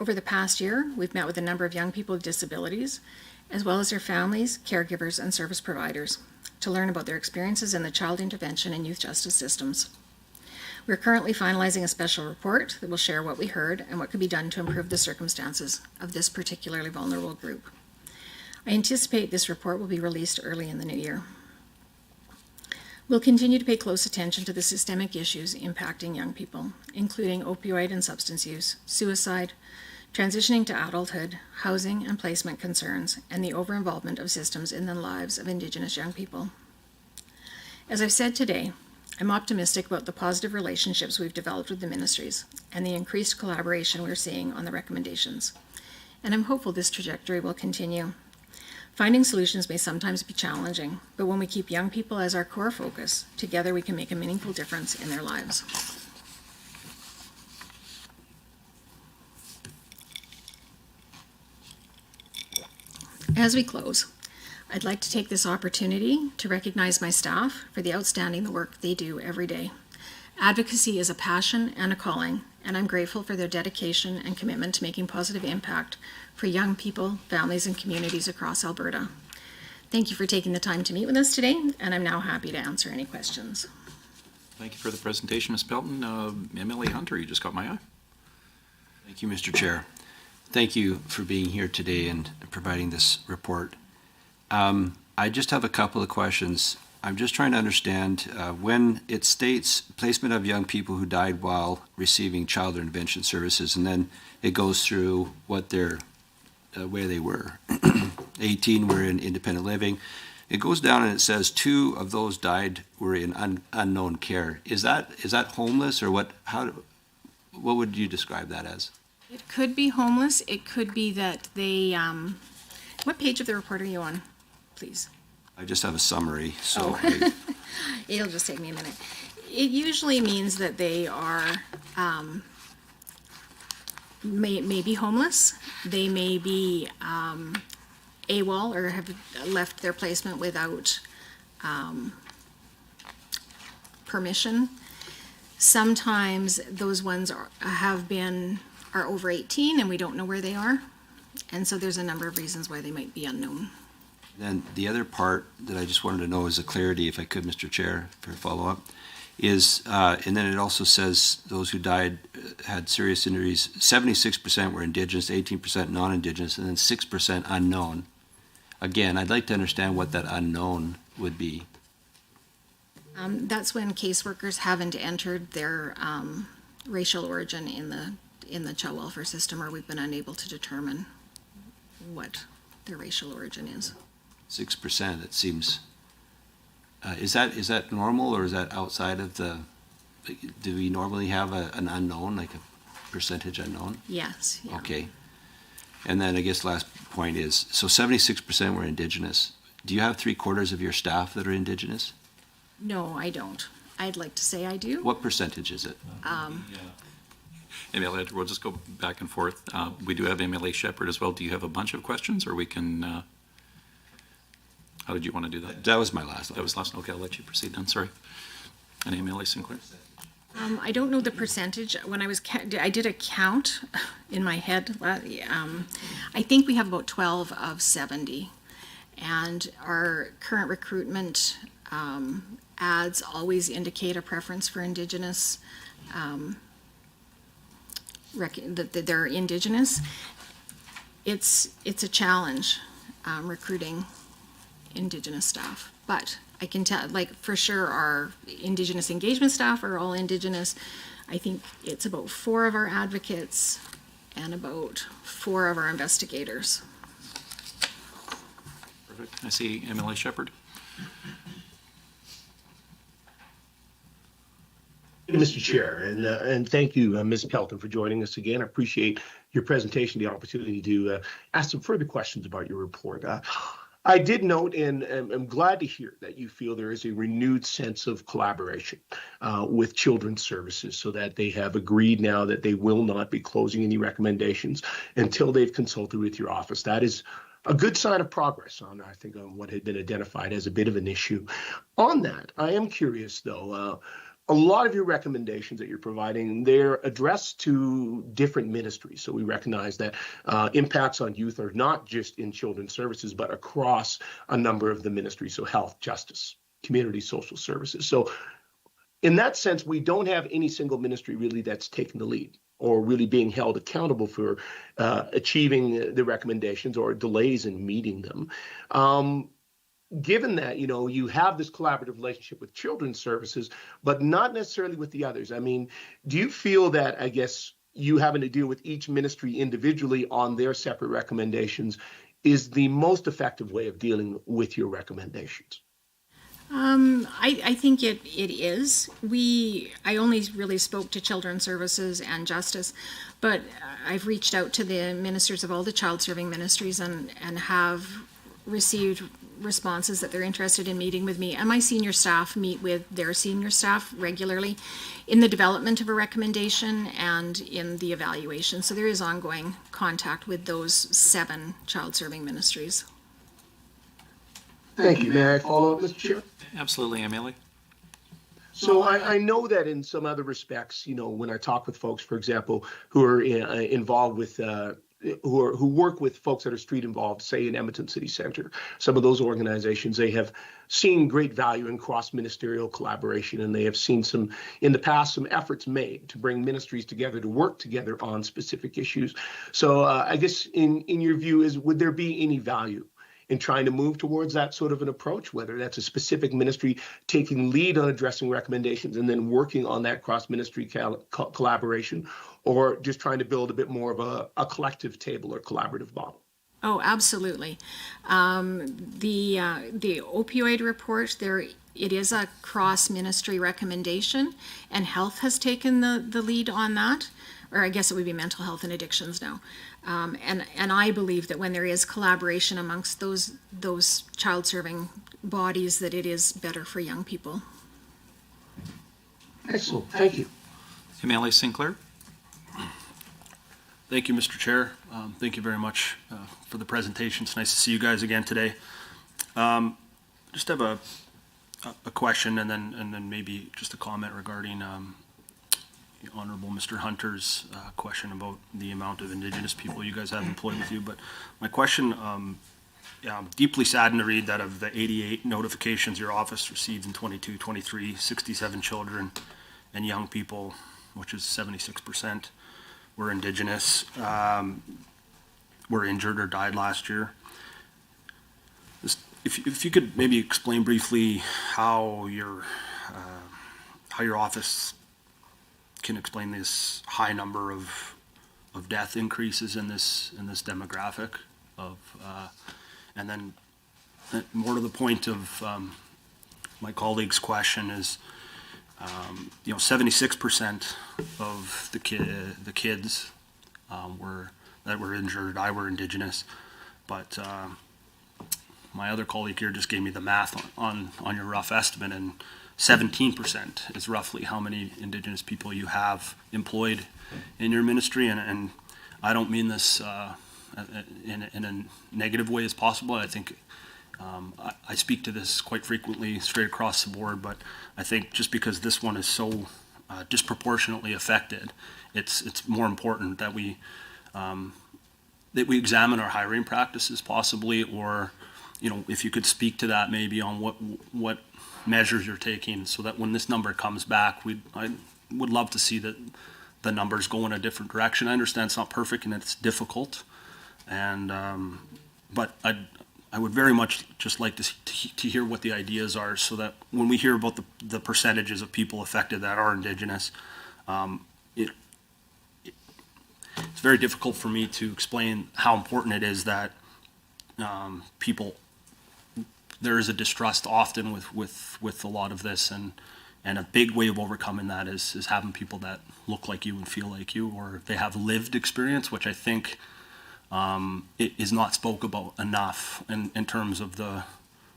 Over the past year, we've met with a number of young people with disabilities, as well as their families, caregivers, and service providers, to learn about their experiences in the child intervention and youth justice systems. We're currently finalizing a special report that will share what we heard and what could be done to improve the circumstances of this particularly vulnerable group. I anticipate this report will be released early in the new year. We'll continue to pay close attention to the systemic issues impacting young people, including opioid and substance use, suicide, transitioning to adulthood, housing and placement concerns, and the over-involvement of systems in the lives of Indigenous young people. As I've said today, I'm optimistic about the positive relationships we've developed with the ministries and the increased collaboration we're seeing on the recommendations. And I'm hopeful this trajectory will continue. Finding solutions may sometimes be challenging, but when we keep young people as our core focus, together we can make a meaningful difference in their lives. As we close, I'd like to take this opportunity to recognize my staff for the outstanding work they do every day. Advocacy is a passion and a calling, and I'm grateful for their dedication and commitment to making positive impact for young people, families, and communities across Alberta. Thank you for taking the time to meet with us today, and I'm now happy to answer any questions. Thank you for the presentation, Ms. Pelton. MLA Hunter, you just caught my eye. Thank you, Mr. Chair. Thank you for being here today and providing this report. I just have a couple of questions. I'm just trying to understand when it states placement of young people who died while receiving child intervention services, and then it goes through what their where they were. 18 were in independent living. It goes down and it says 2 of those died were in unknown care. Is that homeless, or what? What would you describe that as? It could be homeless. It could be that they, what page of the report are you on, please? I just have a summary, so. It'll just take me a minute. It usually means that they are, may be homeless. They may be AWOL or have left their placement without permission. Sometimes those ones are over 18 and we don't know where they are. And so there's a number of reasons why they might be unknown. Then the other part that I just wanted to know is a clarity, if I could, Mr. Chair, for a follow-up, is, and then it also says those who died had serious injuries. 76% were Indigenous, 18% non-Indigenous, and then 6% unknown. Again, I'd like to understand what that unknown would be. That's when caseworkers haven't entered their racial origin in the child welfare system, or we've been unable to determine what their racial origin is. 6%, it seems. Is that normal, or is that outside of the, do we normally have an unknown, like a percentage unknown? Yes. Yeah. Okay. And then I guess last point is, so 76% were Indigenous. Do you have 3/4 of your staff that are Indigenous? No, I don't. I'd like to say I do. What percentage is it? MLA, we'll just go back and forth. We do have MLA Shepherd as well. Do you have a bunch of questions, or we can, how did you want to do that? That was my last one. That was last, okay, I'll let you proceed then, sorry. And MLA Sinclair? I don't know the percentage. When I did a count in my head. I think we have about 12 of 70. And our current recruitment ads always indicate a preference for Indigenous, that they're Indigenous. It's a challenge recruiting Indigenous staff, but I can tell, like, for sure our Indigenous engagement staff are all Indigenous. I think it's about 4 of our advocates and about 4 of our investigators. Perfect. I see MLA Shepherd. Mr. Chair, and thank you, Ms. Pelton, for joining us again. I appreciate your presentation, the opportunity to ask some further questions about your report. I did note, and I'm glad to hear that you feel there is a renewed sense of collaboration with Children's Services, so that they have agreed now that they will not be closing any recommendations until they've consulted with your office. That is a good sign of progress on what had been identified as a bit of an issue. On that, I am curious, though, a lot of your recommendations that you're providing, they're addressed to different ministries. So we recognize that impacts on youth are not just in Children's Services, but across a number of the ministries. So health, justice, community, social services. So in that sense, we don't have any single ministry really that's taken the lead or really being held accountable for achieving the recommendations or delays in meeting them. Given that, you have this collaborative relationship with Children's Services, but not necessarily with the others. I mean, do you feel that, I guess, you having to deal with each ministry individually on their separate recommendations is the most effective way of dealing with your recommendations? I think it is. I only really spoke to Children's Services and Justice, but I've reached out to the ministers of all the child serving ministries and have received responses that they're interested in meeting with me. And my senior staff meet with their senior staff regularly in the development of a recommendation and in the evaluation. So there is ongoing contact with those 7 child serving ministries. Thank you. May I follow up, Mr. Chair? Absolutely, Amelie. So I know that in some other respects, when I talk with folks, for example, who are involved with who work with folks that are street involved, say in Edmonton City Centre, some of those organizations, they have seen great value in cross-ministerial collaboration, and they have seen in the past, some efforts made to bring ministries together to work together on specific issues. So I guess in your view, would there be any value in trying to move towards that sort of an approach, whether that's a specific ministry taking lead on addressing recommendations and then working on that cross-ministry collaboration, or just trying to build a bit more of a collective table or collaborative model? Oh, absolutely. The opioid report, it is a cross-ministry recommendation, and health has taken the lead on that, or I guess it would be mental health and addictions now. And I believe that when there is collaboration amongst those child serving bodies, that it is better for young people. Excellent. Thank you. Amelie Sinclair. Thank you, Mr. Chair. Thank you very much for the presentation. It's nice to see you guys again today. Just have a question and then maybe just a comment regarding the Honorable Mr. Hunter's question about the amount of Indigenous people you guys have employed with you. But my question, I'm deeply saddened to read that of the 88 notifications your office received in 22-23, 67 children and young people, which is 76%, were Indigenous, were injured or died last year. If you could maybe explain briefly how your office can explain this high number of death increases in this demographic and then more to the point of my colleague's question is 76% of the kids that were injured were Indigenous, but my other colleague here just gave me the math on your rough estimate, and 17% is roughly how many Indigenous people you have employed in your ministry. And I don't mean this in a negative way as possible. I think I speak to this quite frequently straight across the board, but I think just because this one is so disproportionately affected, it's more important that we examine our hiring practices possibly, or if you could speak to that maybe on what measures you're taking so that when this number comes back, I would love to see that the numbers go in a different direction. I understand it's not perfect and it's difficult, and but I would very much just like to hear what the ideas are, so that when we hear about the percentages of people affected that are Indigenous, it's very difficult for me to explain how important it is that there is a distrust often with a lot of this, and a big way of overcoming that is having people that look like you and feel like you, or they have lived experience, which I think it is not spoke about enough in terms of the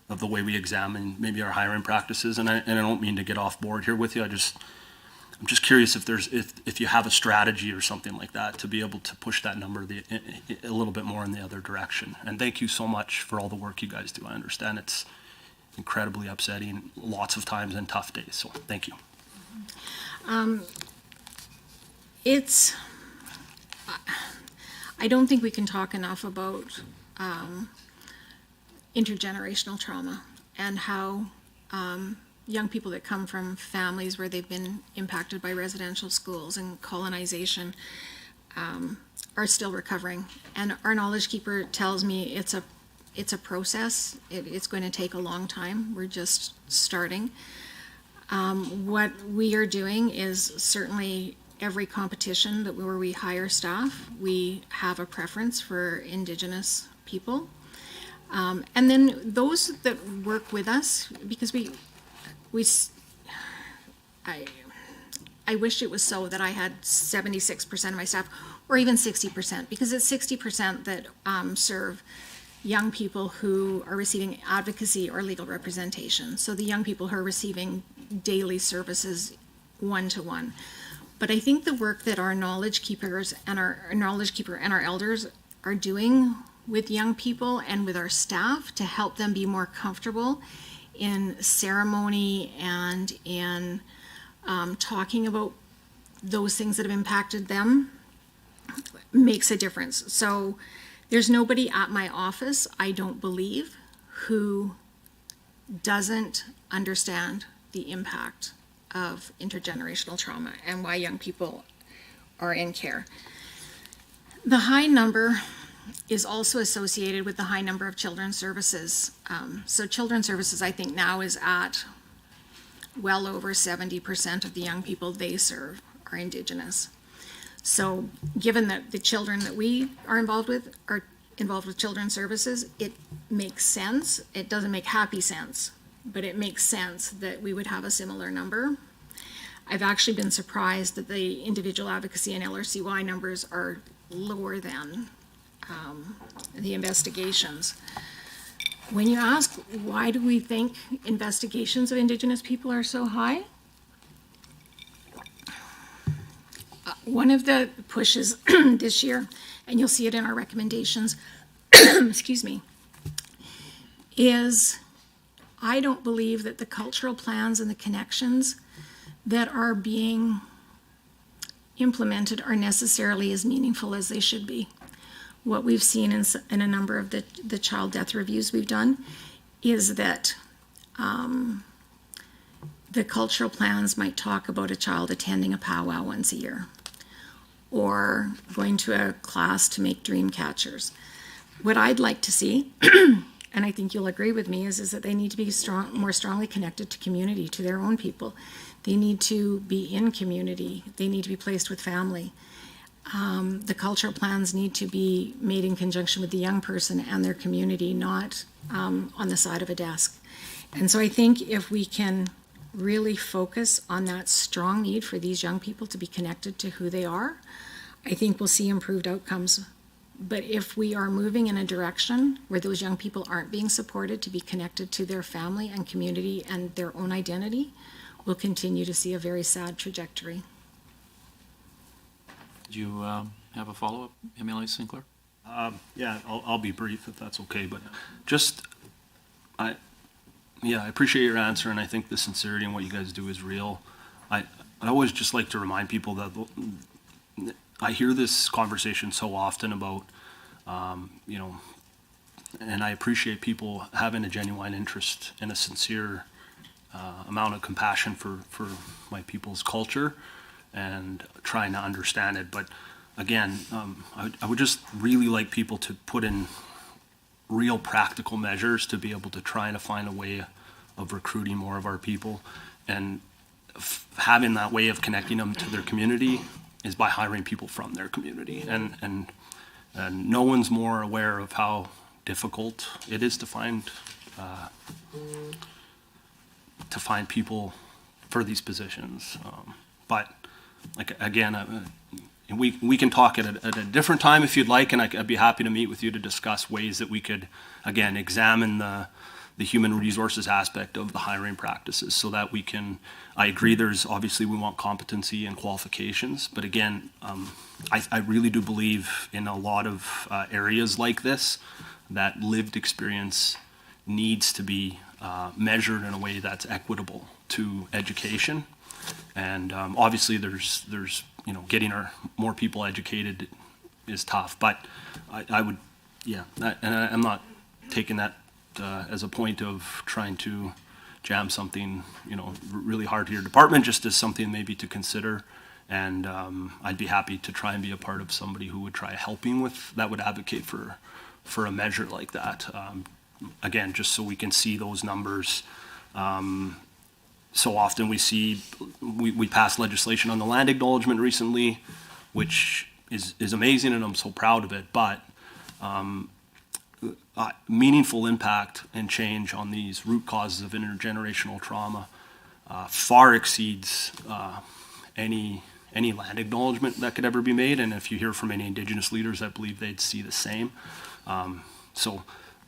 way we examine maybe our hiring practices. And I don't mean to get off board here with you. I'm just curious if you have a strategy or something like that to be able to push that number a little bit more in the other direction. And thank you so much for all the work you guys do. I understand it's incredibly upsetting lots of times and tough days. So thank you. I don't think we can talk enough about intergenerational trauma and how young people that come from families where they've been impacted by residential schools and colonization are still recovering. And our knowledge keeper tells me it's a process. It's going to take a long time. We're just starting. What we are doing is certainly every competition where we hire staff, we have a preference for Indigenous people. And then those that work with us, because I wish it was so that I had 76% of my staff, or even 60%, because it's 60% that serve young people who are receiving advocacy or legal representation. So the young people who are receiving daily services one-to-one. But I think the work that our knowledge keepers and our elders are doing with young people and with our staff to help them be more comfortable in ceremony and in talking about those things that have impacted them makes a difference. So there's nobody at my office, I don't believe, who doesn't understand the impact of intergenerational trauma and why young people are in care. The high number is also associated with the high number of children's services. So children's services, I think now is at well over 70% of the young people they serve are Indigenous. So given that the children that we are involved with children's services, it makes sense. It doesn't make happy sense, but it makes sense that we would have a similar number. I've actually been surprised that the individual advocacy and LRCY numbers are lower than the investigations. When you ask, why do we think investigations of Indigenous people are so high? One of the pushes this year, and you'll see it in our recommendations, excuse me, is I don't believe that the cultural plans and the connections that are being implemented are necessarily as meaningful as they should be. What we've seen in a number of the child death reviews we've done is that the cultural plans might talk about a child attending a powwow once a year or going to a class to make dream catchers. What I'd like to see, and I think you'll agree with me, is that they need to be more strongly connected to community, to their own people. They need to be in community. They need to be placed with family. The cultural plans need to be made in conjunction with the young person and their community, not on the side of a desk. And so I think if we can really focus on that strong need for these young people to be connected to who they are, I think we'll see improved outcomes. But if we are moving in a direction where those young people aren't being supported to be connected to their family and community and their own identity, we'll continue to see a very sad trajectory. Do you have a follow-up, Emily Sinclair? Yeah, I'll be brief if that's okay, but just, I appreciate your answer, and I think the sincerity in what you guys do is real. I always just like to remind people that I hear this conversation so often about, and I appreciate people having a genuine interest and a sincere amount of compassion for my people's culture and trying to understand it. But again, I would just really like people to put in real practical measures to be able to try to find a way of recruiting more of our people, and having that way of connecting them to their community is by hiring people from their community. And no one's more aware of how difficult it is to find people for these positions. But like again, we can talk at a different time if you'd like, and I'd be happy to meet with you to discuss ways that we could again examine the human resources aspect of the hiring practices, so that we can. I agree. There's obviously we want competency and qualifications, but again, I really do believe in a lot of areas like this that lived experience needs to be measured in a way that's equitable to education. And obviously there's getting more people educated is tough, but I would, and I'm not taking that as a point of trying to jam something really hard to your department, just as something maybe to consider. And I'd be happy to try and be a part of somebody who would try helping with that, would advocate for a measure like that. Again, just so we can see those numbers. So often we passed legislation on the land acknowledgement recently, which is amazing, and I'm so proud of it. But meaningful impact and change on these root causes of intergenerational trauma far exceeds any land acknowledgement that could ever be made. And if you hear from any Indigenous leaders, I believe they'd see the same. So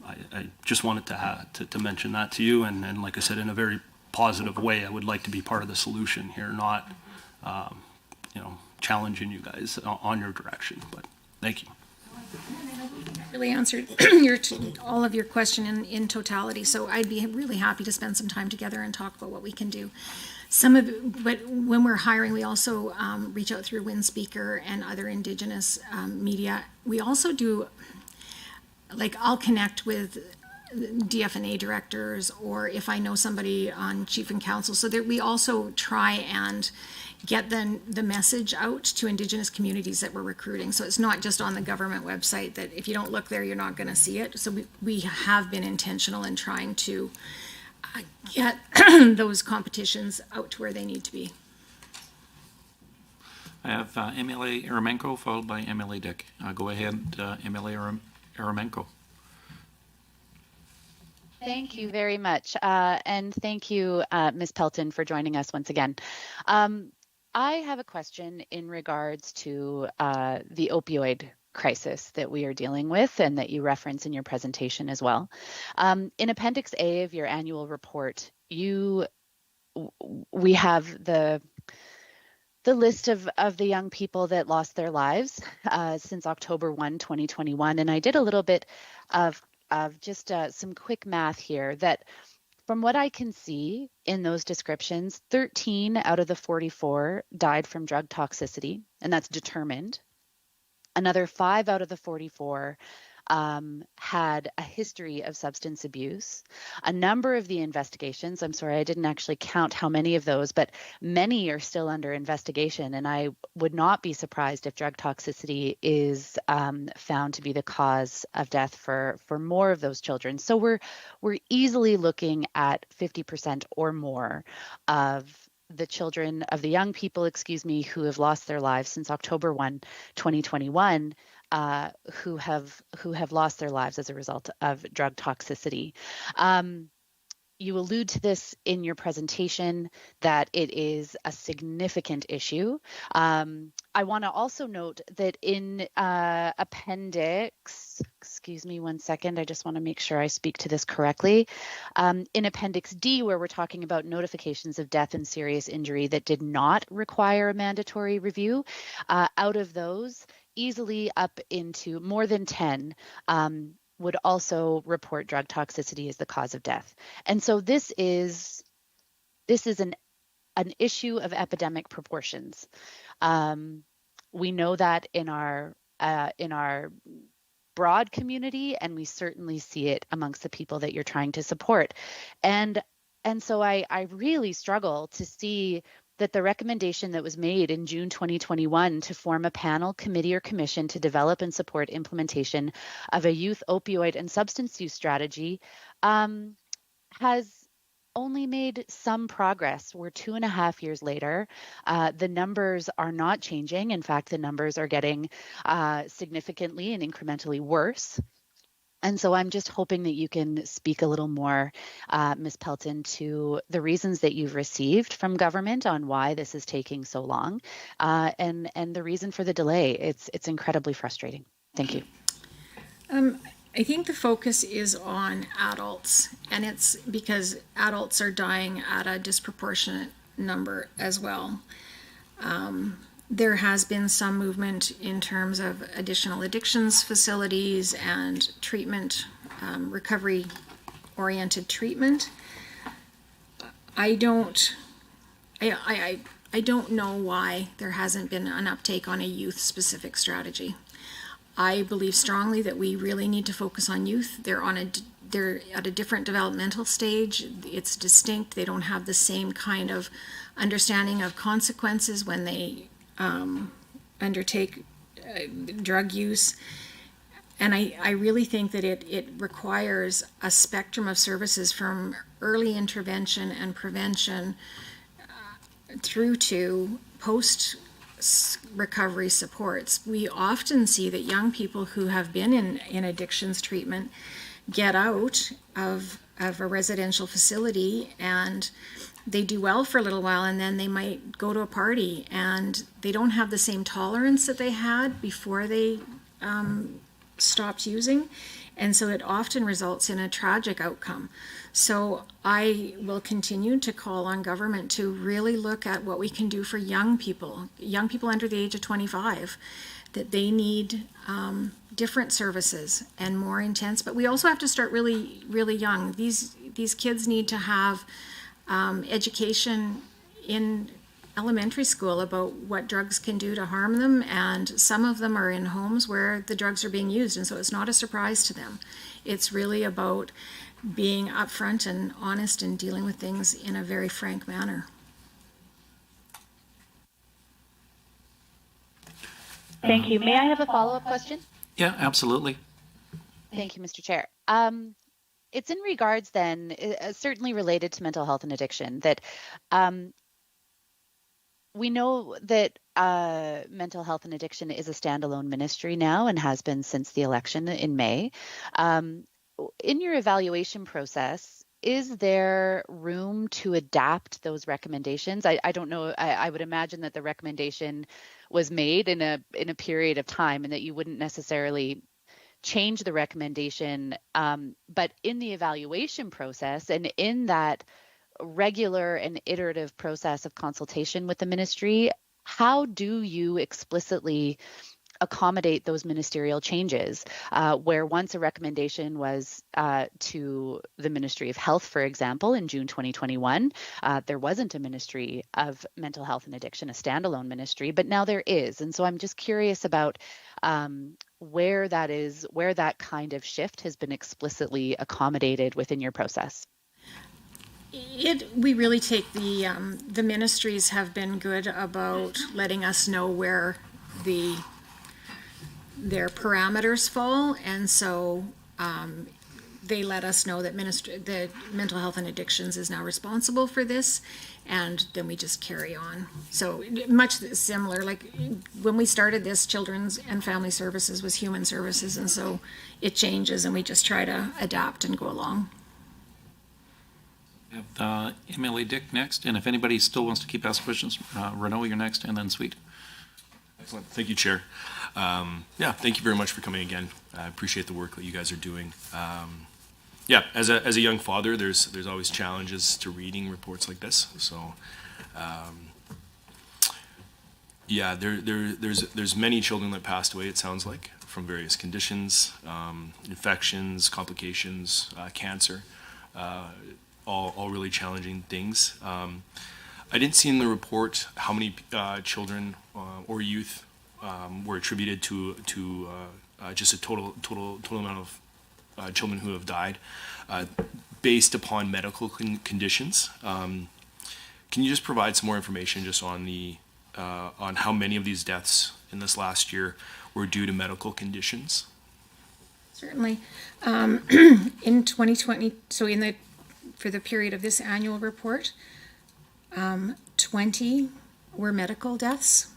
I just wanted to mention that to you. And like I said, in a very positive way, I would like to be part of the solution here, not challenging you guys on your direction. But thank you. Really answered all of your question in totality. So I'd be really happy to spend some time together and talk about what we can do. But when we're hiring, we also reach out through WindSpeaker and other Indigenous media. We also do, like, I'll connect with DFNA directors, or if I know somebody on chief and council, so that we also try and get the message out to Indigenous communities that we're recruiting. So it's not just on the government website that if you don't look there, you're not going to see it. So we have been intentional in trying to get those competitions out to where they need to be. I have MLA Eramenko followed by MLA Dick. Go ahead, MLA Eramenko. Thank you very much. And thank you, Ms. Pelton, for joining us once again. I have a question in regards to the opioid crisis that we are dealing with and that you reference in your presentation as well. In Appendix A of your annual report, we have the list of the young people that lost their lives since October 1, 2021. And I did a little bit of just some quick math here that from what I can see in those descriptions, 13 out of the 44 died from drug toxicity, and that's determined. Another 5 out of the 44 had a history of substance abuse. A number of the investigations, I'm sorry, I didn't actually count how many of those, but many are still under investigation. And I would not be surprised if drug toxicity is found to be the cause of death for more of those children. So we're easily looking at 50% or more of the young people, who have lost their lives since October 1, 2021, who have lost their lives as a result of drug toxicity. You allude to this in your presentation that it is a significant issue. I want to also note that in appendix, excuse me one second, I just want to make sure I speak to this correctly. In Appendix D, where we're talking about notifications of death and serious injury that did not require a mandatory review, out of those, easily up into more than 10 would also report drug toxicity as the cause of death. And so this is an issue of epidemic proportions. We know that in our broad community, and we certainly see it amongst the people that you're trying to support. And so I really struggle to see that the recommendation that was made in June 2021 to form a panel, committee, or commission to develop and support implementation of a youth opioid and substance use strategy has only made some progress. We're 2.5 years later. The numbers are not changing. In fact, the numbers are getting significantly and incrementally worse. And so I'm just hoping that you can speak a little more, Ms. Pelton, to the reasons that you've received from government on why this is taking so long, and the reason for the delay. It's incredibly frustrating. Thank you. I think the focus is on adults, and it's because adults are dying at a disproportionate number as well. There has been some movement in terms of additional addictions facilities and treatment, recovery-oriented treatment. I don't know why there hasn't been an uptake on a youth-specific strategy. I believe strongly that we really need to focus on youth. They're at a different developmental stage. It's distinct. They don't have the same kind of understanding of consequences when they undertake drug use. And I really think that it requires a spectrum of services from early intervention and prevention through to post recovery supports. We often see that young people who have been in addictions treatment get out of a residential facility and they do well for a little while, and then they might go to a party and they don't have the same tolerance that they had before they stopped using. And so it often results in a tragic outcome. So I will continue to call on government to really look at what we can do for young people under the age of 25, that they need different services and more intense. But we also have to start really, really young. These kids need to have education in elementary school about what drugs can do to harm them, and some of them are in homes where the drugs are being used, and so it's not a surprise to them. It's really about being upfront and honest and dealing with things in a very frank manner. Thank you. May I have a follow-up question? Yeah, absolutely. Thank you, Mr. Chair. It's in regards then, certainly related to mental health and addiction, that we know that mental health and addiction is a standalone ministry now and has been since the election in May. In your evaluation process, is there room to adapt those recommendations? I don't know. I would imagine that the recommendation was made in a period of time and that you wouldn't necessarily change the recommendation. But in the evaluation process and in that regular and iterative process of consultation with the ministry, how do you explicitly accommodate those ministerial changes, where once a recommendation was to the Ministry of Health, for example, in June 2021, there wasn't a Ministry of Mental Health and Addiction, a standalone ministry, but now there is. And so I'm just curious about where that kind of shift has been explicitly accommodated within your process. We really take the ministries have been good about letting us know where their parameters fall, and so they let us know that the Mental Health and Addictions is now responsible for this, and then we just carry on. So much similar, like when we started this, Children's and Family Services was Human Services, and so it changes, and we just try to adapt and go along. We have MLA Dick next, and if anybody still wants to keep asking questions, Renaud, you're next, and then Sweet. Excellent. Thank you, Chair. Thank you very much for coming again. I appreciate the work that you guys are doing. As a young father, there's always challenges to reading reports like this. So, there's many children that passed away, it sounds like, from various conditions, infections, complications, cancer, all really challenging things. I didn't see in the report how many children or youth were attributed to just a total amount of children who have died based upon medical conditions. Can you just provide some more information just on on how many of these deaths in this last year were due to medical conditions? Certainly. In 2020, so for the period of this annual report, 20 were medical deaths,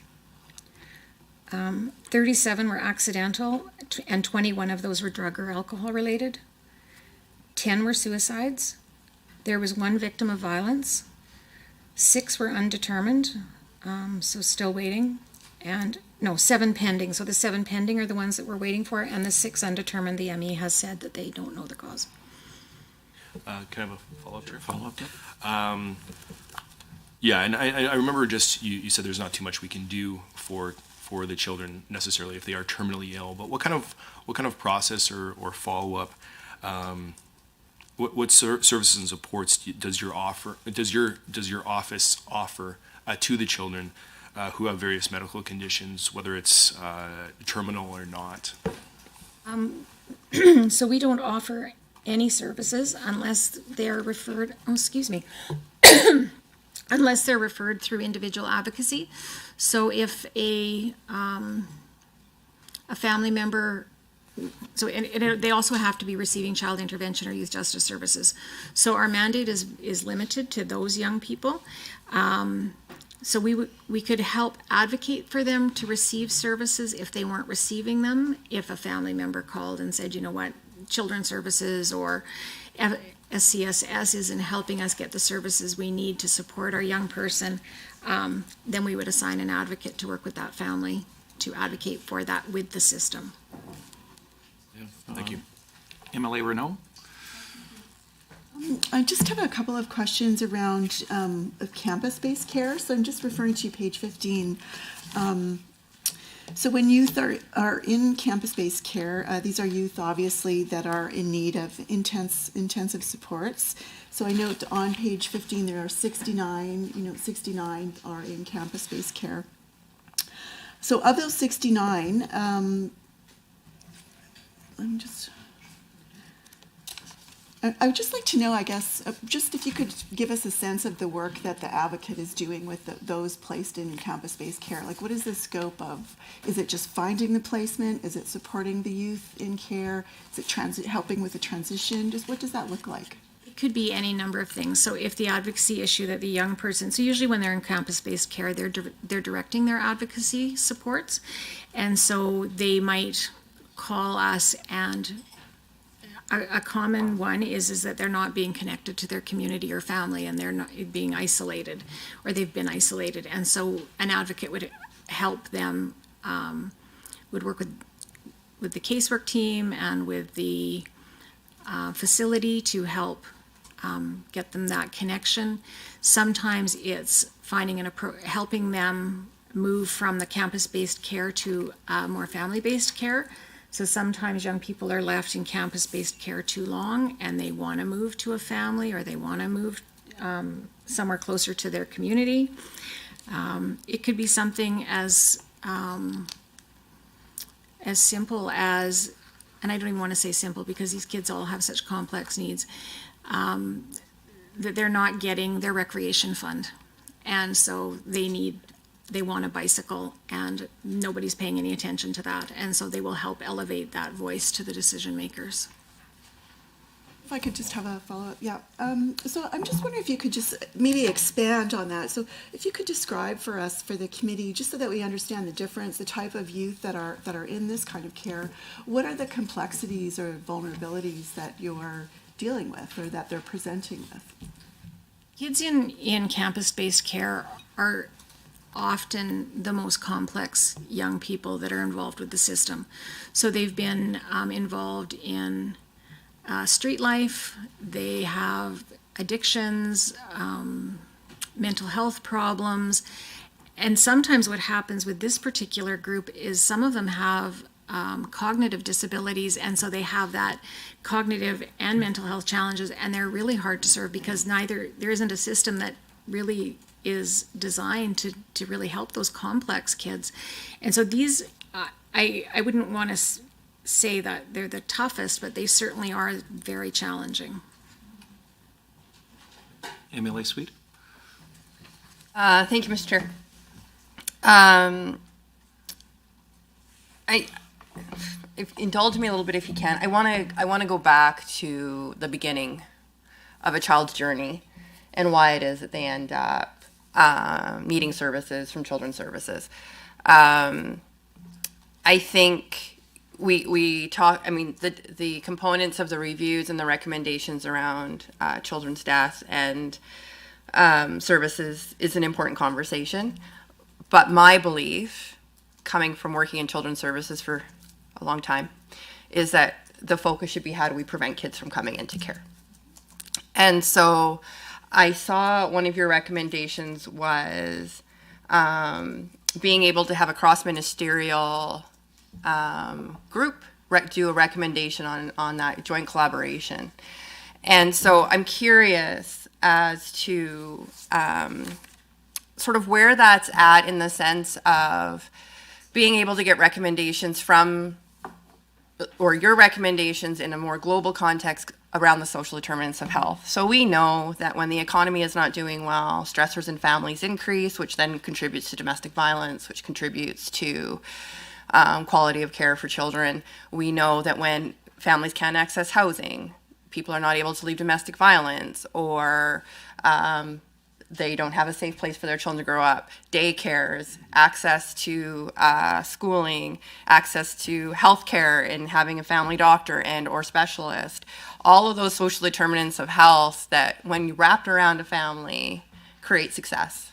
37 were accidental, and 21 of those were drug or alcohol related. 10 were suicides. There was 1 victim of violence. 6 were undetermined, so still waiting. 7 pending. So the 7 pending are the ones that we're waiting for, and the 6 undetermined, the ME has said that they don't know the cause. Can I have a follow-up here? And I remember just you said there's not too much we can do for the children necessarily if they are terminally ill. But what kind of process or follow-up? What services and supports does your office offer to the children who have various medical conditions, whether it's terminal or not? So we don't offer any services unless they're referred. Unless they're referred through individual advocacy. So if a family member, they also have to be receiving child intervention or youth justice services. So our mandate is limited to those young people. So we could help advocate for them to receive services if they weren't receiving them. If a family member called and said, you know what, Children's Services or SCSS isn't helping us get the services we need to support our young person, then we would assign an advocate to work with that family to advocate for that with the system. Thank you. MLA Renault? I just have a couple of questions around of campus-based care. So I'm just referring to page 15. So when youth are in campus-based care, these are youth obviously that are in need of intensive supports. So I note on page 15 there are 69, 69 are in campus-based care. So of those 69, I would just like to know, I guess, just if you could give us a sense of the work that the advocate is doing with those placed in campus-based care. Like, what is the scope of? Is it just finding the placement? Is it supporting the youth in care? Is it helping with the transition? Just what does that look like? It could be any number of things. So if the advocacy issue that the young person, so usually when they're in campus-based care, they're directing their advocacy supports. And so they might call us, and a common one is that they're not being connected to their community or family, and they're not being isolated, or they've been isolated. And so an advocate would help them, would work with the casework team and with the facility to help get them that connection. Sometimes it's finding helping them move from the campus-based care to more family-based care. So sometimes young people are left in campus-based care too long and they want to move to a family, or they want to move somewhere closer to their community. It could be something as simple as, and I don't even want to say simple because these kids all have such complex needs, that they're not getting their recreation fund. And so they want a bicycle, and nobody's paying any attention to that. And so they will help elevate that voice to the decision makers. If I could just have a follow-up, yeah. So I'm just wondering if you could just maybe expand on that. So if you could describe for us, for the committee, just so that we understand the difference, the type of youth that are in this kind of care, what are the complexities or vulnerabilities that you're dealing with or that they're presenting with? Kids in campus-based care are often the most complex young people that are involved with the system. So they've been involved in street life, they have addictions, mental health problems, and sometimes what happens with this particular group is some of them have cognitive disabilities, and so they have that cognitive and mental health challenges, and they're really hard to serve because there isn't a system that really is designed to really help those complex kids. And so these, I wouldn't want to say that they're the toughest, but they certainly are very challenging. MLA Sweet? Thank you, Mr. Chair. Indulge me a little bit if you can. I want to go back to the beginning of a child's journey and why it is that they end up needing services from Children's Services. I think we talk, I mean, the components of the reviews and the recommendations around children's death and services is an important conversation. But my belief, coming from working in children's services for a long time, is that the focus should be how do we prevent kids from coming into care. And so I saw one of your recommendations was being able to have a cross-ministerial group do a recommendation on that joint collaboration. And so I'm curious as to sort of where that's at in the sense of being able to get recommendations from, or your recommendations in a more global context around the social determinants of health. So we know that when the economy is not doing well, stressors in families increase, which then contributes to domestic violence, which contributes to quality of care for children. We know that when families can't access housing, people are not able to leave domestic violence, or they don't have a safe place for their children to grow up, daycares, access to schooling, access to healthcare and having a family doctor and or specialist, all of those social determinants of health that when you wrapped around a family create success.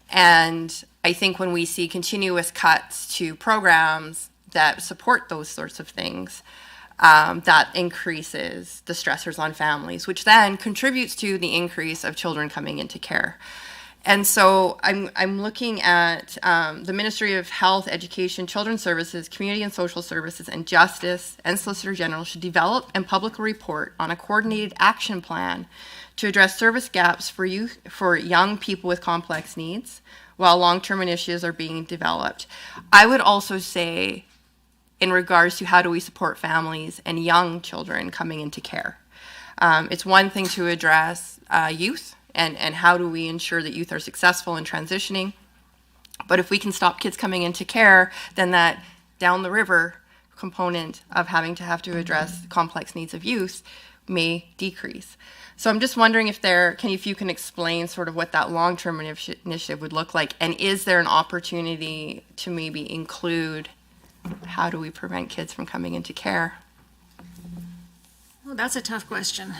And I think when we see continuous cuts to programs that support those sorts of things, that increases the stressors on families, which then contributes to the increase of children coming into care. And so I'm looking at the Ministry of Health, Education, Children's Services, Community and Social Services, and Justice and Solicitor General should develop and publicly report on a coordinated action plan to address service gaps for young people with complex needs while long-term initiatives are being developed. I would also say, in regards to how do we support families and young children coming into care. It's one thing to address youth and how do we ensure that youth are successful in transitioning. But if we can stop kids coming into care, then that down the river component of having to address complex needs of youth may decrease. So I'm just wondering if you can explain sort of what that long-term initiative would look like, and is there an opportunity to maybe include how do we prevent kids from coming into care? Well, that's a tough question.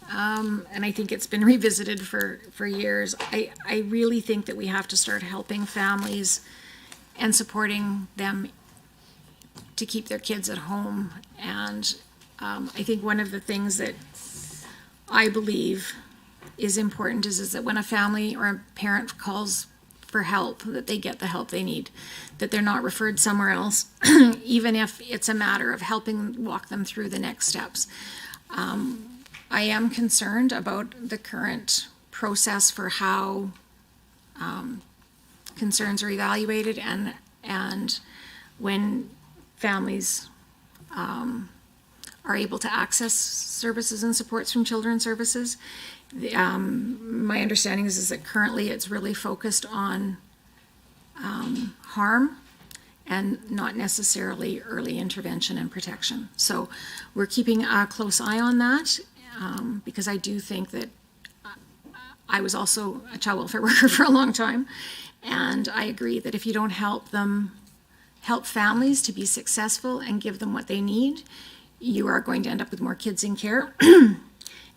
And I think it's been revisited for years. I really think that we have to start helping families and supporting them to keep their kids at home. And I think one of the things that I believe is important is that when a family or a parent calls for help, that they get the help they need, that they're not referred somewhere else, even if it's a matter of helping walk them through the next steps. I am concerned about the current process for how concerns are evaluated and when families are able to access services and supports from Children's Services. My understanding is that currently it's really focused on harm and not necessarily early intervention and protection. So we're keeping a close eye on that because I do think that I was also a child welfare worker for a long time, and I agree that if you don't help families to be successful and give them what they need, you are going to end up with more kids in care.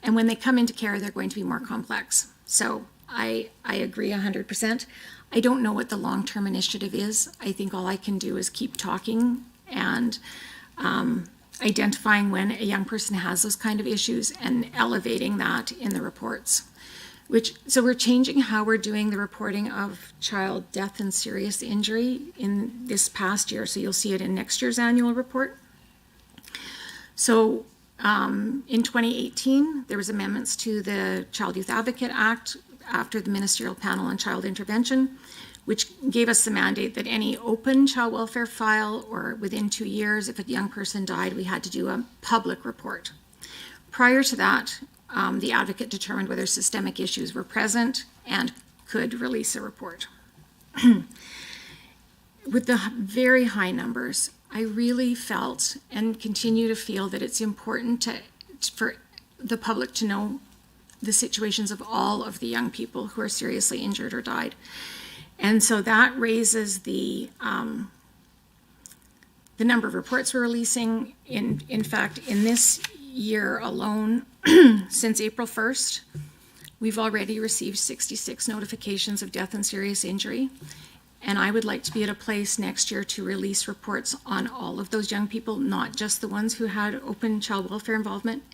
And when they come into care, they're going to be more complex. So I agree 100%. I don't know what the long-term initiative is. I think all I can do is keep talking and identifying when a young person has those kind of issues and elevating that in the reports. So we're changing how we're doing the reporting of child death and serious injury in this past year. So you'll see it in next year's annual report. So in 2018, there was amendments to the Child Youth Advocate Act after the Ministerial Panel on Child Intervention, which gave us the mandate that any open child welfare file or within 2 years, if a young person died, we had to do a public report. Prior to that, the advocate determined whether systemic issues were present and could release a report. With the very high numbers, I really felt and continue to feel that it's important for the public to know the situations of all of the young people who are seriously injured or died. And so that raises the number of reports we're releasing. In fact, in this year alone, since April 1st, we've already received 66 notifications of death and serious injury. And I would like to be at a place next year to release reports on all of those young people, not just the ones who had open child welfare involvement,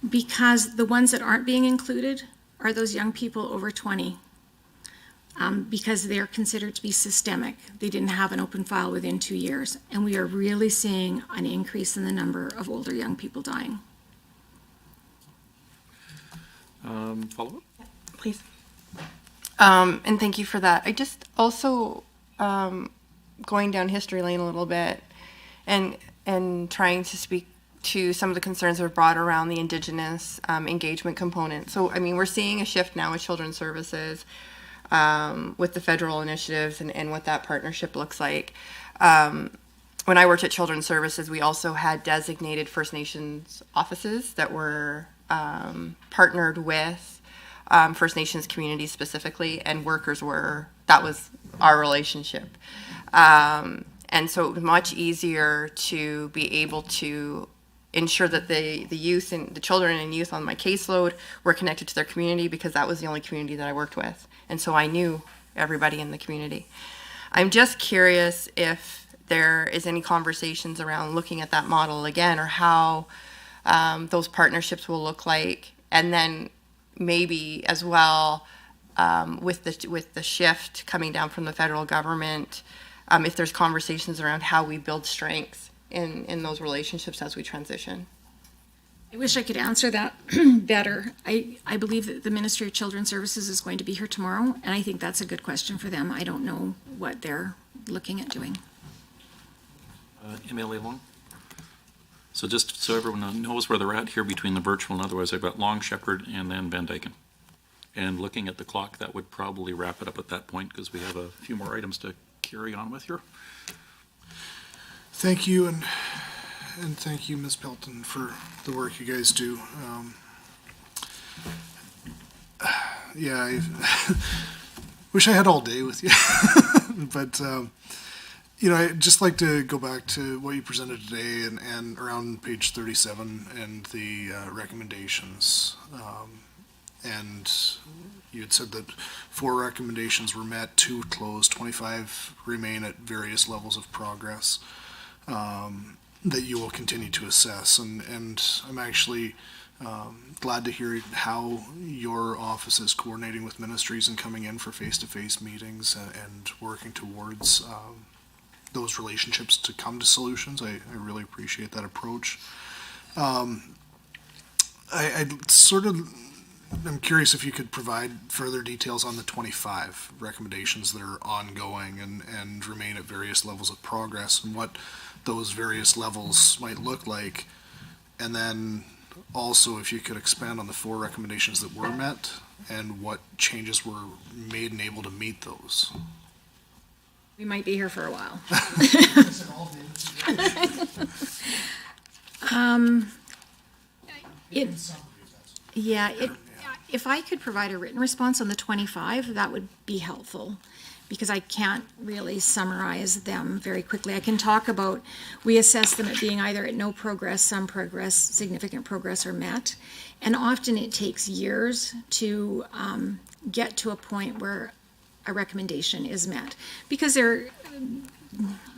because the ones that aren't being included are those young people over 20, because they're considered to be systemic. They didn't have an open file within 2 years, and we are really seeing an increase in the number of older young people dying. Follow-up? Please. And thank you for that. I just also, going down history lane a little bit and trying to speak to some of the concerns that were brought around the Indigenous engagement component. So, I mean, we're seeing a shift now with Children's Services with the federal initiatives and what that partnership looks like. When I worked at Children's Services, we also had designated First Nations offices that were partnered with First Nations community specifically, and workers that was our relationship. And so it was much easier to be able to ensure that the youth and the children and youth on my caseload were connected to their community, because that was the only community that I worked with. And so I knew everybody in the community. I'm just curious if there is any conversations around looking at that model again, or how those partnerships will look like. And then maybe as well, with the shift coming down from the federal government, if there's conversations around how we build strength in those relationships as we transition. I wish I could answer that better. I believe that the Ministry of Children's Services is going to be here tomorrow, and I think that's a good question for them. I don't know what they're looking at doing. MLA Long? So just so everyone knows where they're at here between the virtual and otherwise, I've got Long, Shepherd, and then Van Dyken. And looking at the clock, that would probably wrap it up at that point, because we have a few more items to carry on with here. Thank you, and thank you, Ms. Pelton, for the work you guys do. Yeah, I wish I had all day with you, but you know, I'd just like to go back to what you presented today and around page 37 and the recommendations. And you had said that 4 recommendations were met, 2 closed, 25 remain at various levels of progress that you will continue to assess. And I'm actually glad to hear how your office is coordinating with ministries and coming in for face-to-face meetings and working towards those relationships to come to solutions. I really appreciate that approach. I'm curious if you could provide further details on the 25 recommendations that are ongoing and remain at various levels of progress, and what those various levels might look like. And then also if you could expand on the 4 recommendations that were met and what changes were made and able to meet those. We might be here for a while. If I could provide a written response on the 25, that would be helpful, because I can't really summarize them very quickly. I can talk about, we assess them at being either at no progress, some progress, significant progress, or met. And often it takes years to get to a point where a recommendation is met, because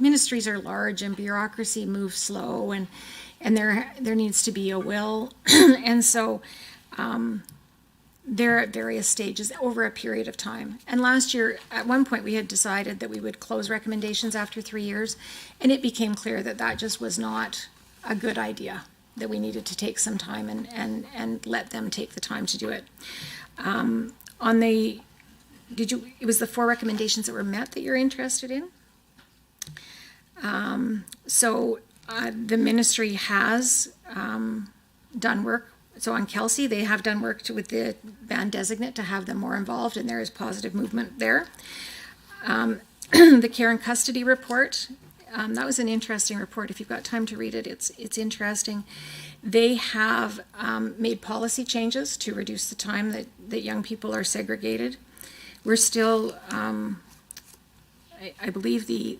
ministries are large and bureaucracy moves slow, and there needs to be a will. And so they're at various stages over a period of time. And last year, at one point, we had decided that we would close recommendations after 3 years, and it became clear that that just was not a good idea, that we needed to take some time and let them take the time to do it. It was the 4 recommendations that were met that you're interested in? The ministry has done work. So on Kelsey, they have done work with the band designate to have them more involved, and there is positive movement there. The care and custody report, that was an interesting report. If you've got time to read it, it's interesting. They have made policy changes to reduce the time that young people are segregated. We're still, I believe the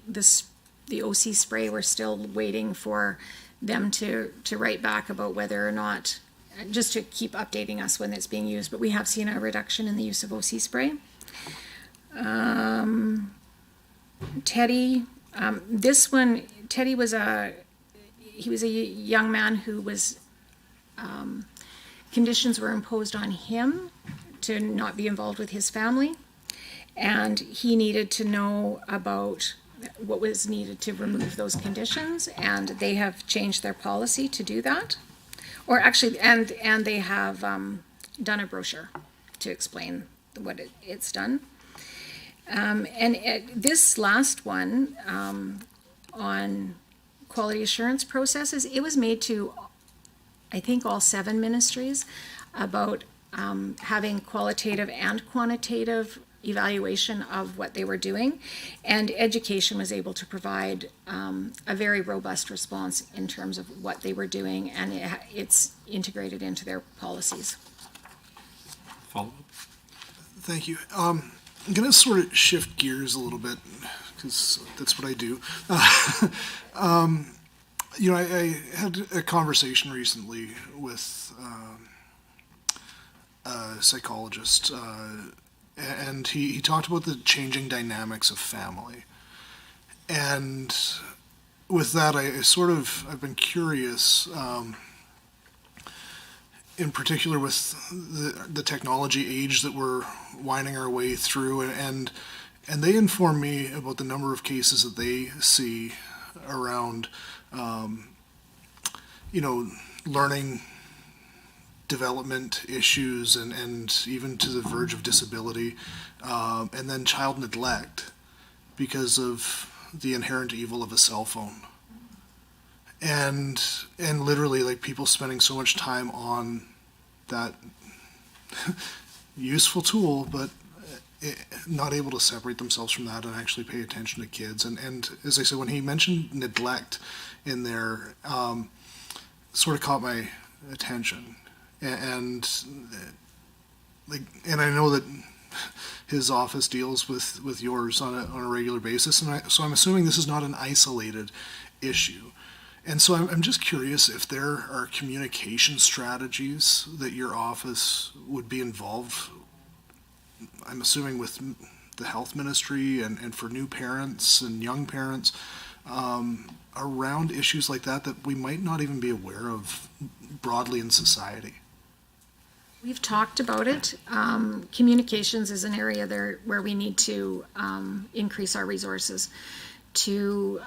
OC spray, we're still waiting for them to write back about whether or not, just to keep updating us when it's being used, but we have seen a reduction in the use of OC spray. Teddy, Teddy was a young man who was, conditions were imposed on him to not be involved with his family, and he needed to know about what was needed to remove those conditions, and they have changed their policy to do that. Or actually, and they have done a brochure to explain what it's done. This last one on quality assurance processes, it was made to, I think, all 7 ministries about having qualitative and quantitative evaluation of what they were doing, and education was able to provide a very robust response in terms of what they were doing, and it's integrated into their policies. follow-up. Thank you. I'm going to sort of shift gears a little bit because that's what I do. I had a conversation recently with a psychologist, and he talked about the changing dynamics of family. And with that, I've been curious, in particular with the technology age that we're winding our way through, and they inform me about the number of cases that they see around, learning development issues and even to the verge of disability, and then child neglect because of the inherent evil of a cell phone. And literally, like, people spending so much time on that useful tool, but not able to separate themselves from that and actually pay attention to kids. And as I said, when he mentioned neglect in there, sort of caught my attention. And I know that his office deals with yours on a regular basis, and so I'm assuming this is not an isolated issue. And so I'm just curious if there are communication strategies that your office would be involved, I'm assuming with the health ministry and for new parents and young parents, around issues like that we might not even be aware of broadly in society. We've talked about it. Communications is an area there where we need to increase our resources to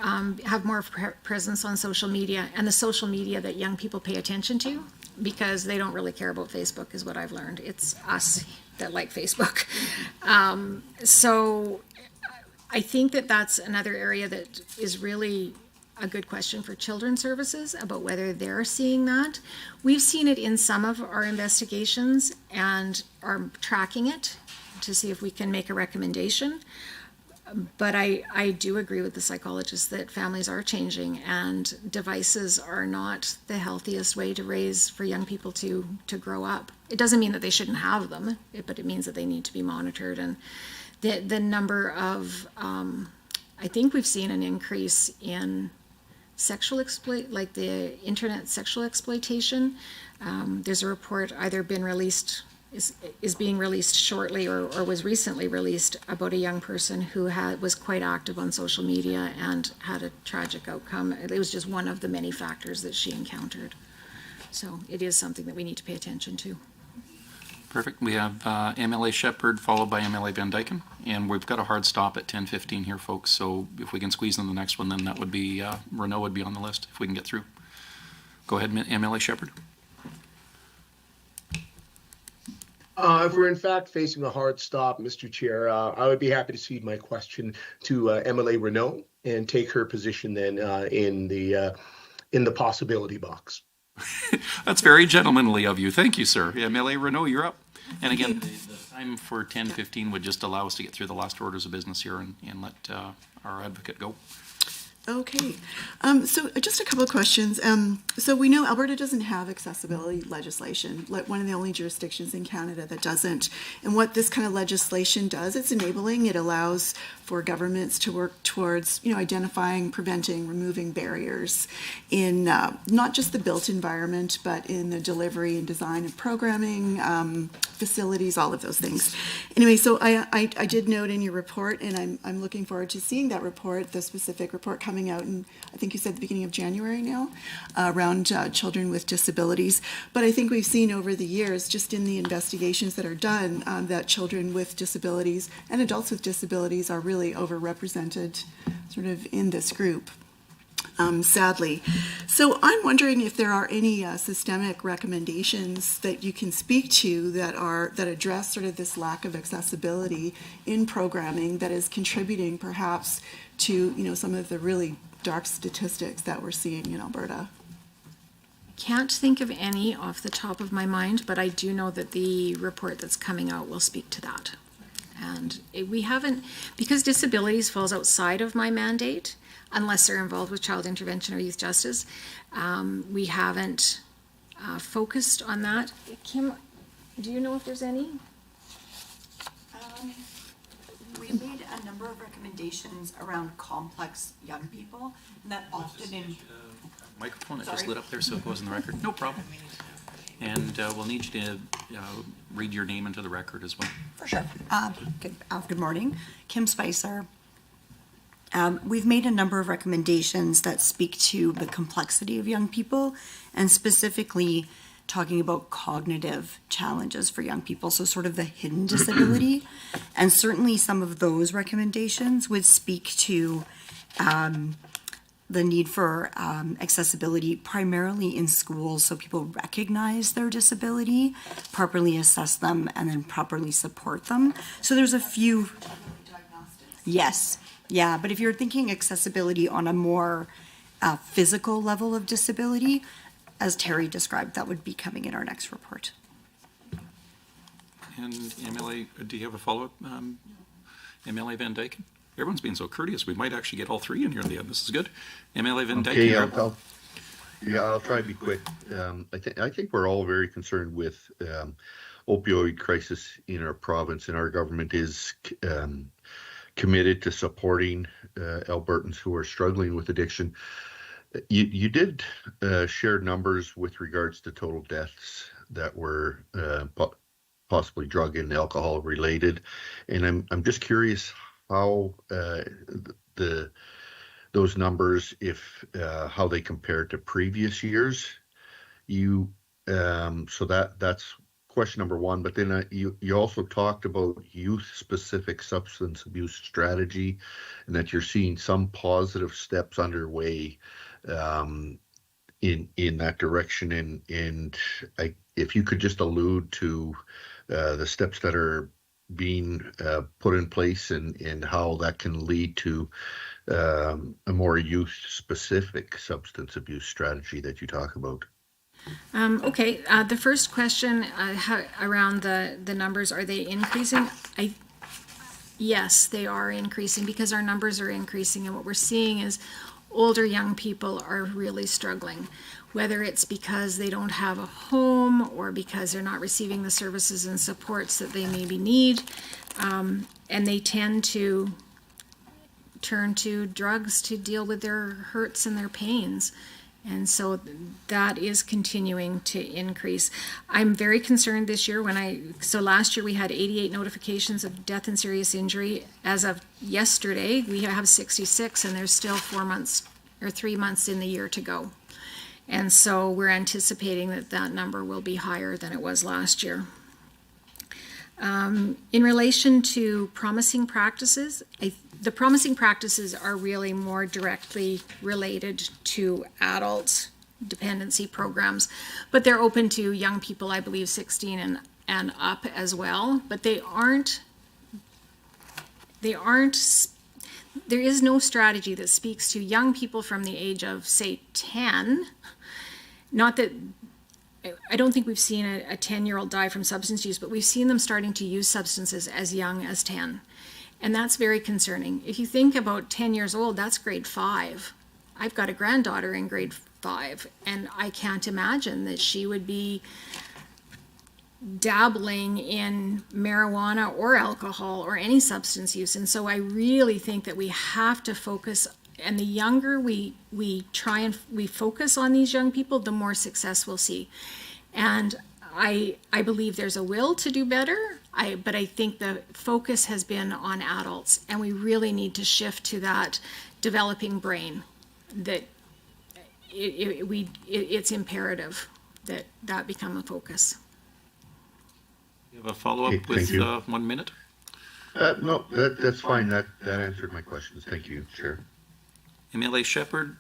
have more presence on social media, and the social media that young people pay attention to, because they don't really care about Facebook, is what I've learned. It's us that like Facebook. So I think that's another area that is really a good question for Children's Services about whether they're seeing that. We've seen it in some of our investigations and are tracking it to see if we can make a recommendation. But I do agree with the psychologist that families are changing and devices are not the healthiest way to raise for young people to grow up. It doesn't mean that they shouldn't have them, but it means that they need to be monitored. And the number of, I think we've seen an increase in like the internet sexual exploitation. There's a report either been released, is being released shortly or was recently released about a young person who was quite active on social media and had a tragic outcome. It was just one of the many factors that she encountered. So it is something that we need to pay attention to. Perfect. We have MLA Shepherd followed by MLA Van Dyken, and we've got a hard stop at 10:15 here, folks. So if we can squeeze in the next one, then that would be Renault would be on the list if we can get through. Go ahead, MLA Shepherd. If we're in fact facing a hard stop, Mr. Chair, I would be happy to cede my question to MLA Renault and take her position then in the possibility box. That's very gentlemanly of you. Thank you, sir. MLA Renault, you're up. And again, the time for 10:15 would just allow us to get through the last orders of business here and let our advocate go. Okay, so just a couple of questions. So we know Alberta doesn't have accessibility legislation, like one of the only jurisdictions in Canada that doesn't. And what this kind of legislation does, it's enabling. It allows for governments to work towards, identifying, preventing, removing barriers in not just the built environment, but in the delivery and design of programming, facilities, all of those things. Anyway, so I did note in your report, and I'm looking forward to seeing that report, the specific report coming out in, I think you said the beginning of January now, around children with disabilities. But I think we've seen over the years, just in the investigations that are done, that children with disabilities and adults with disabilities are really overrepresented sort of in this group. Sadly. So I'm wondering if there are any systemic recommendations that you can speak to that address sort of this lack of accessibility in programming that is contributing perhaps to some of the really dark statistics that we're seeing in Alberta. Can't think of any off the top of my mind, but I do know that the report that's coming out will speak to that. And we haven't, because disabilities falls outside of my mandate, unless they're involved with child intervention or youth justice, we haven't focused on that. Kim, do you know if there's any? We made a number of recommendations around complex young people, and that often in. Microphone that just Sorry. lit up there so it goes in the record. No problem. And we'll need you to read your name into the record as well. For sure. Good morning. Kim Spicer. We've made a number of recommendations that speak to the complexity of young people and specifically talking about cognitive challenges for young people, so sort of the hidden disability. And certainly some of those recommendations would speak to the need for accessibility primarily in schools so people recognize their disability, properly assess them, and then properly support them. So there's a few. Yes, yeah, but if you're thinking accessibility on a more physical level of disability, as Terry described, that would be coming in our next report. And MLA, do you have a follow-up? MLA Van Dyken? Everyone's being so courteous. We might actually get all three in here in the end. This is good. MLA Van Dyken. Okay, I'll try to be quick. I think we're all very concerned with opioid crisis in our province, and our government is committed to supporting Albertans who are struggling with addiction. You did share numbers with regards to total deaths that were possibly drug and alcohol related, and I'm just curious how those numbers, if how they compare to previous years. So that's question number one. But then you also talked about youth-specific substance abuse strategy, and that you're seeing some positive steps underway in that direction. And if you could just allude to the steps that are being put in place and how that can lead to a more youth-specific substance abuse strategy that you talk about. Okay, the first question around the numbers, are they increasing? Yes, they are increasing because our numbers are increasing, and what we're seeing is older young people are really struggling, whether it's because they don't have a home or because they're not receiving the services and supports that they maybe need, and they tend to turn to drugs to deal with their hurts and their pains. And so that is continuing to increase. I'm very concerned this year so last year we had 88 notifications of death and serious injury. As of yesterday, we have 66, and there's still 4 months or 3 months in the year to go. And so we're anticipating that number will be higher than it was last year. In relation to promising practices, the promising practices are really more directly related to adult dependency programs, but they're open to young people, I believe 16 and up as well, but there is no strategy that speaks to young people from the age of, say, 10. Not that I don't think we've seen a 10-year-old die from substance use, but we've seen them starting to use substances as young as 10. And that's very concerning. If you think about 10 years old, that's grade 5. I've got a granddaughter in grade 5, and I can't imagine that she would be dabbling in marijuana or alcohol or any substance use. And so I really think that we have to focus, and the younger we try and we focus on these young people, the more success we'll see. And I believe there's a will to do better, but I think the focus has been on adults, and we really need to shift to that developing brain. That it's imperative that become a focus. You have a follow-up Okay, with thank you. 1 minute? No, that's fine. That answered my questions. Thank you, Chair. MLA Shepherd,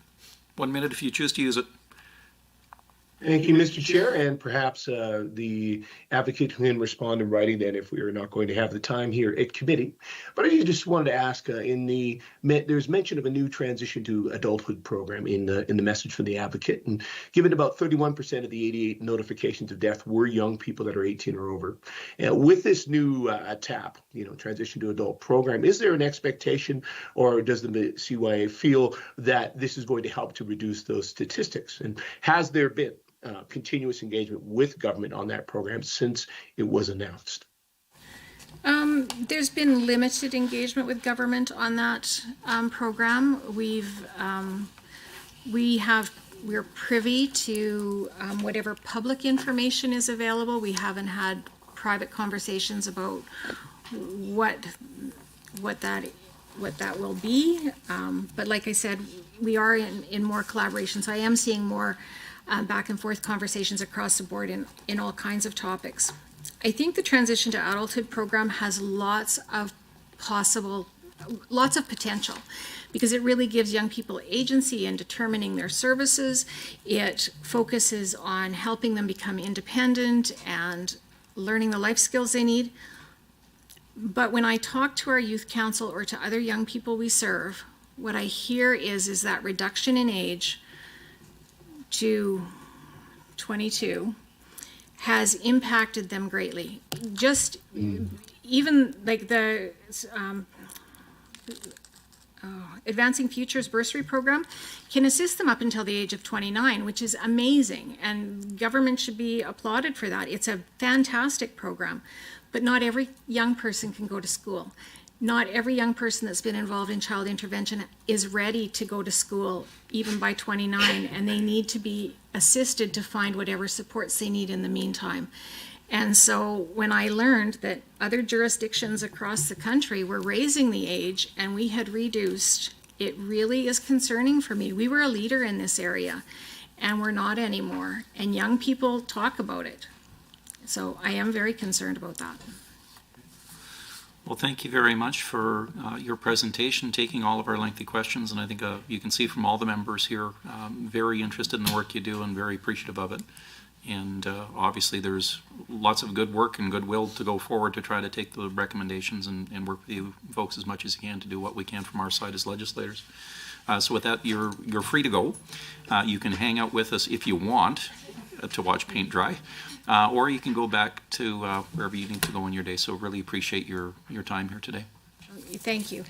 1 minute if you choose to use it. Thank you, Mr. Chair, and perhaps the applicant can respond in writing then if we are not going to have the time here at committee. But I just wanted to ask, there's mention of a new transition to adulthood program in the message from the applicant, and given about 31% of the 88 notifications of death were young people that are 18 or over. With this new TAP, transition to adult program, is there an expectation, or does the CYA feel that this is going to help to reduce those statistics? And has there been continuous engagement with government on that program since it was announced? There's been limited engagement with government on that program. We're privy to whatever public information is available. We haven't had private conversations about what that will be. But like I said, we are in more collaboration. So I am seeing more back and forth conversations across the board in all kinds of topics. I think the transition to adulthood program has lots of potential because it really gives young people agency in determining their services. It focuses on helping them become independent and learning the life skills they need. But when I talk to our youth council or to other young people we serve, what I hear is that reduction in age to 22 has impacted them greatly. Just even like the Advancing Futures Bursary Program can assist them up until the age of 29, which is amazing, and government should be applauded for that. It's a fantastic program, but not every young person can go to school. Not every young person that's been involved in child intervention is ready to go to school even by 29, and they need to be assisted to find whatever supports they need in the meantime. And so when I learned that other jurisdictions across the country were raising the age and we had reduced, it really is concerning for me. We were a leader in this area and we're not anymore. And young people talk about it. So I am very concerned about that. Well, thank you very much for your presentation, taking all of our lengthy questions, and I think you can see from all the members here, very interested in the work you do and very appreciative of it. And obviously there's lots of good work and goodwill to go forward to try to take the recommendations and work with you folks as much as you can to do what we can from our side as legislators. So with that, you're free to go. You can hang out with us if you want to watch paint dry. Or you can go back to wherever you need to go in your day. So really appreciate your time here today. Thank you.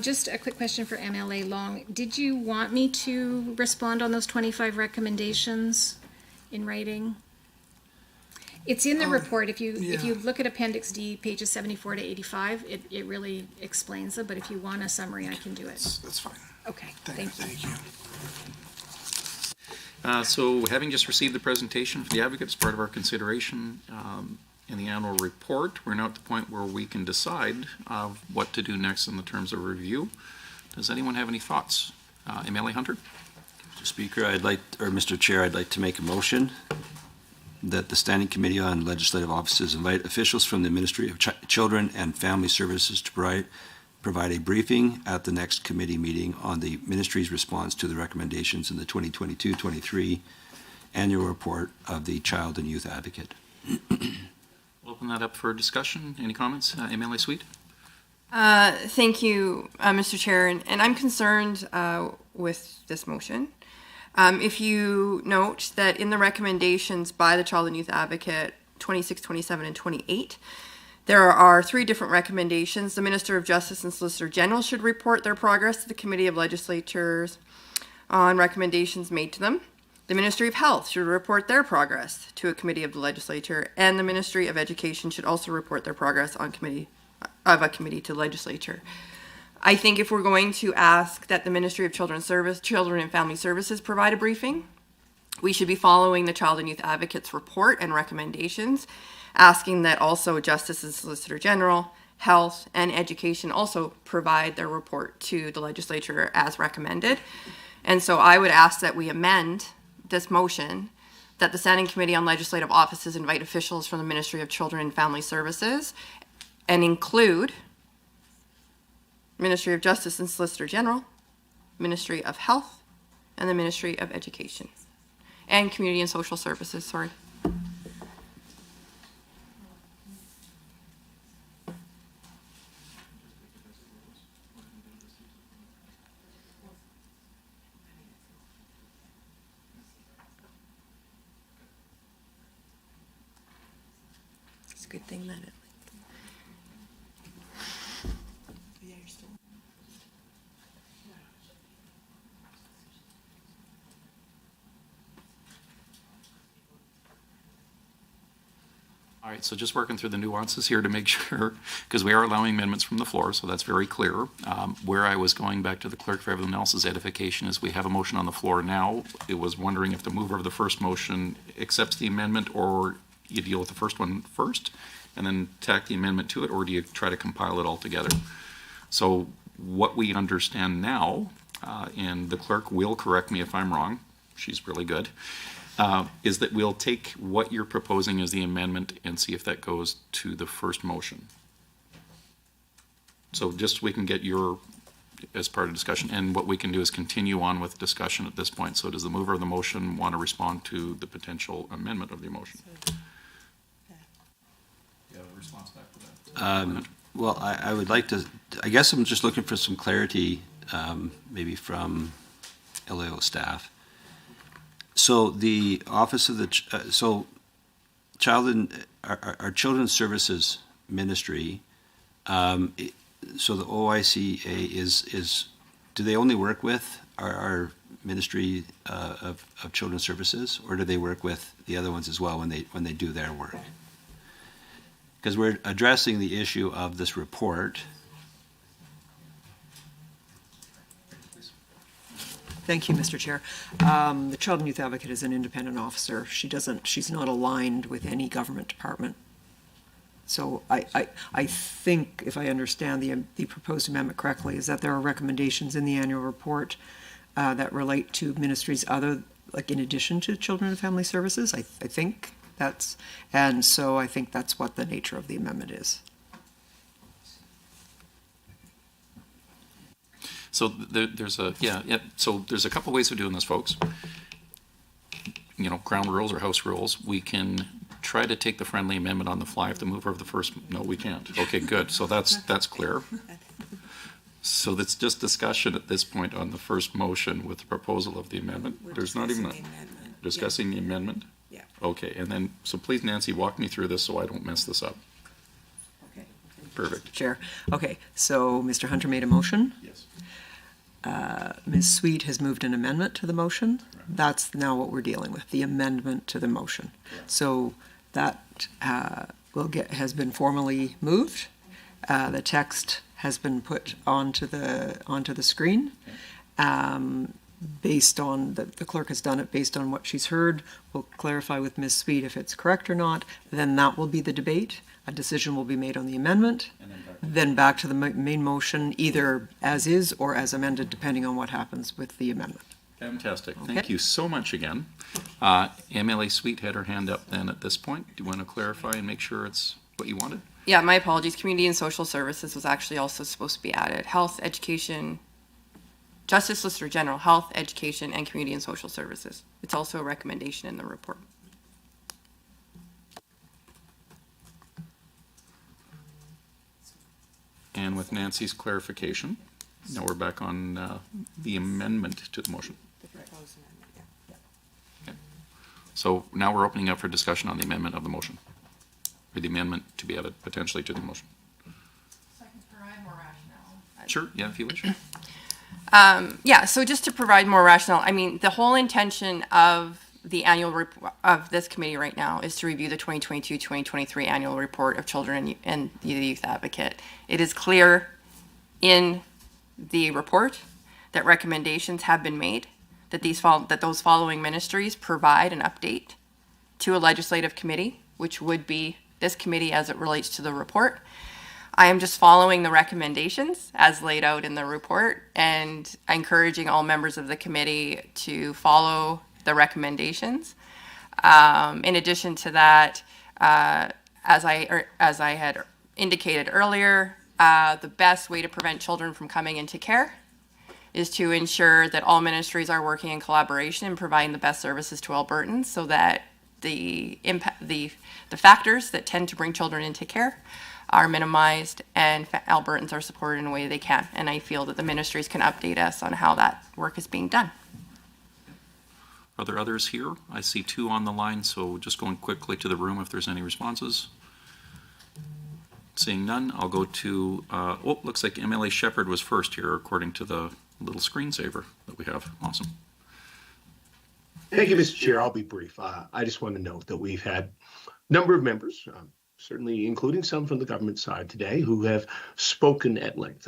Just a quick question for MLA Long. Did you want me to respond on those 25 recommendations in writing? It's in the report. If you look at Appendix D, pages 74 to 85, it really explains them. But if you want a summary, I can do it. That's fine. Okay. Thank you. So having just received the presentation from the advocate as part of our consideration in the annual report, we're now at the point where we can decide what to do next in the terms of review. Does anyone have any thoughts? MLA Hunter? Mr. Speaker, Mr. Chair, I'd like to make a motion that the Standing Committee on Legislative Offices invite officials from the Ministry of Children and Family Services to provide a briefing at the next committee meeting on the ministry's response to the recommendations in the 2022-23 annual report of the Child and Youth Advocate. We'll open that up for discussion. Any comments? MLA Sweet? Thank you, Mr. Chair, and I'm concerned with this motion. If you note that in the recommendations by the Child and Youth Advocate 26, 27, and 28, there are 3 different recommendations. The Minister of Justice and Solicitor General should report their progress to the Committee of Legislatures on recommendations made to them. The Ministry of Health should report their progress to a committee of the legislature, and the Ministry of Education should also report their progress on a committee to the legislature. I think if we're going to ask that the Ministry of Children and Family Services provide a briefing, we should be following the Child and Youth Advocate's report and recommendations, asking that also Justice and Solicitor General, Health, and Education also provide their report to the legislature as recommended. And so I would ask that we amend this motion that the Standing Committee on Legislative Offices invite officials from the Ministry of Children and Family Services and include Ministry of Justice and Solicitor General, Ministry of Health, and the Ministry of Education. And Community and Social Services, sorry. It's a good thing that it right, so just working through the nuances here to make sure, because we are allowing amendments from the floor, so that's very clear. Where I was going back to the clerk for everyone else's edification is we have a motion on the floor now. It was wondering if the mover of the first motion accepts the amendment, or you deal with the first one first and then tack the amendment to it, or do you try to compile it all together? So what we understand now, and the clerk will correct me if I'm wrong, she's really good, is that we'll take what you're proposing as the amendment and see if that goes to the first motion. So just so we can get your, as part of discussion, and what we can do is continue on with discussion at this point. So does the mover of the motion want to respond to the potential amendment of the motion? You have a response back to that? Well, I would like to, I guess I'm just looking for some clarity, maybe from LAO staff. So the Office of the, our Children's Services Ministry, so the OICA is, do they only work with our Ministry of Children's Services, or do they work with the other ones as well when they do their work? Because we're addressing the issue of this report. Thank you, Mr. Chair. The Child and Youth Advocate is an independent officer. She's not aligned with any government department. So I think, if I understand the proposed amendment correctly, is that there are recommendations in the annual report that relate to ministries other, like in addition to Children and Family Services. I think that's, and so I think that's what the nature of the amendment is. So there's a, so there's a couple ways of doing this, folks. You know, ground rules or house rules. We can try to take the friendly amendment on the fly if the mover of the first, no, we can't. Okay, good. So that's clear. So that's just discussion at this point on the first motion with the proposal of the amendment. There's not even a, discussing the amendment? Yeah. Okay, and then, so please, Nancy, walk me through this so I don't mess this up. Okay. Perfect. Chair. Okay, so Mr. Hunter made a motion. Yes. Ms. Sweet has moved an amendment to the motion. That's now what we're dealing with, the amendment to the motion. So that has been formally moved. The text has been put onto the screen. Based on, the clerk has done it based on what she's heard. We'll clarify with Ms. Sweet if it's correct or not. Then that will be the debate. A decision will be made on the amendment. Then back to the main motion, either as is or as amended, depending on what happens with the amendment. Fantastic. Okay. Thank you so much again. MLA Sweet had her hand up then at this point. Do you want to clarify and make sure it's what you wanted? Yeah, my apologies. Community and Social Services was actually also supposed to be added. Health, Education, Justice Solicitor General, Health, Education, and Community and Social Services. It's also a recommendation in the report. And with Nancy's clarification, now we're back on the amendment to the motion. The proposed amendment, yeah. Okay. So now we're opening up for discussion on the amendment of the motion, or the amendment to be added potentially to the motion. So I can provide more rationale. Sure, yeah, if you wish. Yeah, so just to provide more rationale, I mean, the whole intention of the annual report of this committee right now is to review the 2022-2023 annual report of Children and the Youth Advocate. It is clear in the report that recommendations have been made, that those following ministries provide an update to a legislative committee, which would be this committee as it relates to the report. I am just following the recommendations as laid out in the report and encouraging all members of the committee to follow the recommendations. In addition to that, as I had indicated earlier, the best way to prevent children from coming into care is to ensure that all ministries are working in collaboration and providing the best services to Albertans, so that the factors that tend to bring children into care are minimized and Albertans are supported in a way they can. And I feel that the ministries can update us on how that work is being done. Are there others here? I see two on the line, so just going quickly to the room if there's any responses. Seeing none, I'll go to, looks like MLA Shepherd was first here according to the little screensaver that we have. Awesome. Thank you, Mr. Chair. I'll be brief. I just want to note that we've had a number of members certainly including some from the government side today, who have spoken at length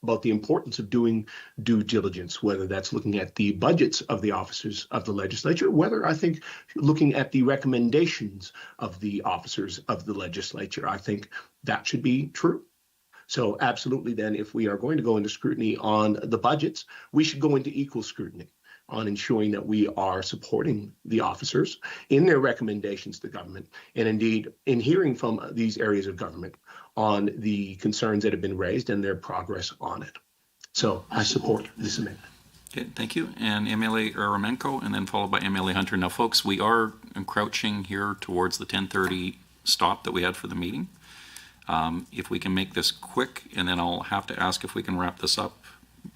about the importance of doing due diligence, whether that's looking at the budgets of the officers of the legislature, whether I think looking at the recommendations of the officers of the legislature. I think that should be true. So absolutely then, if we are going to go into scrutiny on the budgets, we should go into equal scrutiny on ensuring that we are supporting the officers in their recommendations to government, and indeed in hearing from these areas of government on the concerns that have been raised and their progress on it. So I support this amendment. Okay, thank you. And MLA Eremenko, and then followed by MLA Hunter. Now, folks, we are encroaching here towards the 10:30 stop that we had for the meeting. If we can make this quick, and then I'll have to ask if we can wrap this up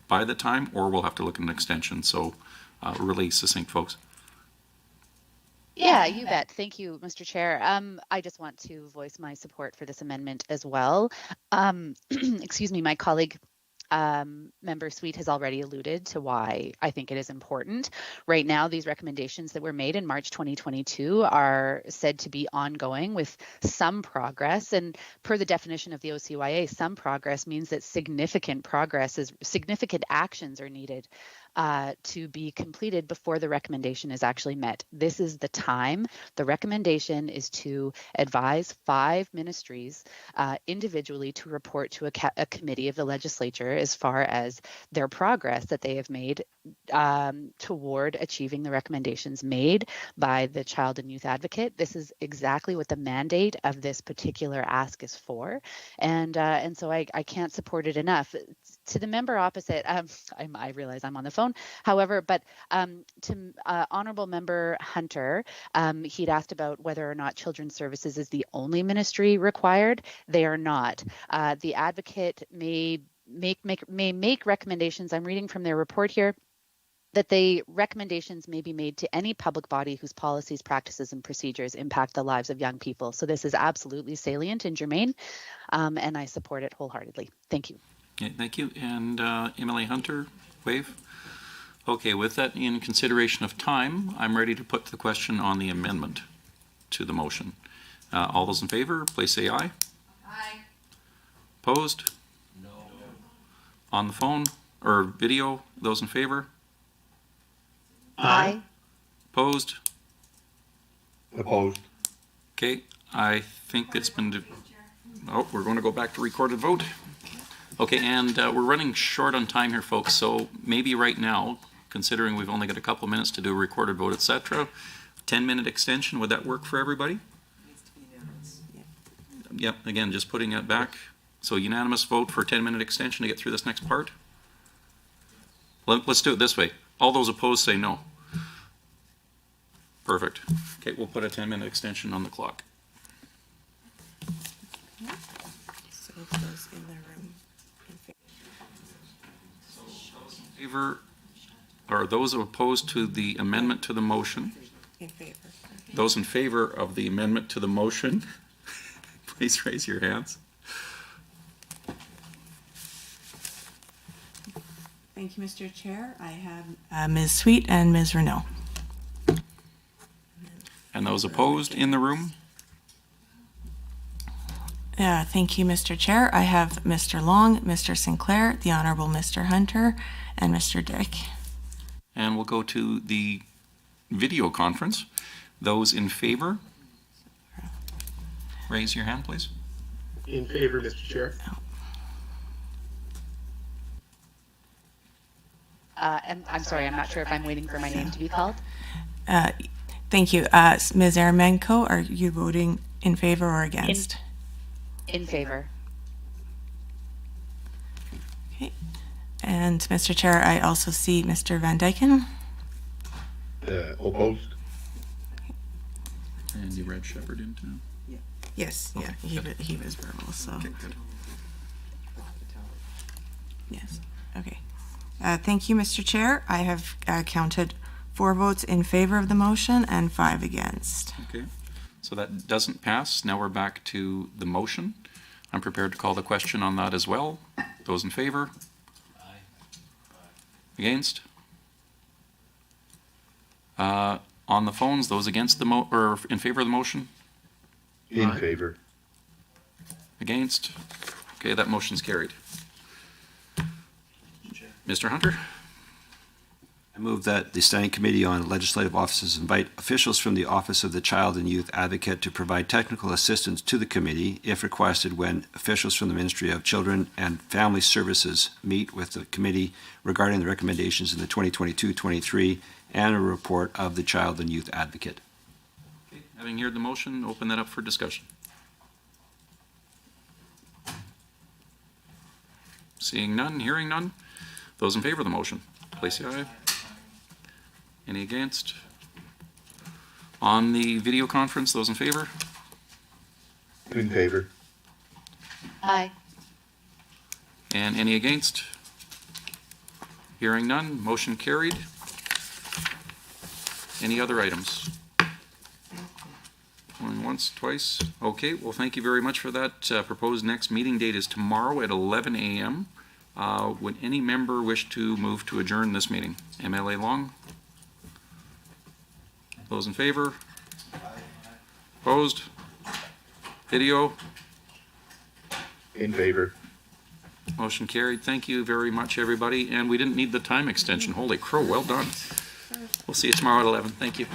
by the time, or we'll have to look at an extension. So really succinct, folks. Yeah, you bet. Thank you, Mr. Chair. I just want to voice my support for this amendment as well. Excuse me, my colleague Member Sweet has already alluded to why I think it is important. Right now, these recommendations that were made in March 2022 are said to be ongoing with some progress. And per the definition of the OCYA, some progress means that significant actions are needed to be completed before the recommendation is actually met. This is the time. The recommendation is to advise 5 ministries individually to report to a committee of the legislature as far as their progress that they have made toward achieving the recommendations made by the Child and Youth Advocate. This is exactly what the mandate of this particular ask is for, and so I can't support it enough. To the member opposite, I realize I'm on the phone. However, but to Honourable Member Hunter, he'd asked about whether or not Children's Services is the only ministry required. They are not. The advocate may make recommendations. I'm reading from their report here that the recommendations may be made to any public body whose policies, practices, and procedures impact the lives of young people. So this is absolutely salient and germane, and I support it wholeheartedly. Thank you. Okay, thank you. And Emily Hunter, wave. Okay, with that in consideration of time, I'm ready to put the question on the amendment to the motion. All those in favor, please say aye. Aye. Opposed? No. On the phone or video, those in favor? Aye. Opposed? Opposed. Okay, I think it's been, we're going to go back to recorded vote. Okay, and we're running short on time here, folks, so maybe right now, considering we've only got a couple of minutes to do a recorded vote, etc., 10-minute extension, would that work for everybody? Yep, again, just putting it back. So unanimous vote for 10-minute extension to get through this next part? Let's do it this way. All those opposed say no. Perfect. Okay, we'll put a 10-minute extension on the clock. So those in the room. Favor, or those opposed to the amendment to the motion? In favor. Those in favor of the amendment to the motion, please raise your hands. Thank you, Mr. Chair. I have Ms. Sweet and Ms. Renault. And those opposed in the room? Thank you, Mr. Chair. I have Mr. Long, Mr. Sinclair, the Honorable Mr. Hunter, and Mr. Dick. And we'll go to the video conference. Those in favor, raise your hand, please. In favor, Mr. Chair. And I'm sorry, I'm not sure if I'm waiting for my name to be called. Thank you. Ms. Eremenko, are you voting in favor or against? In favor. Okay. And Mr. Chair, I also see Mr. Van Dyken. Opposed. And you read Shepherd in too? Yes, yeah, he was verbal, so. Okay, good. Yes, okay. Thank you, Mr. Chair. I have counted 4 votes in favor of the motion and 5 against. Okay, so that doesn't pass. Now we're back to the motion. I'm prepared to call the question on that as well. Those in favor? Aye. Against? On the phones, those against the or in favor of the motion? In Aye. favor. Against? Okay, that motion's carried. Mr. Hunter? I move that the Standing Committee on Legislative Offices invite officials from the Office of the Child and Youth Advocate to provide technical assistance to the committee if requested when officials from the Ministry of Children and Family Services meet with the committee regarding the recommendations in the 2022-23 annual report of the Child and Youth Advocate. Okay, having heard the motion, open that up for discussion. Seeing none, hearing none. Those in favor of the motion, please say aye. Any against? On the video conference, those in favor? In favor. Aye. And any against? Hearing none, motion carried. Any other items? Going once, twice? Okay, well, thank you very much for that. Proposed next meeting date is tomorrow at 11 a.m. Would any member wish to move to adjourn this meeting? MLA Long? Those in favor? Opposed? Video? In favor. Motion carried. Thank you very much, everybody. And we didn't need the time extension. Holy crow, well done. We'll see you tomorrow at 11. Thank you.